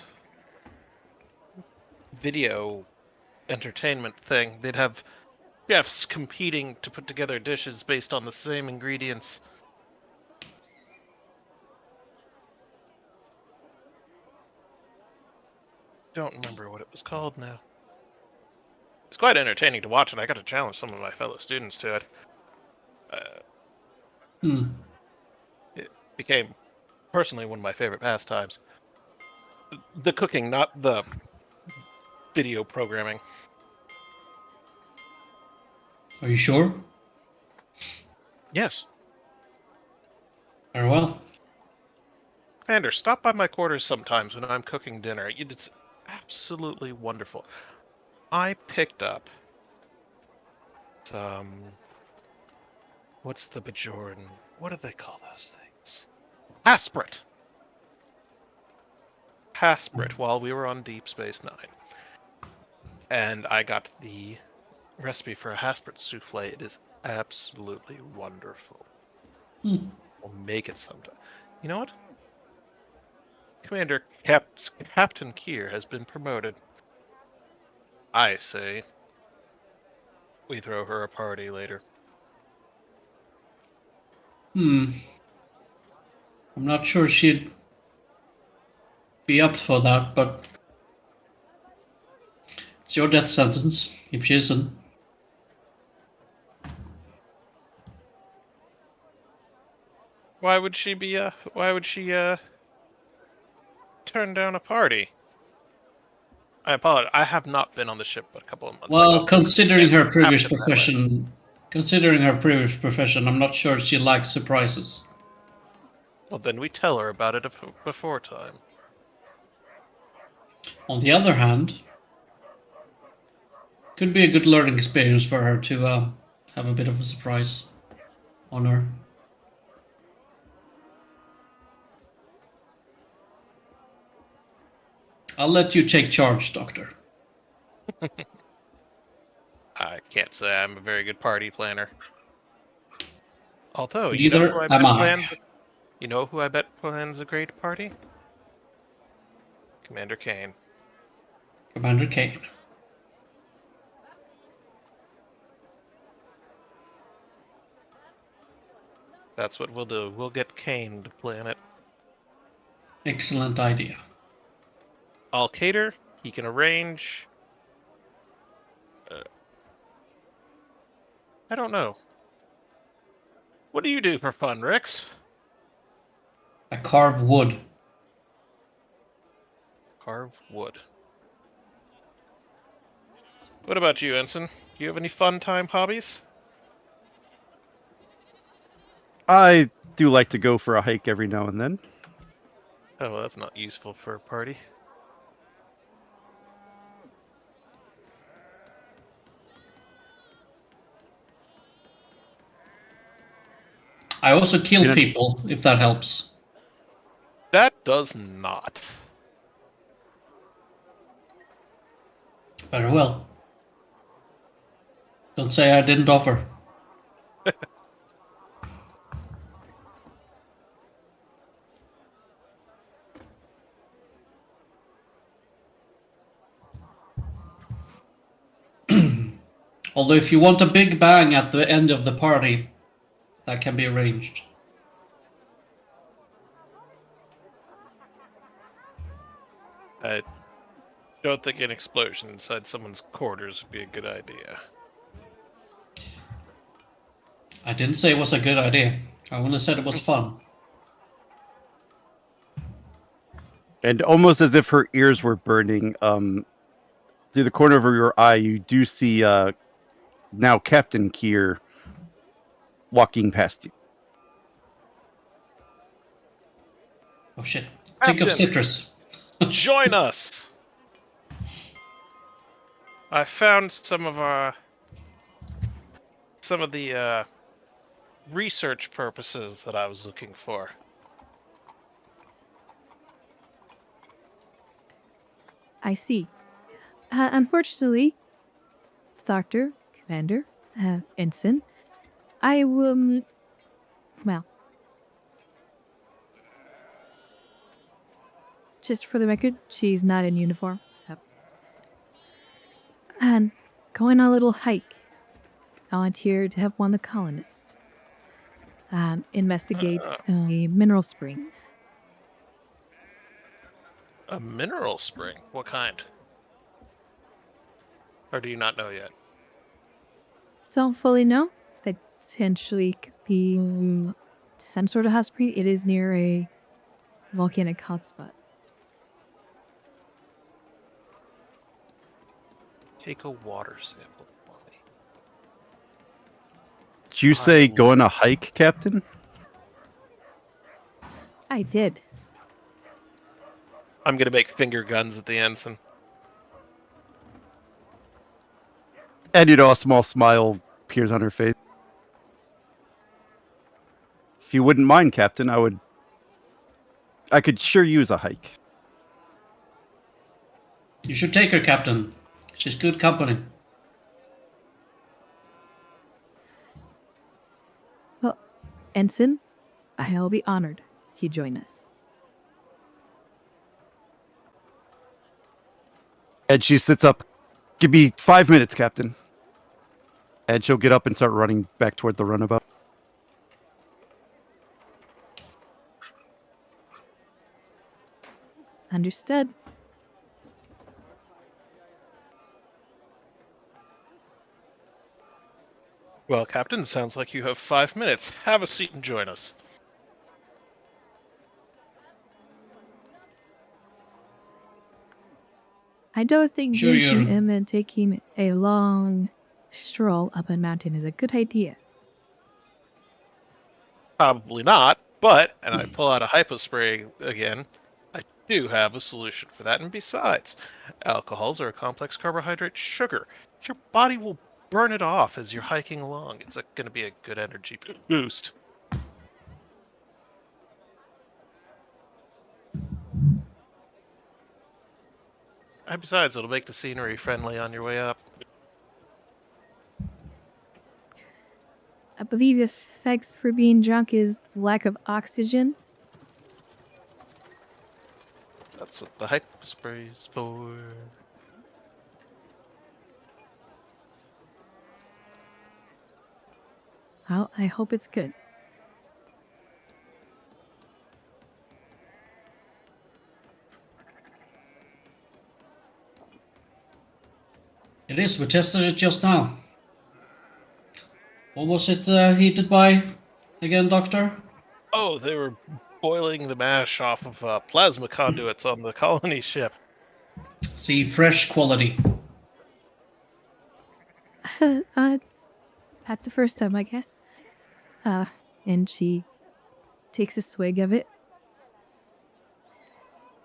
video entertainment thing. They'd have chefs competing to put together dishes based on the same ingredients. Don't remember what it was called now. It's quite entertaining to watch, and I got to challenge some of my fellow students to it. It became personally one of my favorite pastimes. The cooking, not the video programming. Are you sure? Yes. Very well. Commander, stop by my quarters sometimes when I'm cooking dinner. It's absolutely wonderful. I picked up some... What's the Bajoran? What do they call those things? Hasprit! Hasprit while we were on Deep Space Nine. And I got the recipe for a Hasprit souffle. It is absolutely wonderful. We'll make it sometime. You know what? Commander Captain Kier has been promoted. I say we throw her a party later. I'm not sure she'd be up for that, but it's your death sentence if she isn't. Why would she turn down a party? I apologize. I have not been on the ship but a couple of months Well, ago. considering her previous Captain that way. profession, I'm not sure she likes surprises. Well, then we tell her about it before time. On the other hand, could be a good learning experience for her to have a bit of a surprise on her. I'll let you take charge, Doctor. I can't say I'm a very good party planner. Although, Neither who I am bet I. plans? You know who I bet plans a great party? Commander Kane. Commander Kane. That's what we'll do. We'll get Kane to plan it. Excellent idea. I'll cater. He can arrange. I don't know. What do you do for fun, Rex? I carve wood. Carve wood. What about you, Ensign? Do you have any fun time hobbies? I do like to go for a hike every now and then. Oh, well, that's not useful for a party. I also kill You know- people, if that helps. That does not. Very well. Don't say I didn't offer. Although if you want a big bang at the end of the party, that can be arranged. I don't think an explosion inside someone's quarters would be a good idea. I didn't say it was a good idea. I only said it was fun. And almost as if her ears were burning, through the corner of your eye, you do see now Captain Kier walking past you. Oh shit. Think of Captain! citrus. Join us! I found some of the research purposes that I was looking for. I see. Unfortunately, Doctor, Commander, Ensign, I will. Well. Just for the record, she's not in uniform, so. And going on a little hike. Volunteer to help one of the colonists. Investigate a mineral spring. A mineral spring? What kind? Or do you not know yet? Don't fully know. That potentially could be some sort of hot spring. It is near a volcanic hotspot. Take a water sample for me. Did you say go on a hike, Captain? I did. I'm gonna make finger guns at the ensign. And a small smile appears on her face. If you wouldn't mind, Captain, I could sure use a hike. You should take her, Captain. She's good company. Well, Ensign, I'll be honored if you join us. And she sits up. Give me 5 minutes, Captain. And she'll get up and start running back toward the runabout. Understood. Well, Captain, sounds like you have 5 minutes. Have a seat and join us. I don't think Sure, drinking you're- him and taking a long stroll up a mountain is a good idea. Probably not, But, and I pull out a hypospray again, I do have a solution for that. And besides, alcohols are a complex carbohydrate sugar. Your body will burn it off as you're hiking along. It's going to be a good energy boost. And besides, it'll make the scenery friendly on your way up. I believe the effects for being drunk is lack of oxygen. That's what the hypospray's for. Well, I hope it's good. It is. We tested it just now. What was it heated by again, Doctor? Oh, they were boiling the mash off of plasma conduits on the colony ship. See, fresh quality. At the first time, I guess. And she takes a swig of it.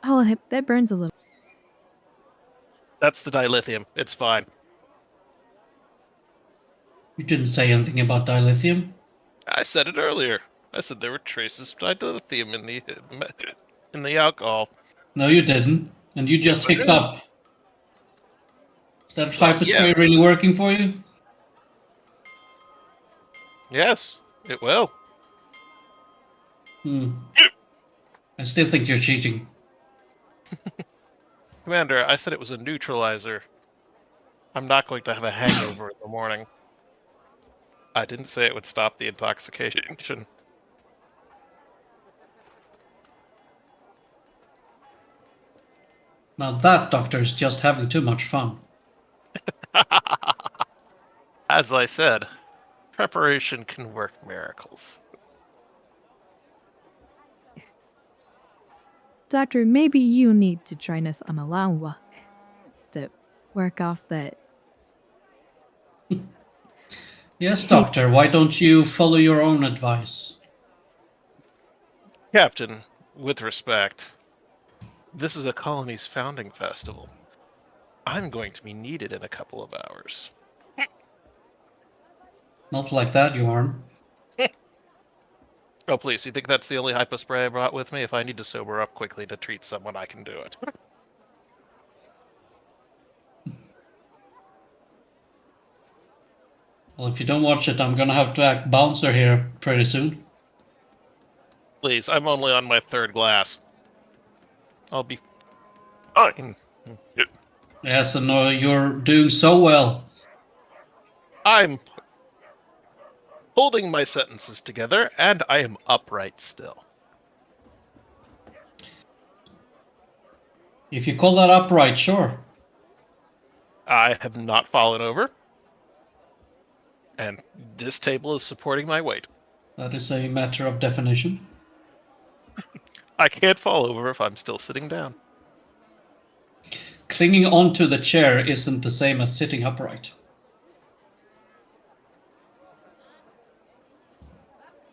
Oh, that burns a little. That's the dilithium. It's fine. You didn't say anything about dilithium. I said it earlier. I said there were traces of dilithium in the alcohol. No, you didn't. And you just Yes, I hicked did. up. Is that Well, hyperspray really working for you? Yes, it will. I still think you're cheating. Commander, I said it was a neutralizer. I'm not going to have a hangover in the morning. I didn't say it would stop the intoxication. Now that doctor's just having too much fun. As I said, preparation can work miracles. Doctor, maybe you need to join us on a long walk to work off that. Yes, doctor, why don't you follow your own advice? Captain, with respect, this is a colony's founding festival. I'm going to be needed in a couple of hours. Not like that, you aren't. Oh, please, you think that's the only hypospray I brought with me? If I need to sober up quickly to treat someone, I can do it. Well, if you don't watch it, I'm gonna have to act bouncer here pretty soon. Please, I'm only on my third glass. I'll be fine. Yes, and you're doing so well. I'm holding my sentences together, and I am upright still. If you call that upright, sure. I have not fallen over, and this table is supporting my weight. That is a matter of definition. I can't fall over if I'm still sitting down. Clinging onto the chair isn't the same as sitting upright.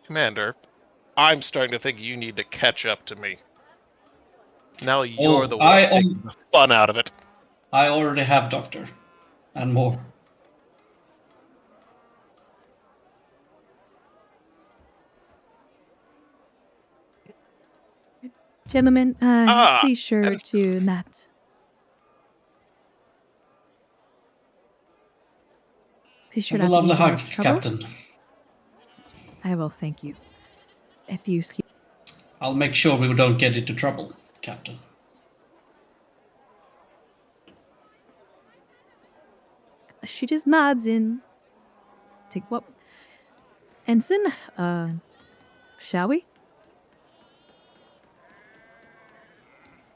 Commander, I'm starting to think you need to catch up to me. Now you're the one taking the fun out of it. I already have, Doctor. And more. Gentlemen, be sure and- to not. Be sure Have a not to lovely get into hug, trouble. Captain. I will, thank you. If you excuse. I'll make sure we don't get into trouble, Captain. She just nods in. Take what? Ensign, shall we?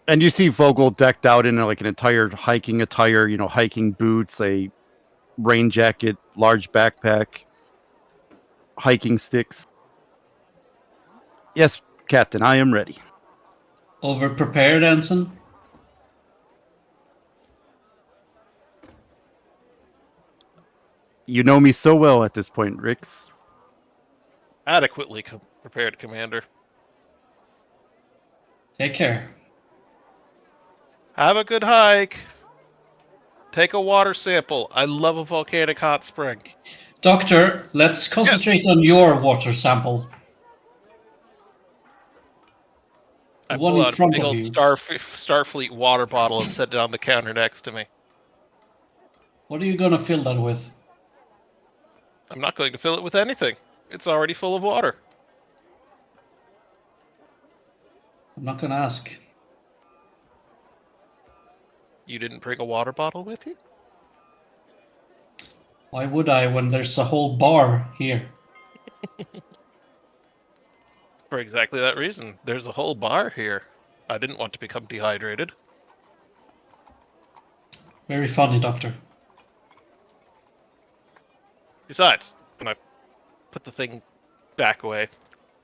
And you see Vogel decked out in like an entire hiking attire, hiking boots, a rain jacket, large backpack, hiking sticks. Yes, Captain, I am ready. Over-prepared, Ensign? You know me so well at this point, Rix. Adequately prepared, Commander. Take care. Have a good hike. Take a water sample. I love a volcanic hot spring. Doctor, let's concentrate on your water sample. The I one pull in out a front big of old you. Starfleet water bottle and set it on the counter next to me. What are you gonna fill that with? I'm not going to fill it with anything. It's already full of water. I'm not gonna ask. You didn't bring a water bottle with you? Why would I when there's a whole bar here? For exactly that reason. There's a whole bar here. I didn't want to become dehydrated. Very funny, Doctor. Besides, when I put the thing back away,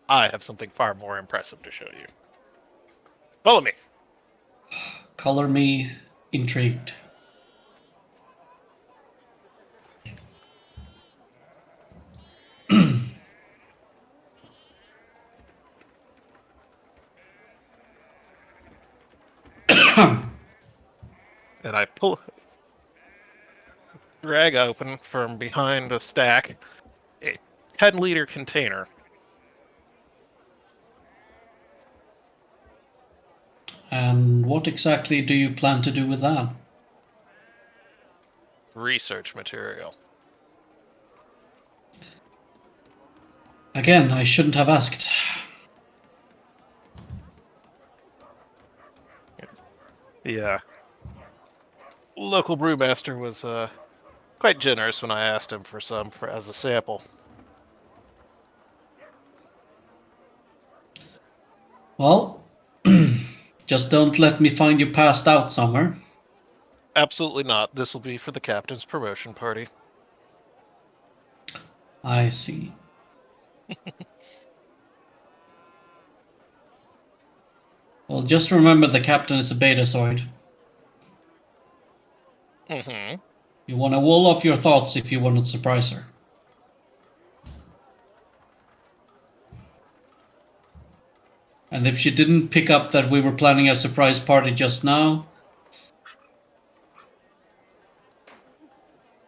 I have something far more impressive to show you. Follow me. Color me intrigued. And I drag open from behind a stack a 10-liter container. And what exactly do you plan to do with that? Research material. Again, I shouldn't have asked. Yeah. Local brewmaster was quite generous when I asked him for some as a sample. Well, just don't let me find you passed out somewhere. Absolutely not. This will be for the captain's promotion party. I see. Well, just remember the captain is a betazoid. Mm-hmm. You want to wall off your thoughts if you want to surprise her. And if she didn't pick up that we were planning a surprise party just now,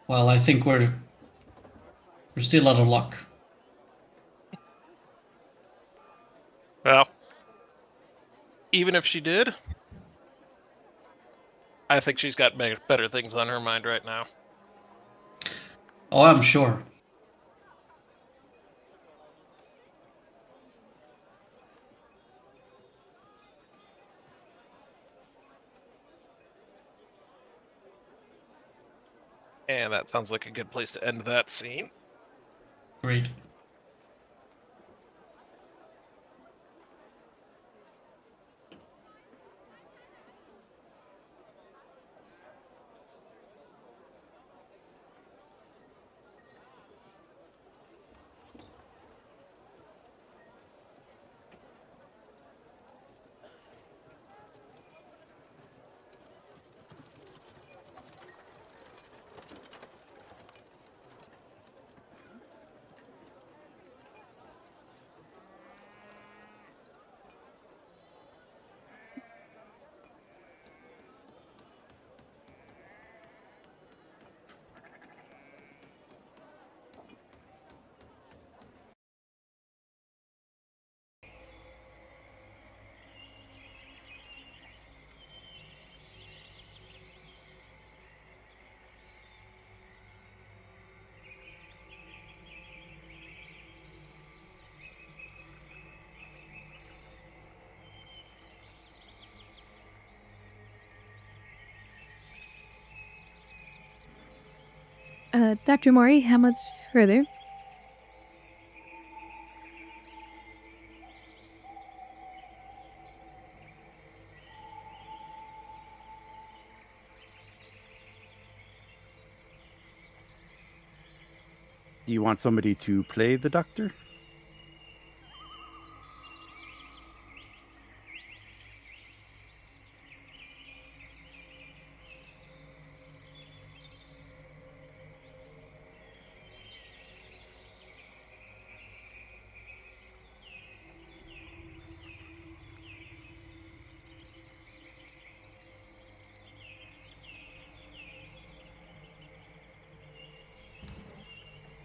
well, I think we're still out of luck. Well, even if she did, I think she's got better things on her mind right now. Oh, I'm sure. And that sounds like a good place to end that scene. Great. Dr. Mori, how much further? Do you want somebody to play the doctor?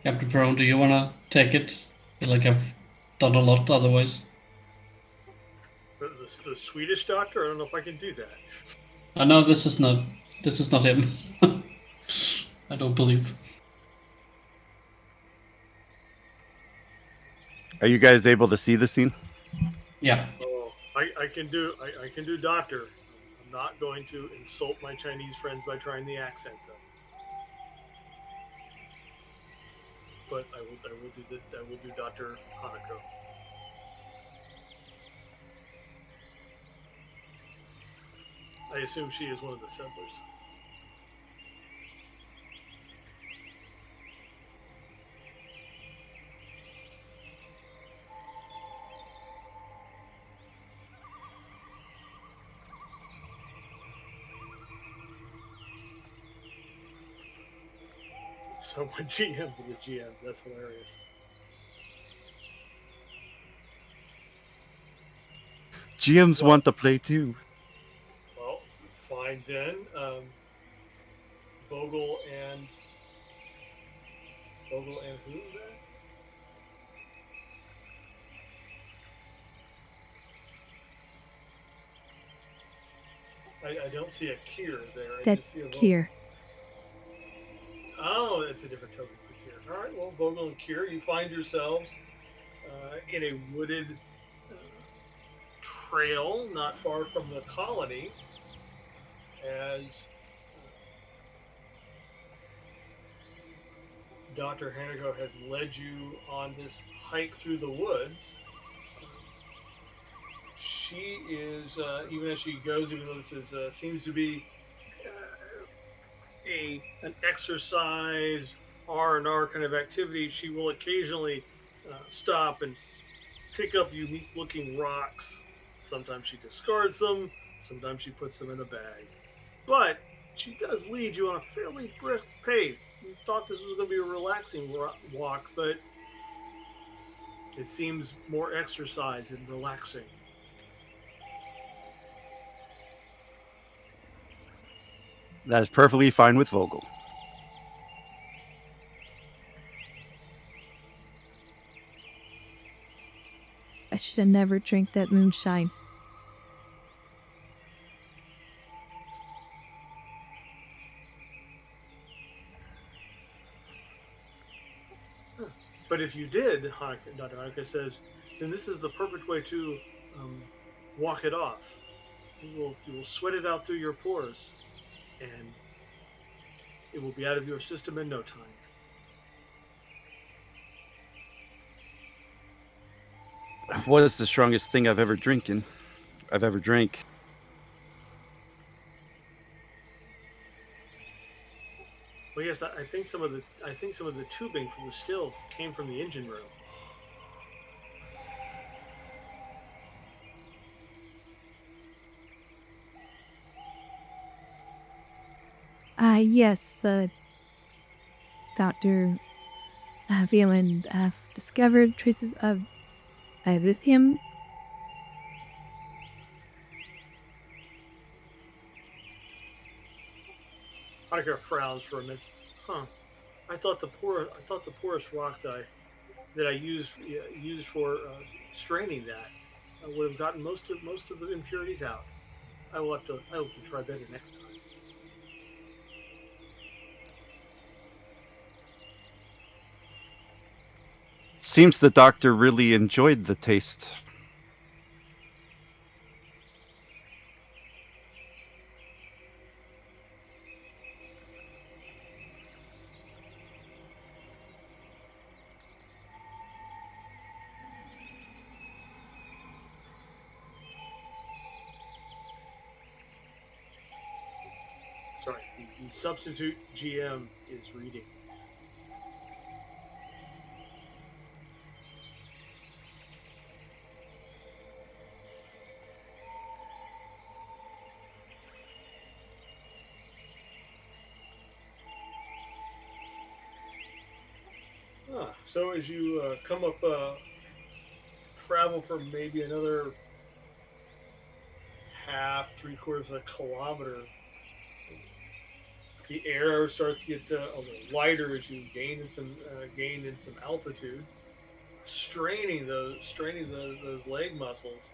Captain Prone, do you want to take it? I feel like I've done a lot otherwise. The Swedish doctor? I don't know if I can do that. I know this is not him. I don't believe. Are you guys able to see the scene? Yeah. Oh, I can do doctor. I'm not going to insult my Chinese friends by trying the accent though. But I will do Dr. Hanako. I assume she is one of the settlers. Someone GM to the GM. That's hilarious. GMs Well- want to play too. Well, fine then. Vogel and who is that? I don't see a Kier there. I just see That's a Vogel. Kier. Oh, that's a different token for Kier. All right, well, Vogel and Kier, you find yourselves in a wooded trail not far from the colony as Dr. Hanako has led you on this hike through the woods. She is, even as she goes, even though this is, seems to be an exercise R&R kind of activity, she will occasionally stop and pick up unique looking rocks. Sometimes she discards them, sometimes she puts them in a bag. But she does lead you on a fairly brisk pace. You thought this was going to be a relaxing walk, but it seems more exercise and relaxing. That is perfectly fine with Vogel. I should have never drank that moonshine. But if you did, Dr. Hanaka says, then this is the perfect way to walk it off. You will sweat it out through your pores, and it will be out of your system in no time. What is the strongest thing I've ever drank? Well, yes, I think some of the tubing from the still came from the engine room. Yes, Dr. Veland have discovered traces of lithium. Hanaka frowns for a minute. Huh. I thought the porous rock that I used for straining that would have gotten most of the impurities out. I hope to try better next time. Seems the doctor really enjoyed the taste. Sorry, the substitute GM is reading. So as you come up, travel for maybe another half, 3/4 of a kilometer, The air starts to get a little lighter as you gain in some altitude, straining those leg muscles.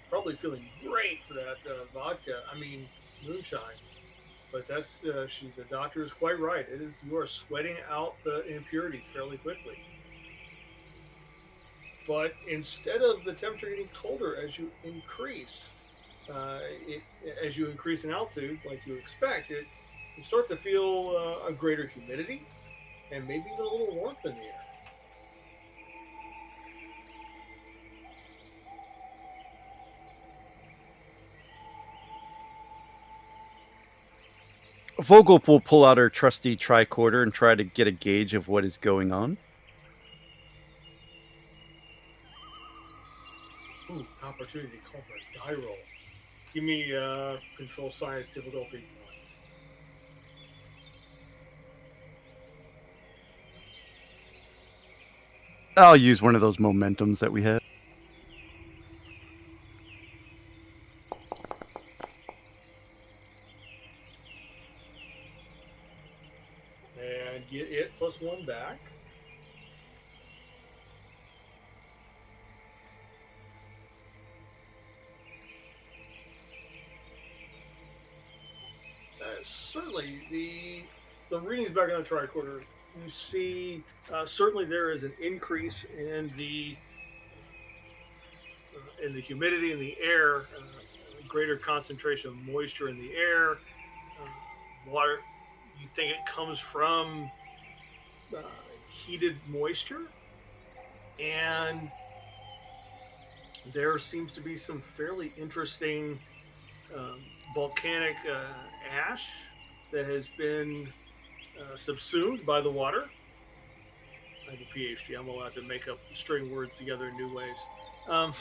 Probably feeling great for that vodka. I mean moonshine. But the doctor is quite right. It is you are sweating out the impurities fairly quickly. But instead of the temperature getting colder as you increase, it as you increase in altitude, like you expect, you start to feel a greater humidity and maybe even a little warmth in the air. Vogel will pull out her trusty tricorder and try to get a gauge of what is going on. Ooh, opportunity to call for a die roll. Give me control science difficulty 1. I'll use one of those momentums that we had. And get it +1 back. Certainly, the readings back on the tricorder, you see certainly there is an increase in the humidity in the air, greater concentration of moisture in the air. Water, you think it comes from uh, heated moisture, and there seems to be some fairly interesting um, volcanic ash that has been subsumed by the water. I have a PhD. I'm allowed to make up string words together in new ways. Um,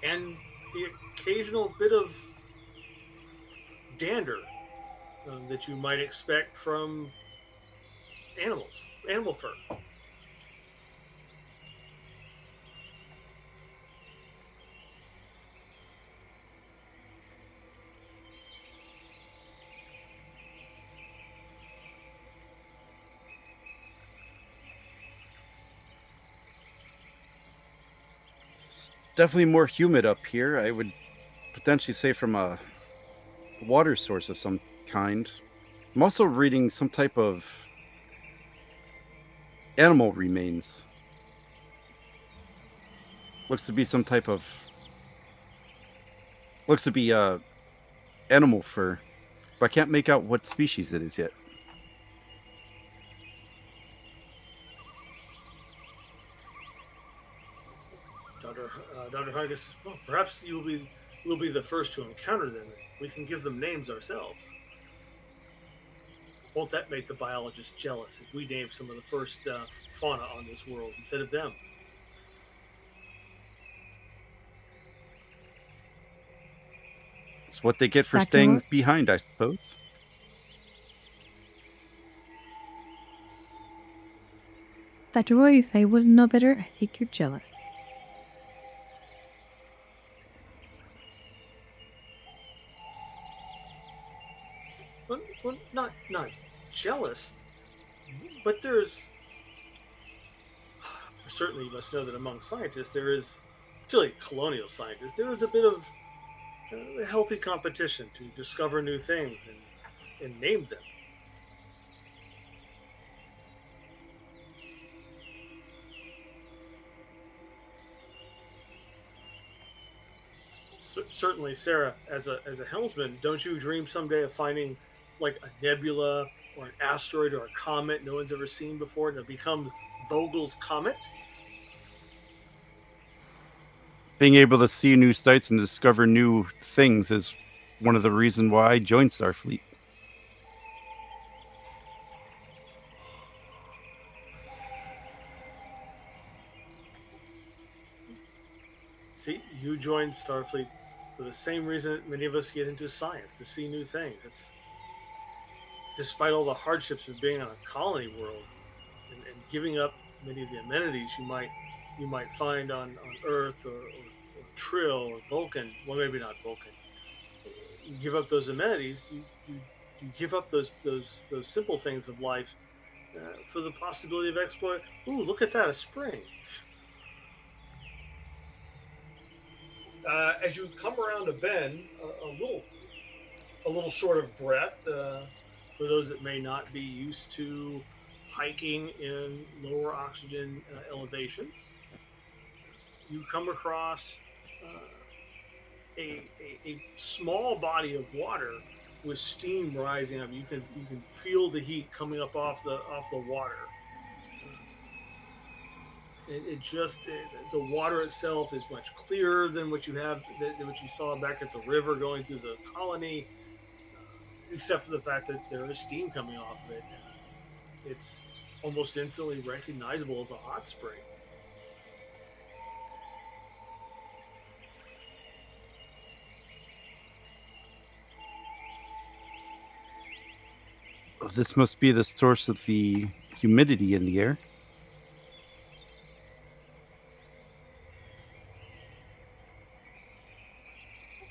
and the occasional bit of dander that you might expect from animal fur. Definitely more humid up here. I would potentially say from a water source of some kind. I'm also reading some type of animal remains. Looks to be some type of looks to be animal fur, but I can't make out what species it is yet. Dr. Hargis, well, perhaps we'll be the first to encounter them. We can give them names ourselves. Won't that make the biologists jealous if we name some of the first fauna on this world instead of them? It's what they get for Dr. staying Roy? behind, I suppose. Dr. Roy, if I wouldn't know better, I think you're jealous. Well, not jealous, but there's certainly you must know that among scientists there is, particularly colonial scientists, there is a bit of healthy competition to discover new things and name them. Certainly, Sarah, as a helmsman, don't you dream someday of finding like a nebula or an asteroid or a comet no one's ever seen before, and it becomes Vogel's comet? Being able to see new sights and discover new things is one of the reasons why I joined Starfleet. See, you joined Starfleet for the same reason that many of us get into science, to see new things. It's despite all the hardships of being on a colony world and giving up many of the amenities you might find on Earth or Trill or Vulcan. Well, maybe not Vulcan. you give up those amenities, you give up those simple things of life for the possibility of exploit. Ooh, look at that, a spring. As you come around a bend, a little short of breath, for those that may not be used to hiking in lower oxygen elevations, you come across uh, a small body of water with steam rising up. You can feel the heat coming up off the water. It just the water itself is much clearer than what you have than what you saw back at the river going through the colony, except for the fact that there is steam coming off of it. It's almost instantly recognizable as a hot spring. This must be the source of the humidity in the air.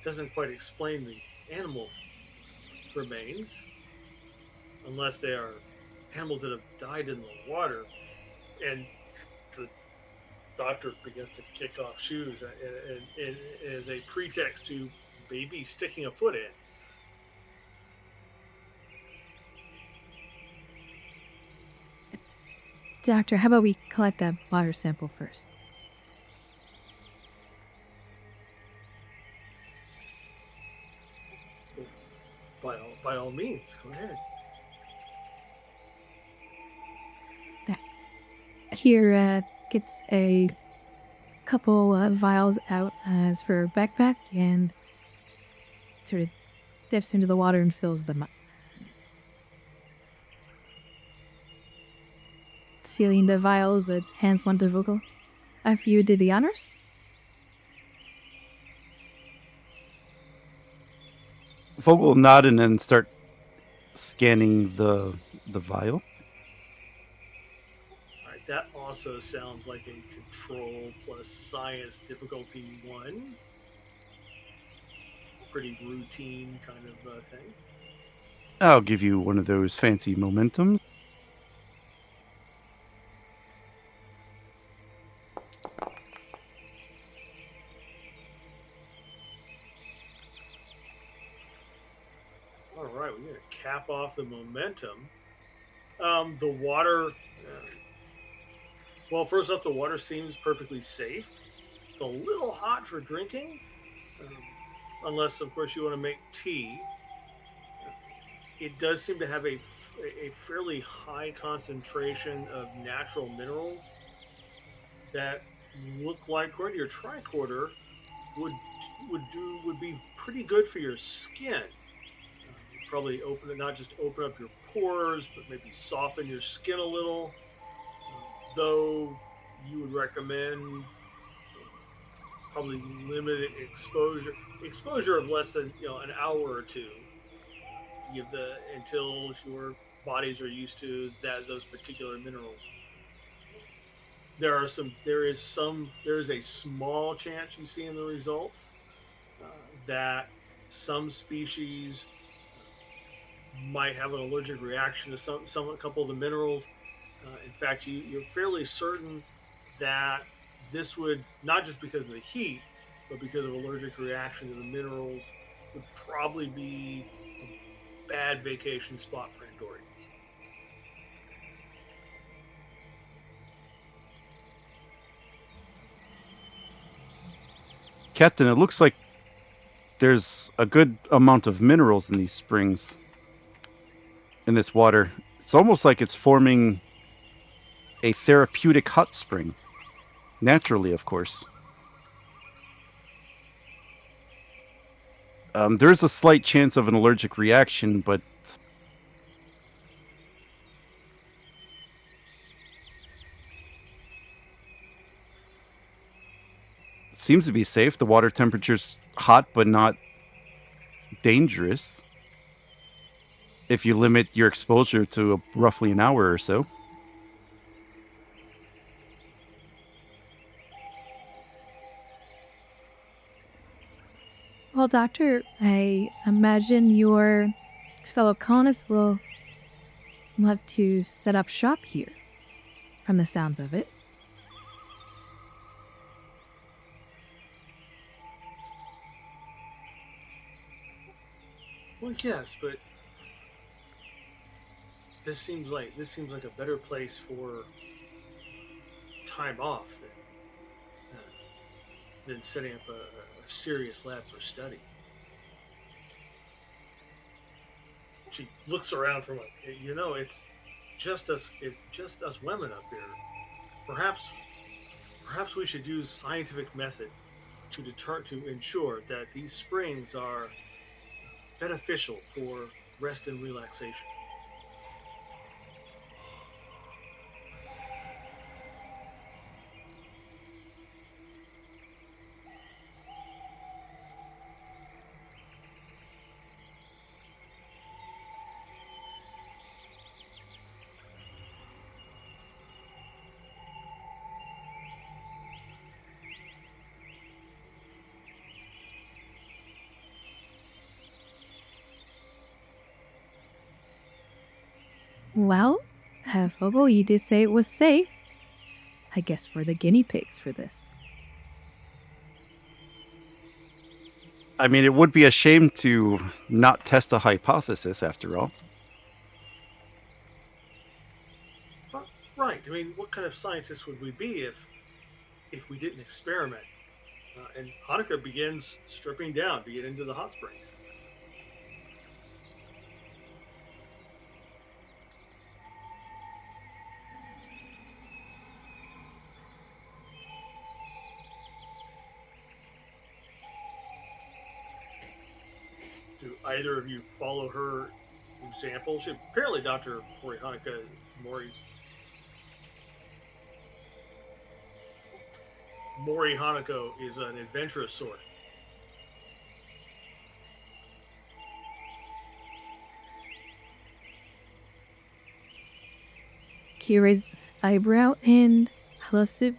Doesn't quite explain the animal remains, unless they are animals that have died in the water. And the doctor begins to kick off shoes and as a pretext to maybe sticking a foot in. Doctor, how about we collect that water sample first? By all means, go ahead. Here, gets a couple vials out as for her backpack and sort of dips into the water and fills them up. Sealing the vials, hands one to Vogel. If you did the honors? Vogel will nod and then start scanning the vial. All right, that also sounds like a control plus science difficulty 1. Pretty routine kind of thing. I'll give you one of those fancy momentum. All right, we're going to cap off the momentum. The water, well, first off, the water seems perfectly safe. It's a little hot for drinking, um, unless, of course, you want to make tea. It does seem to have a fairly high concentration of natural minerals that look like, according to your tricorder, would would be pretty good for your skin. Probably open it, not just open up your pores, but maybe soften your skin a little. Though you would recommend probably limited exposure of less than an hour or two to give the until your bodies are used to those particular minerals. There is a small chance you see in the results that some species might have an allergic reaction to a couple of the minerals. In fact, you're fairly certain that this would, not just because of the heat, but because of allergic reaction to the minerals, would probably be a bad vacation spot for Andorians. Captain, it looks like there's a good amount of minerals in these springs, in this water. It's almost like it's forming a therapeutic hot spring. Naturally, of course. There's a slight chance of an allergic reaction, but it seems to be safe. The water temperature's hot, but not dangerous if you limit your exposure to roughly an hour or so. Well, Doctor, I imagine your fellow colonists will love to set up shop here, from the sounds of it. Well, yes, but this seems like a better place for time off than setting up a serious lab for study. She looks around for like, it's just us women up here. Perhaps we should use scientific method to ensure that these springs are beneficial for rest and relaxation. Well, Vogel, you did say it was safe. I guess we're the guinea pigs for this. I mean, it would be a shame to not test a hypothesis after all. Right. I mean, what kind of scientists would we be if we didn't experiment? And Hanukkah begins stripping down to get into the hot springs. Do either of you follow her example? Apparently, Dr. Mori Hanako is an adventurous sort. Kira's eyebrow and Halasip.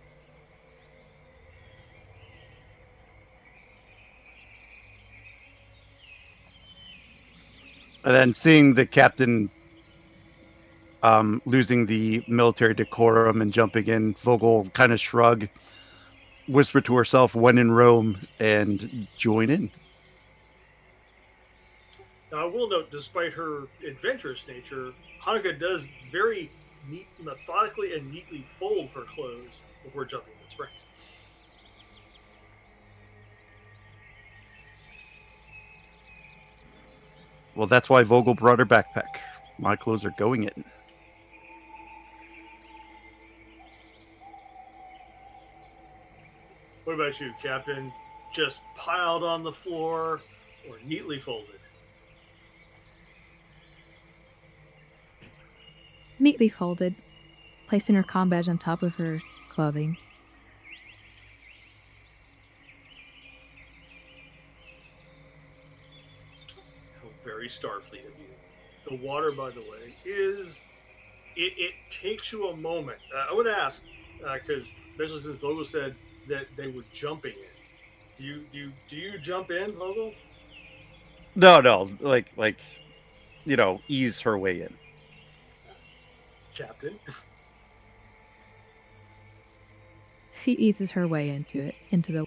And then seeing the captain losing the military decorum and jumping in, Vogel kind of shrug, whisper to herself, "When in Rome," and join in. Now, I will note, despite her adventurous nature, Hanukkah does very methodically and neatly fold her clothes before jumping in the springs. Well, that's why Vogel brought her backpack. My clothes are going in. What about you, Captain? Just piled on the floor or neatly folded? Neatly folded, placing her comm badge on top of her clothing. How very Starfleet of you. The water, by the way, is it takes you a moment. I would ask because especially since Vogel said that they were jumping in. Do you jump in, Vogel? No, like ease her way in. Captain. She eases her way into the.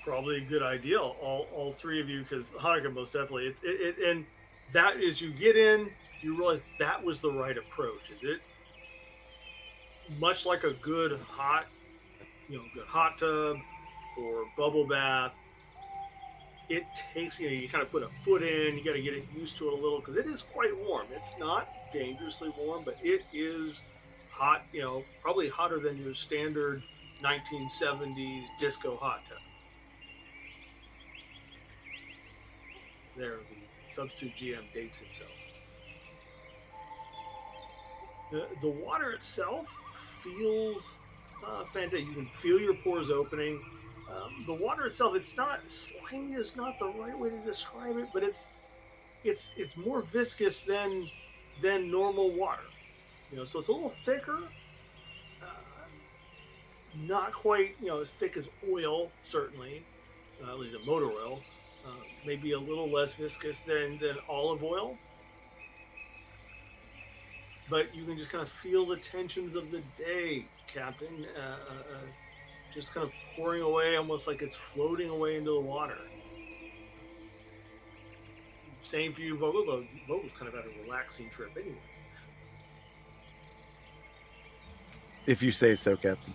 Probably a good idea. All three of you, because Hanukkah most definitely. And that is, you get in, you realize that was the right approach. Is it much like a good hot tub or bubble bath? It takes you kind of put a foot in. You got to get it used to it a little because it is quite warm. It's not dangerously warm, but it is hot. Probably hotter than your standard 1970s disco hot tub. There, the substitute GM dates himself. The water itself feels fantastic. You can feel your pores opening. The water itself, it's not slimy is not the right way to describe it, but it's more viscous than normal water. So it's a little thicker, not quite, as thick as oil, certainly, at least a motor oil. Maybe a little less viscous than olive oil, but you can just kind of feel the tensions of the day, Captain. Just kind of pouring away, almost like it's floating away into the water. Same for you, Vogel, though Vogel's kind of had a relaxing trip anyway. If you say so, Captain.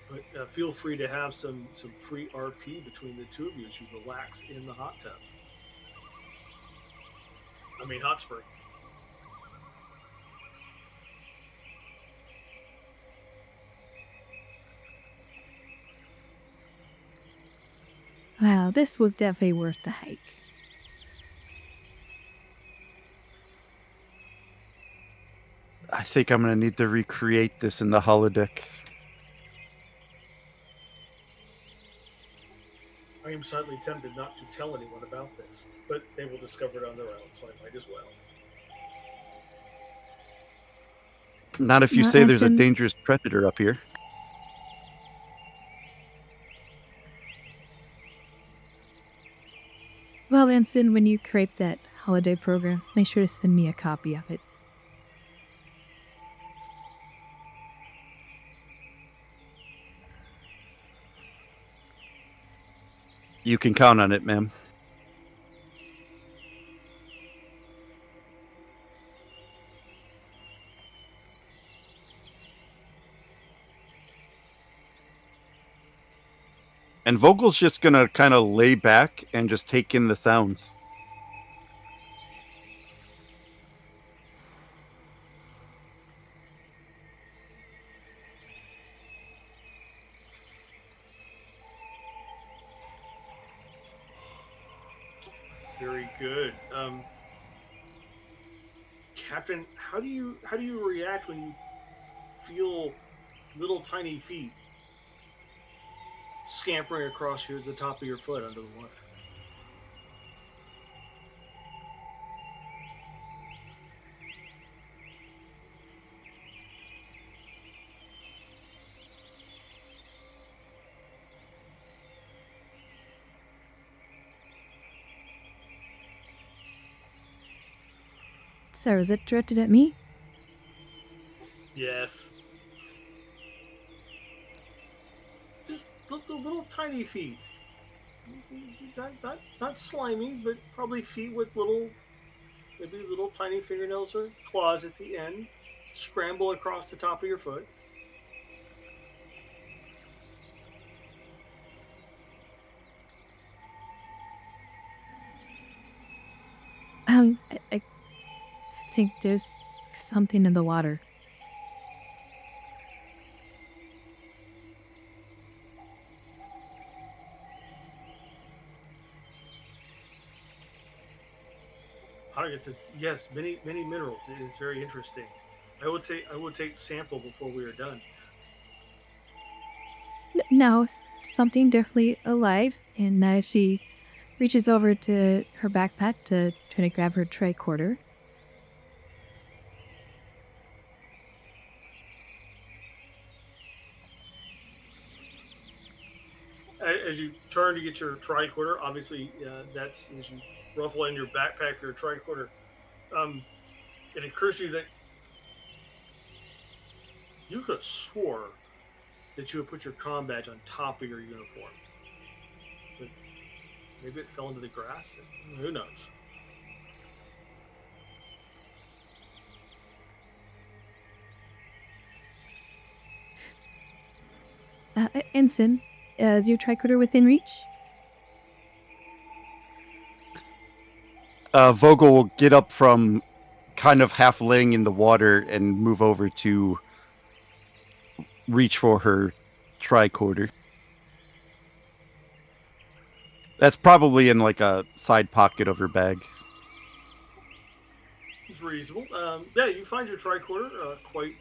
But feel free to have some free RP between the two of you as you relax in the hot tub. I mean, hot springs. Wow, this was definitely worth the hike. I think I'm going to need to recreate this in the holodeck. I am slightly tempted not to tell anyone about this, but they will discover it on their own, so I might as well. Not if you say there's a Ensign, dangerous predator up here. well, Ensign, when you create that holiday program, make sure to send me a copy of it. You can count on it, ma'am. And Vogel's just going to kind of lay back and just take in the sounds. Very good. Captain, how do you react when you feel little tiny feet scampering across the top of your foot under the water? Sir, is it directed at me? Yes. Just the little tiny feet. Not slimy, but probably feet with maybe little tiny fingernails or claws at the end. Scramble across the top of your foot. I think there's something in the water. Argus says, yes, many minerals. It is very interesting. I would take sample before we are done. No, something definitely alive. And she reaches over to her backpack to try to grab her tricorder. As you turn to get your tricorder, obviously that's as you ruffle in your backpack your tricorder. It occurs to you that you could have swore that you would put your comm badge on top of your uniform. But maybe it fell into the grass. Who knows? Ensign, is your tricorder within reach? Vogel will get up from kind of half laying in the water and move over to reach for her tricorder. That's probably in like a side pocket of her bag. It's reasonable. Yeah, you find your tricorder quite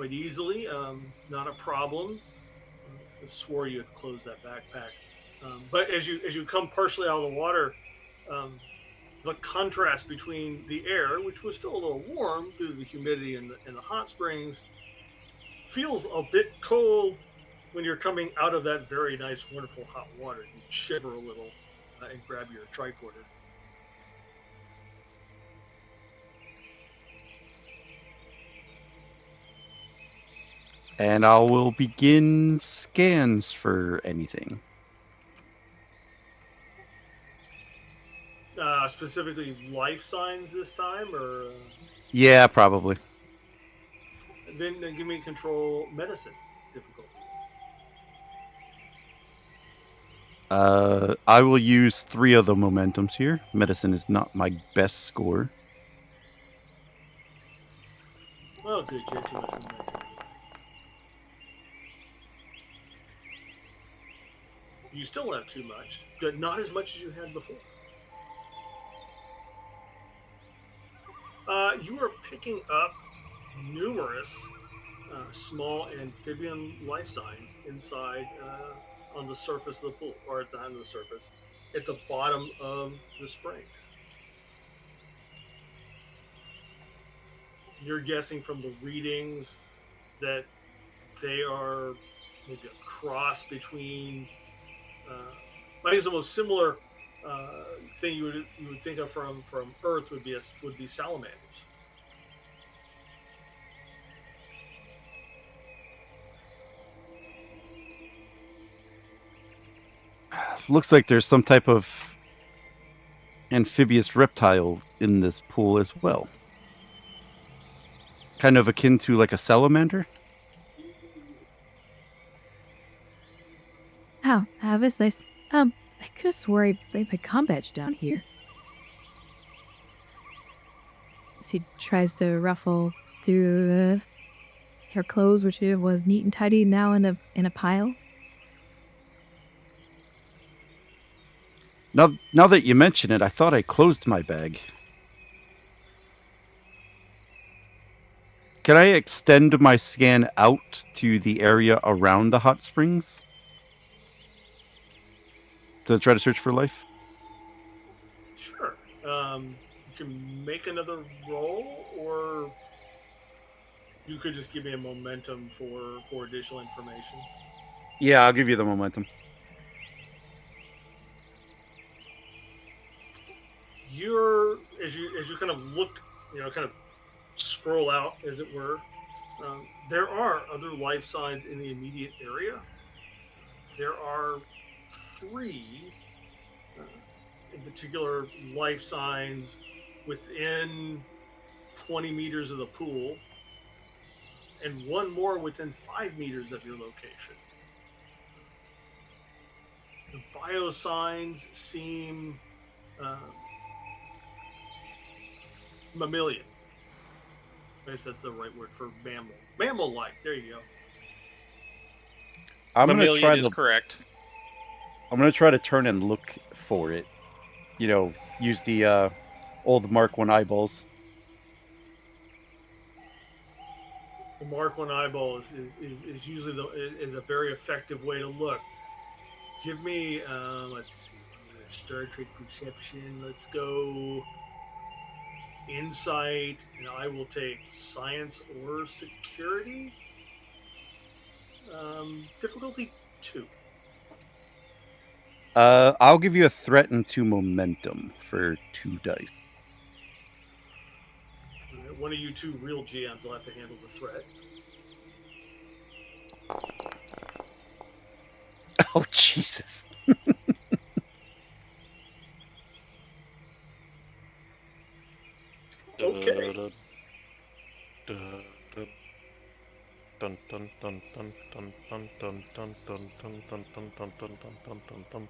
easily. Not a problem. I swore you had closed that backpack. But as you come partially out of the water, um, the contrast between the air, which was still a little warm due to the humidity in the hot springs, feels a bit cold when you're coming out of that very nice, wonderful hot water. You shiver a little and grab your tricorder. And I will begin scans for anything. Specifically, life signs this time, or Yeah, probably. then give me control medicine difficulty. I will use 3 of the momentums here. Medicine is not my best score. Oh, good. You had too much momentum. You still have too much. Good. Not as much as you had before. You are picking up numerous small amphibian life signs inside on the surface of the pool, or at the end of the surface, at the bottom of the springs. You're guessing from the readings that they are maybe a cross between. I think the most similar thing you would think of from Earth would be salamanders. Looks like there's some type of amphibious reptile in this pool as well. Kind of akin to like a salamander. How is this? I could have swore I laid my com badge down here. She tries to ruffle through her clothes, which was neat and tidy, now in a pile. Now that you mention it, I thought I closed my bag. Can I extend my scan out to the area around the hot springs to try to search for life? Sure. You can make another roll, or you could just give me a momentum for additional information. Yeah, I'll give you the momentum. You're as you kind of look, kind of scroll out, as it were. There are other life signs in the immediate area. There are three, uh, in particular, life signs within 20 meters of the pool, and one more within 5 meters of your location. The biosigns seem uh, mammalian. I guess that's the right word for mammal. Mammal-like. There you go. I'm gonna Mammalian is correct. I'm gonna try to turn and look for it. Use the old Mark 1 eyeballs. The Mark One eyeball is usually is a very effective way to look. Give me let's see, Star Trek perception. Let's go insight, and I will take science or security. Difficulty 2. I'll give you a threat and 2 momentum for 2 dice. One of you two real GMs will have to handle the threat. Oh Jesus! Okay. Dun dun dun dun dun dun dun dun dun dun dun dun dun dun dun dun dun.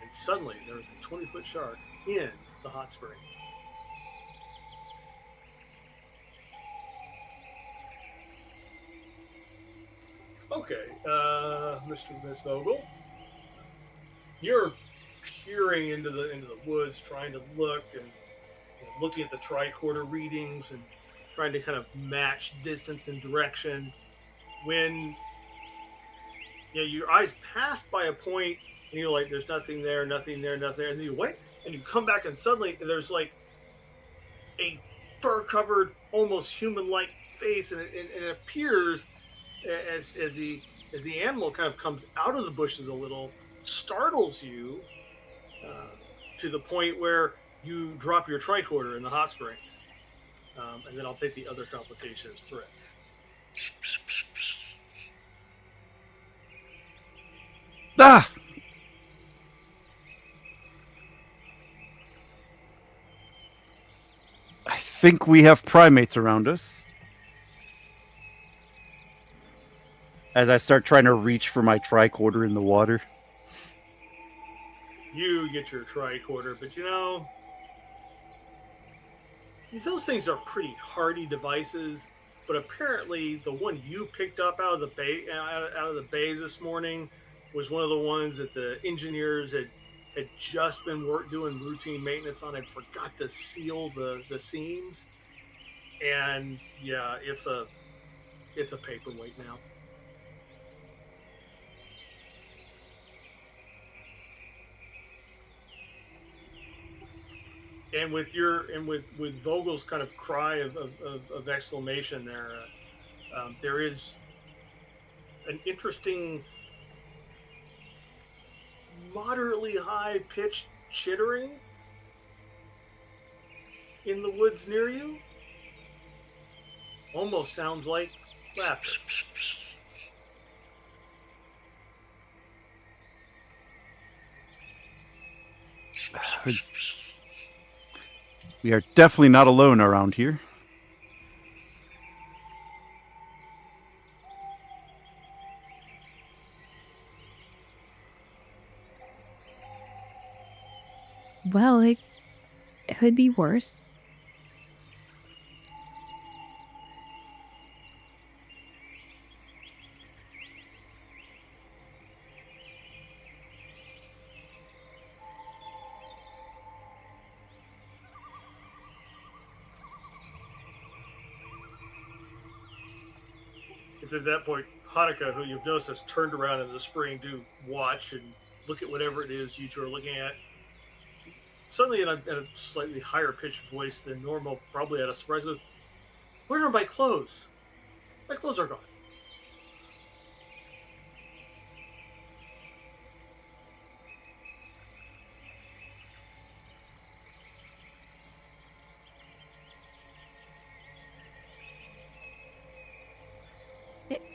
And suddenly there is a 20-foot shark in the hot spring. Okay, Miss Vogel, you're peering into the woods, trying to look and looking at the tricorder readings and trying to kind of match distance and direction. When your eyes passed by a point and you're like, "There's nothing there, nothing there, nothing there," and then you wait, and you come back, and suddenly there's like a fur-covered, almost human-like face, and it appears as the animal kind of comes out of the bushes a little, startles you uh, to the point where you drop your tricorder in the hot springs. And then I'll take the other complication as threat. Ah! I think we have primates around us. As I start trying to reach for my tricorder in the water. You get your tricorder, but you know, those things are pretty hardy devices. But apparently, the one you picked up out of the bay out of the bay this morning was one of the ones that the engineers had just been doing routine maintenance on and forgot to seal the seams. And yeah, it's a paperweight now. And with Vogel's kind of cry of exclamation there, there is an interesting, moderately high pitched chittering in the woods near you. Almost sounds like laughter. We are definitely not alone around here. Well, it could be worse. It's at that point, Hanukkah, who you've noticed has turned around in the spring to watch and look at whatever it is you two are looking at. Suddenly, in a slightly higher pitched voice than normal, probably out of surprise, goes, "Where are my clothes? My clothes are gone."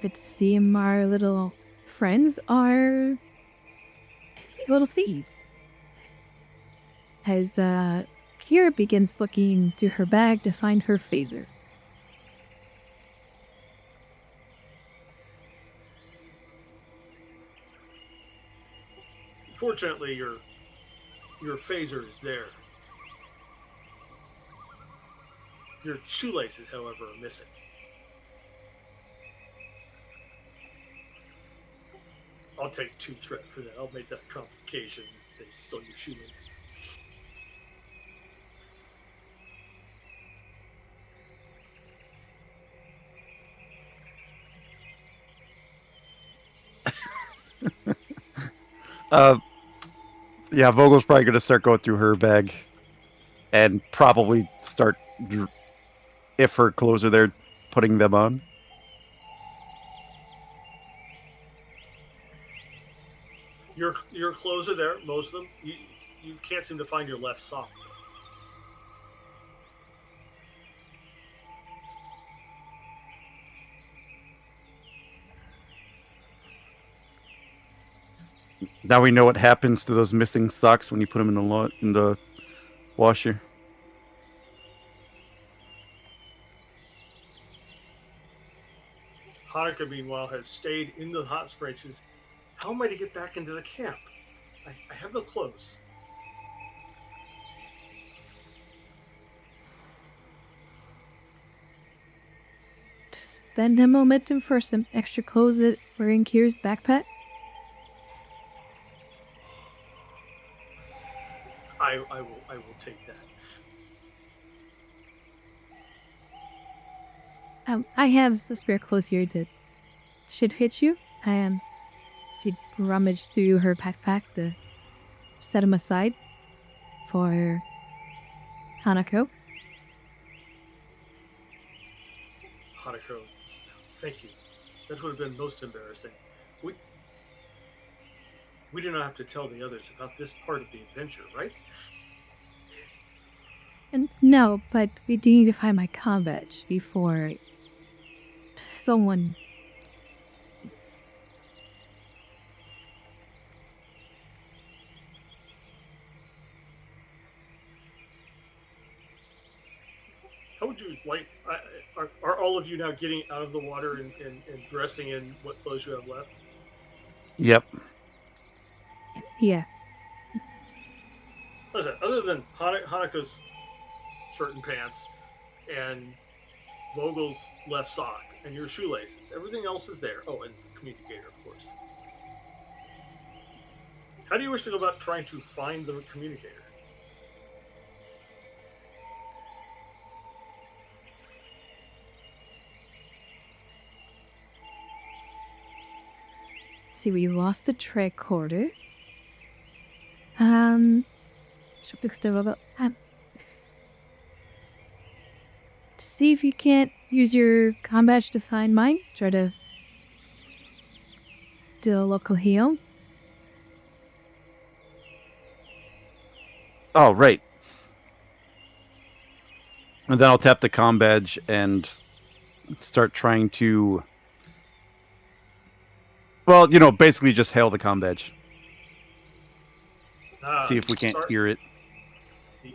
It seems our little friends are little thieves. As Kira begins looking through her bag to find her phaser. Fortunately, your phaser is there. Your shoelaces, however, are missing. I'll take 2 threat for that. I'll make that a complication. They stole your shoelaces. Yeah, Vogel's probably going to start going through her bag and probably start, if her clothes are there, putting them on. Your clothes are there, most of them. You can't seem to find your left sock. Now we know what happens to those missing socks when you put them in the washer. Hanukkah, meanwhile, has stayed in the hot springs. Says, "How am I to get back into the camp? I have no clothes." Spend a momentum for some extra clothes that were in Kira's backpack. I will take that. I have some spare clothes here that should fit you. She rummaged through her backpack to set them aside for Hanako. Hanako, thank you. That would have been most embarrassing. We do not have to tell the others about this part of the adventure, right? And no, but we do need to find my comm badge before someone. How would you like? Are all of you now getting out of the water and dressing in what clothes you have left? Yep. Yeah. Listen, other than Hanukkah's shirt and pants and Vogel's left sock and your shoelaces, everything else is there. Oh, and the communicator, of course. How do you wish to go about trying to find the communicator? See, we lost the tricorder. Shopping store. See if you can't use your comm badge to find mine. Try to do a local heal. Oh, right. And then I'll tap the comm badge and start trying to, well, basically just hail the comm badge. See if we can't hear it.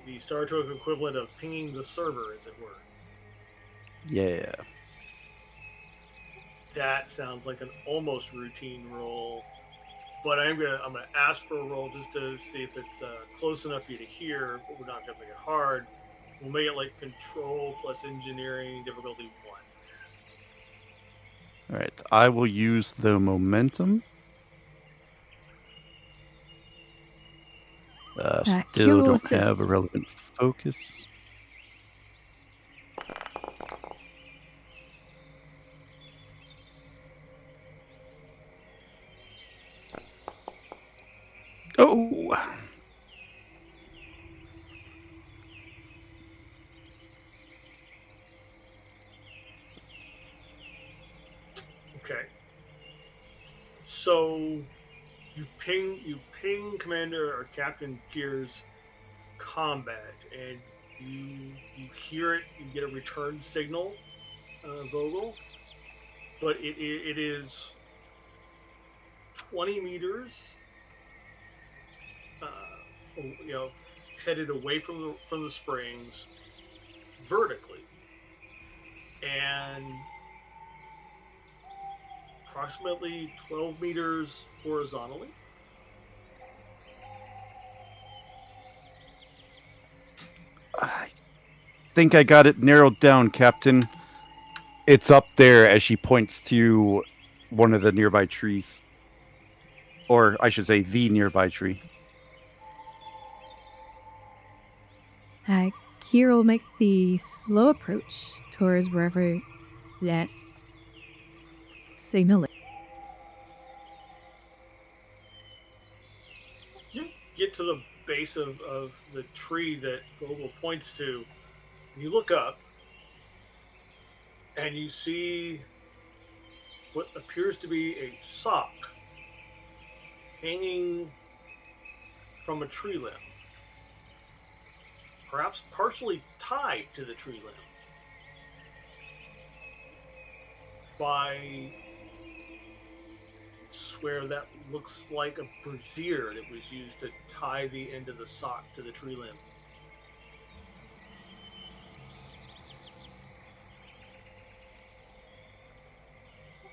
The Star Trek equivalent of pinging the server, as it were. Yeah. That sounds like an almost routine roll, but I'm gonna ask for a roll just to see if it's close enough for you to hear. But we're not gonna make it hard. We'll make it like control plus engineering difficulty 1. All right. I will use the momentum. Still Kiro don't assist. have a relevant focus. Oh. Okay. So you ping Commander or Captain Pier's combat, and you hear it. You get a return signal, Vogel, but it is 20 meters, headed away from the springs, vertically, and approximately 12 meters horizontally. I think I got it narrowed down, Captain. It's up there as she points to one of the nearby trees. Or I should say the nearby tree. Kiro will make the slow approach towards wherever that signal is. You get to the base of the tree that Vogel points to. You look up, and you see what appears to be a sock hanging from a tree limb, perhaps partially tied to the tree limb by, swear that looks like a brassiere that was used to tie the end of the sock to the tree limb.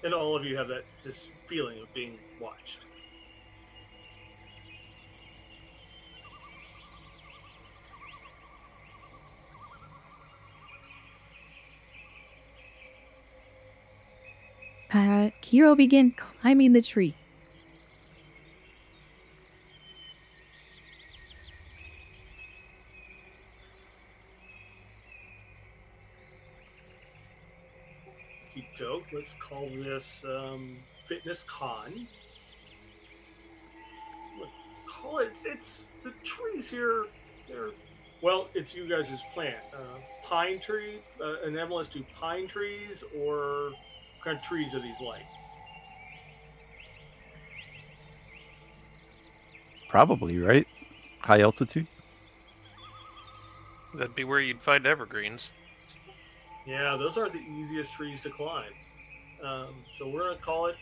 And all of you have this feeling of being watched. Kiro began climbing the tree. Joke. Let's call this Fitness Con. Call it. It's the trees here There. Well, it's you guys' plant. Pine tree, an MLS to pine trees, or what kind of trees are these like? Probably, right? High altitude. That'd be where you'd find evergreens. Yeah, those are the easiest trees to climb. So we're gonna call it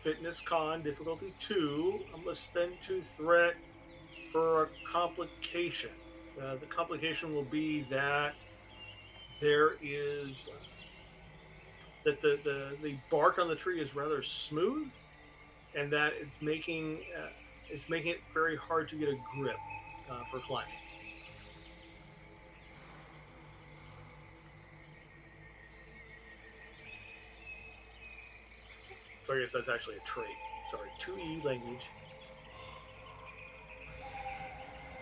Fitness Con difficulty 2. I'm gonna spend 2 threat for a complication. The complication will be that there is that the bark on the tree is rather smooth, and that it's making it very hard to get a grip for climbing. So I guess that's actually a trait. Sorry, 2E language.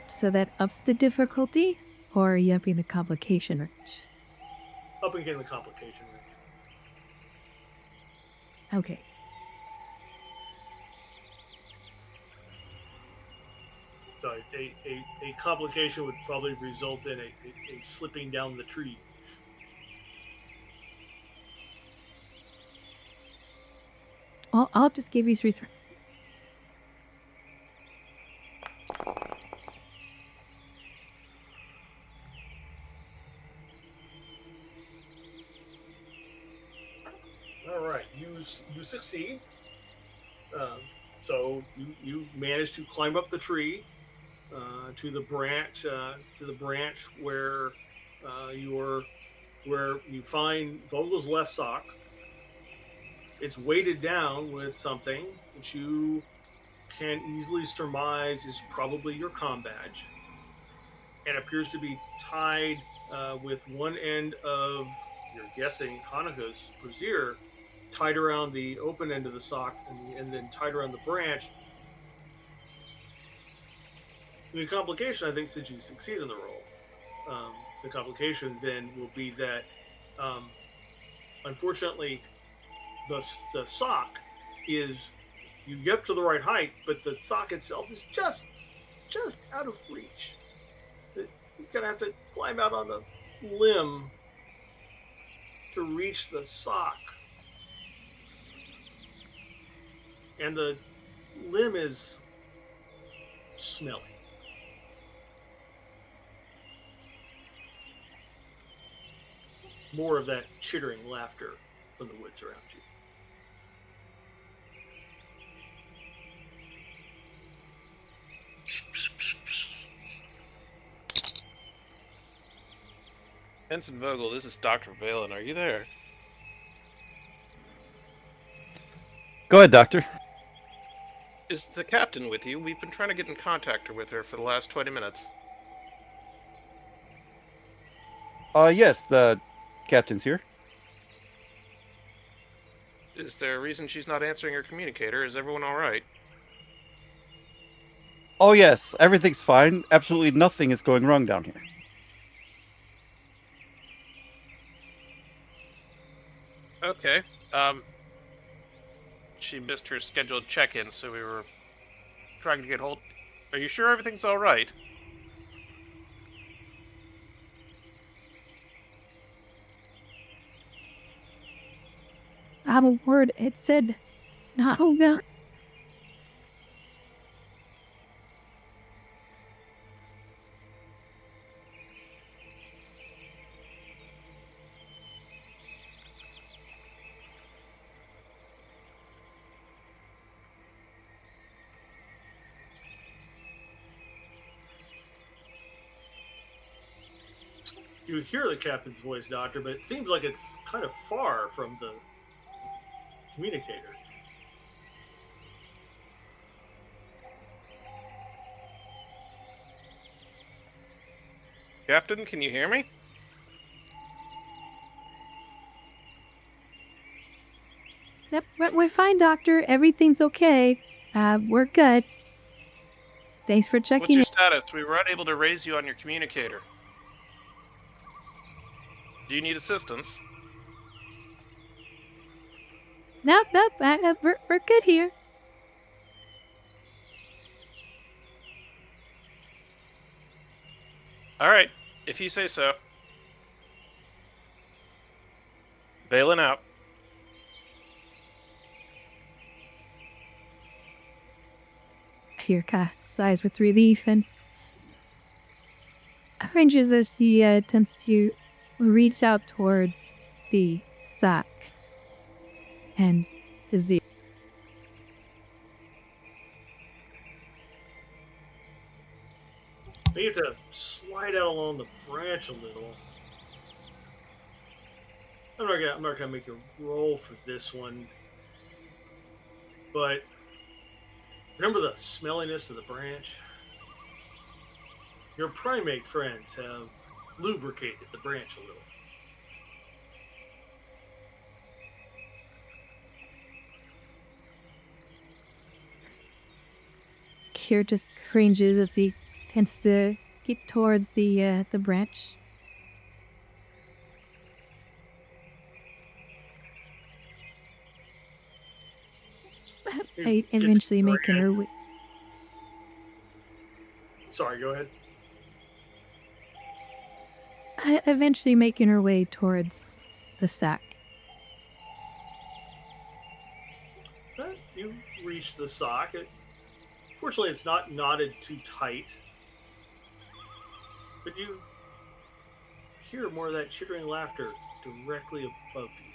So that ups the difficulty, or are you upping the complication range? Up again the complication range. Okay. So a complication would probably result in a slipping down the tree. Well, I'll just give you 3 threat. All right, you succeed. So you manage to climb up the tree to the branch where where you find Vogel's left sock. It's weighted down with something that you can easily surmise is probably your comm badge, and appears to be tied with one end of, you're guessing, Hanukkah's brazier, tied around the open end of the sock, and then tied around the branch. The complication, I think, since you succeed in the roll, the complication then will be that, um, unfortunately, the sock is, you get up to the right height, but the sock itself is just out of reach. You're gonna have to climb out on the limb to reach the sock, and the limb is smelly. More of that chittering laughter from the woods around you. Ensign Vogel, this is Dr. Valen. Are you there? Go ahead, Doctor. Is the captain with you? We've been trying to get in contact with her for the last 20 minutes. Yes, the captain's here. Is there a reason she's not answering her communicator? Is everyone all right? Oh, yes, everything's fine. Absolutely nothing is going wrong down here. Okay. She missed her scheduled check-in, so we were trying to get hold. Are you sure everything's all right? Not a word. It said, not a word. You hear the captain's voice, Doctor, but it seems like it's kind of far from the communicator. Captain, can you hear me? Yep, we're fine, Doctor. Everything's okay. We're good. Thanks for What's checking your in. status? We were unable to raise you on your communicator. Do you need assistance? Nope, we're good here. All right, if you say so. Bailing out. Kirka sighs with relief and arranges as he tends to reach out towards the sack and the Z. You have to slide out along the branch a little. I'm not gonna make you roll for this one, but remember the smelliness of the branch? Your primate friends have lubricated the branch a little. Kier just cringes as he tends to get towards the branch. I eventually making her way. Sorry, go ahead. Eventually making her way towards the sack. You reach the sock. Fortunately, it's not knotted too tight, but you hear more of that chittering laughter directly above you.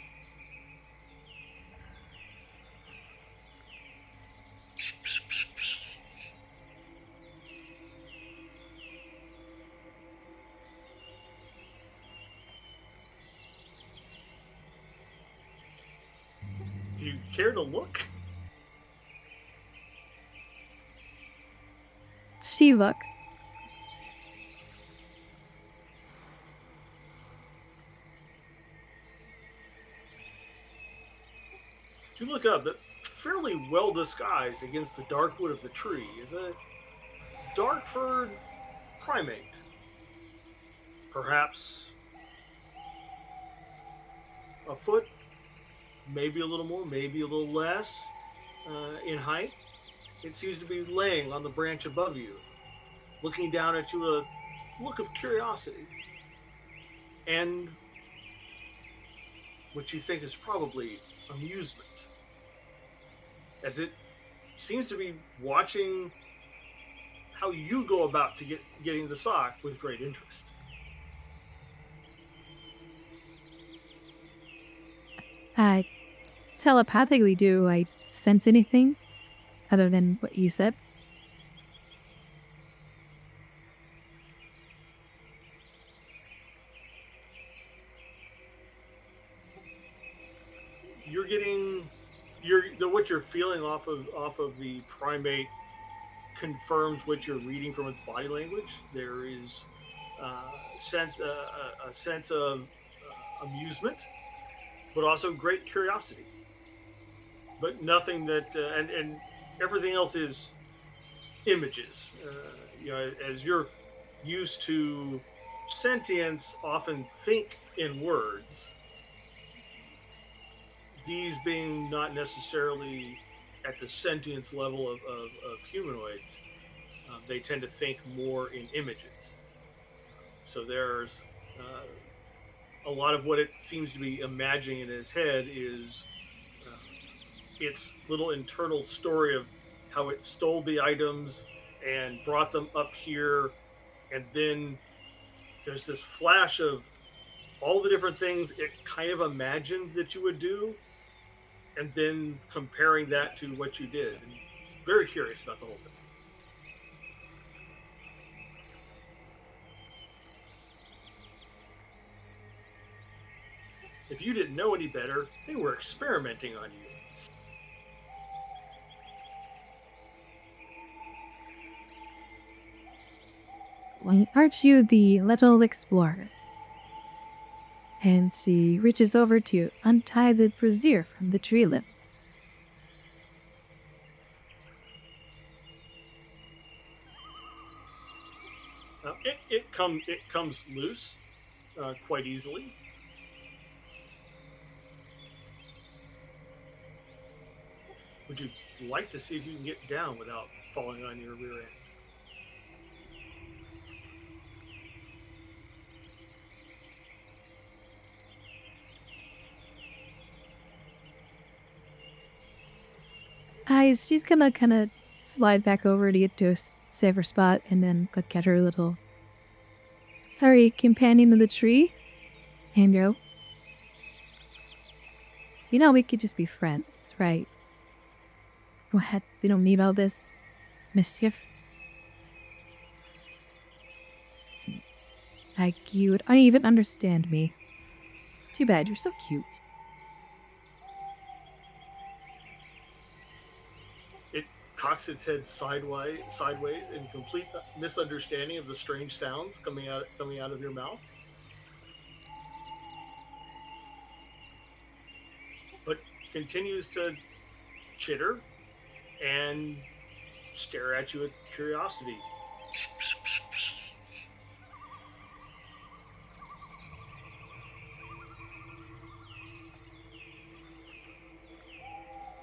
Do you care to look? She looks. You look up, but fairly well disguised against the dark wood of the tree is a dark-furred primate. Perhaps a foot, maybe a little more, maybe a little less in height. It seems to be laying on the branch above you, looking down at you with a look of curiosity and what you think is probably amusement, as it seems to be watching how you go about to getting the sock with great interest. Telepathically, do I sense anything other than what you said? You're getting what you're feeling off of the primate confirms what you're reading from its body language. There is a sense of amusement, but also great curiosity. But nothing that and everything else is images. As you're used to sentience, often think in words. These being not necessarily at the sentience level of humanoids, they tend to think more in images. So there's a lot of what it seems to be imagining in his head is its little internal story of how it stole the items and brought them up here, and then there's this flash of all the different things it kind of imagined that you would do, and then comparing that to what you did. And very curious about the whole thing. If you didn't know any better, they were experimenting on you. Well, aren't you the little explorer? And she reaches over to untie the brazier from the tree limb. It comes loose quite easily. Would you like to see if you can get down without falling on your rear end? She's gonna kind of slide back over to get to a safer spot and then look at her little furry companion of the tree and go, you know, we could just be friends, right? What? We don't need all this mischief. Like, you would even understand me. It's too bad, you're so cute. It cocks its head sideways in complete misunderstanding of the strange sounds coming out of your mouth. But continues to chitter and stare at you with curiosity.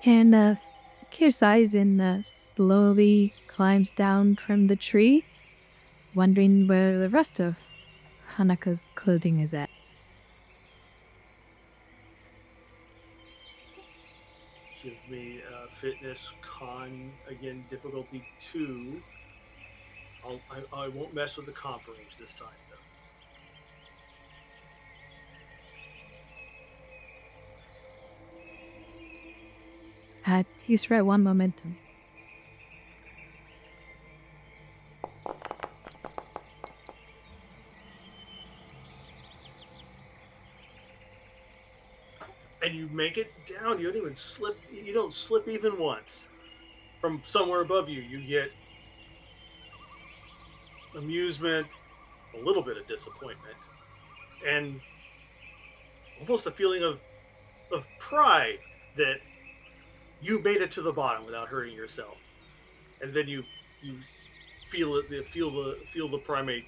And Kirsaisen slowly climbs down from the tree, wondering where the rest of Hanaka's clothing is at. Give me fitness con again difficulty 2. I won't mess with the comp range this time though. He's right, one momentum. And you make it down. You don't even slip. You don't slip even once. From somewhere above you, you get amusement, a little bit of disappointment, and almost a feeling of pride that you made it to the bottom without hurting yourself. And then you feel it. Feel the primate.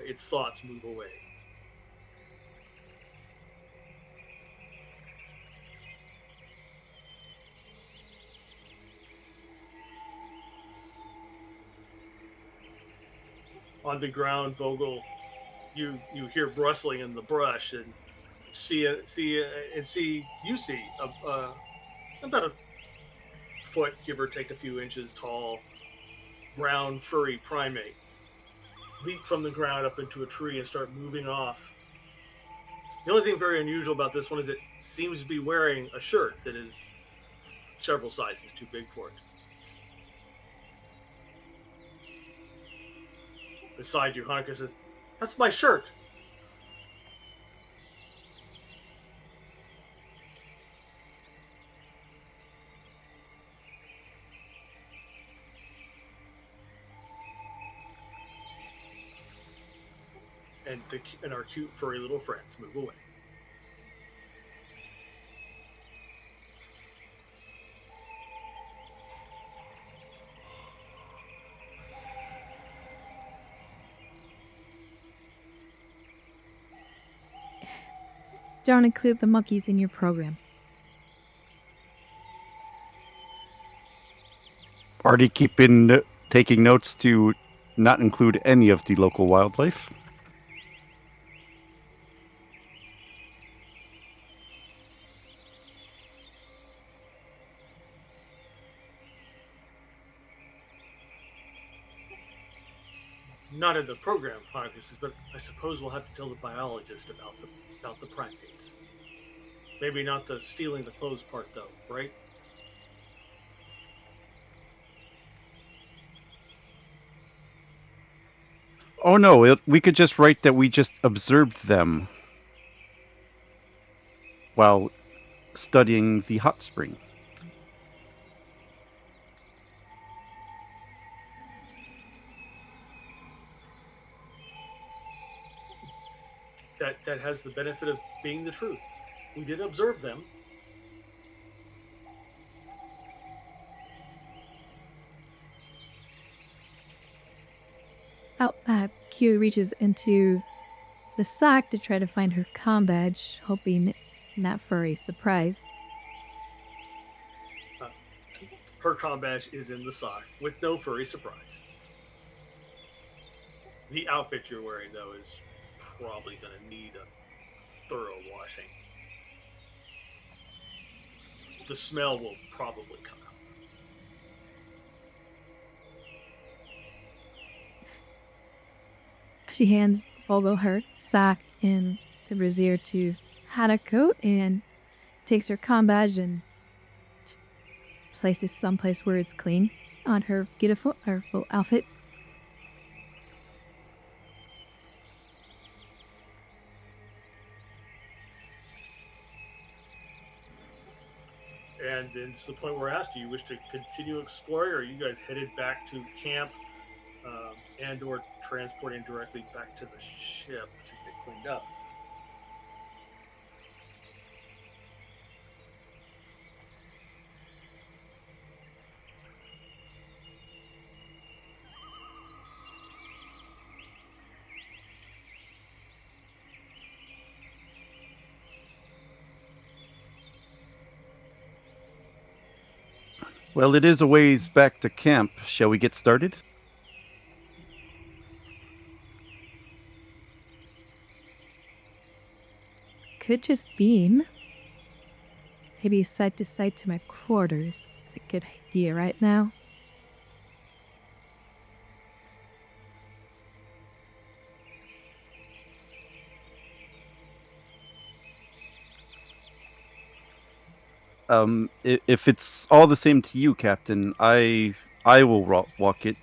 Its thoughts move away. On the ground, Vogel, you hear rustling in the brush and see about a foot, give or take a few inches tall, brown furry primate leap from the ground up into a tree and start moving off. The only thing very unusual about this one is it seems to be wearing a shirt that is several sizes too big for it. Beside you, Hanukkah says, "That's my shirt." And our cute furry little friends move away. Don't include the monkeys in your program. Already taking notes to not include any of the local wildlife. Not in the program, Hanukkah says, but I suppose we'll have to tell the biologist about the primates. Maybe not the stealing the clothes part, though, right? Oh no, we could just write that we just observed them while studying the hot spring. That has the benefit of being the truth. We did observe them. Q reaches into the sock to try to find her comm badge, hoping not for a surprise. Her comm badge is in the sock with no furry surprise. The outfit you're wearing, though, is probably going to need a thorough washing. The smell will probably come out. She hands Vogel her sack and the brazier to Hanako and takes her comm badge and places someplace where it's clean on her beautiful outfit. And then it's the point where I asked, do you wish to continue exploring, or are you guys headed back to camp, and/or transporting directly back to the ship to get cleaned up? Well, it is a ways back to camp. Shall we get started? Could just beam. Maybe side to side to my quarters. It's a good idea right now. If it's all the same to you, Captain, I will walk it.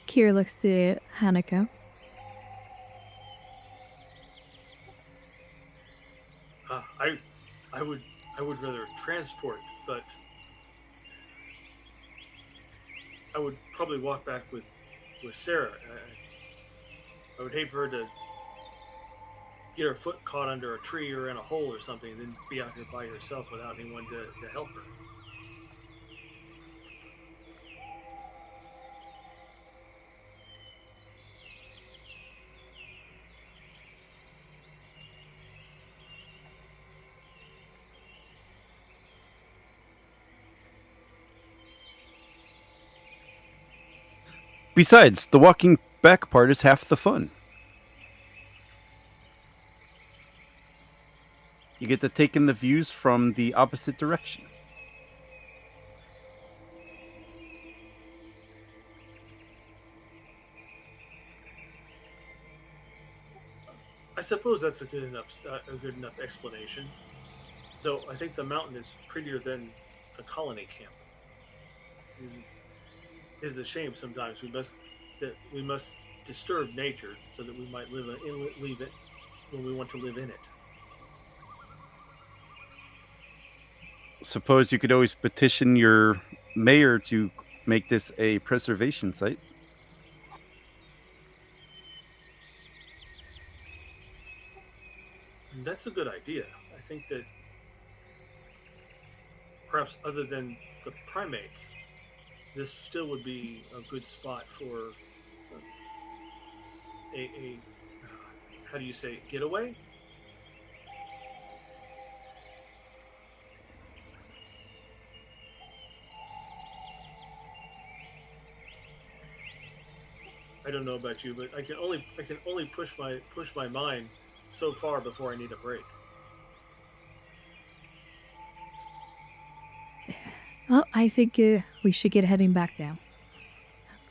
Kira looks to Hanako. I would rather transport, but I would probably walk back with Sarah. I would hate for her to get her foot caught under a tree or in a hole or something, and then be out here by herself without anyone to help her. Besides, the walking back part is half the fun. You get to take in the views from the opposite direction. I suppose that's a good enough explanation. Though I think the mountain is prettier than the colony camp. It is a shame sometimes we must disturb nature so that we might leave it when we want to live in it. Suppose you could always petition your mayor to make this a preservation site. And that's a good idea. I think that perhaps other than the primates, this still would be a good spot for a how do you say, getaway? I don't know about you, but I can only push my mind so far before I need a break. Well, I think we should get heading back now.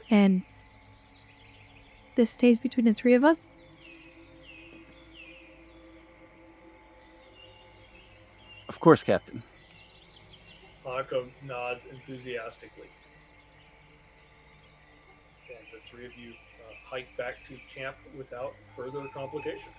And this stays between the three of us? Of course, Captain. Hanako nods enthusiastically, and the three of you hike back to camp without further complication.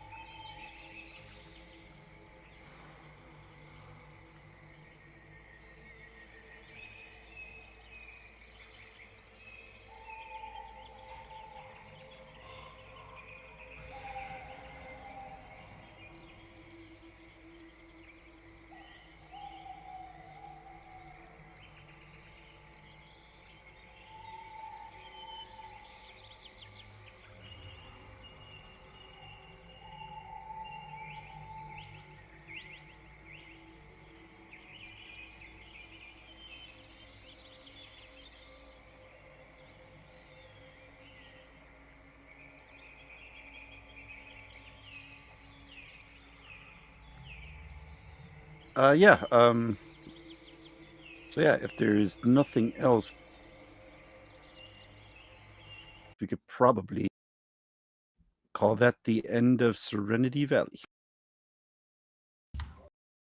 Yeah. So yeah, if there's nothing else, we could probably call that the end of Serenity Valley.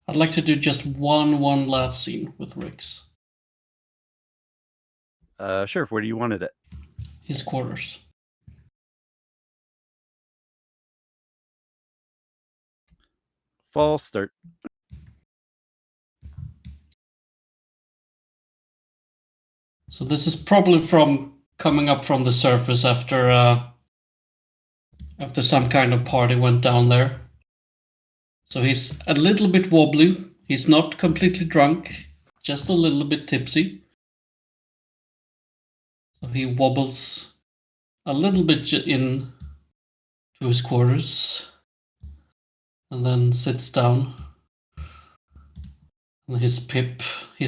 I'd like to do just one last scene with Rix. Sure. Where do you want it at? His quarters. False start. So this is probably from coming up from the surface after some kind of party went down there. So he's a little bit wobbly. He's not completely drunk, just a little bit tipsy. So he wobbles a little bit in to his quarters and then sits down. And his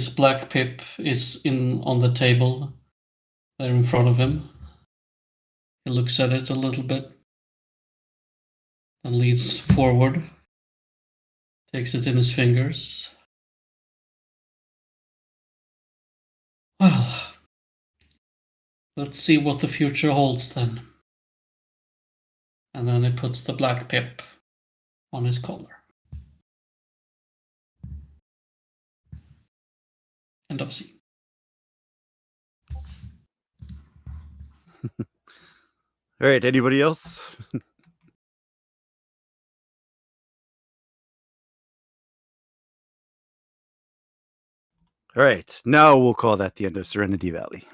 black pip, is on the table there in front of him. He looks at it a little bit and leans forward, takes it in his fingers. Well, let's see what the future holds then. And then he puts the black pip on his collar. End of scene. All right. Anybody else? All right. Now we'll call that the end of Serenity Valley.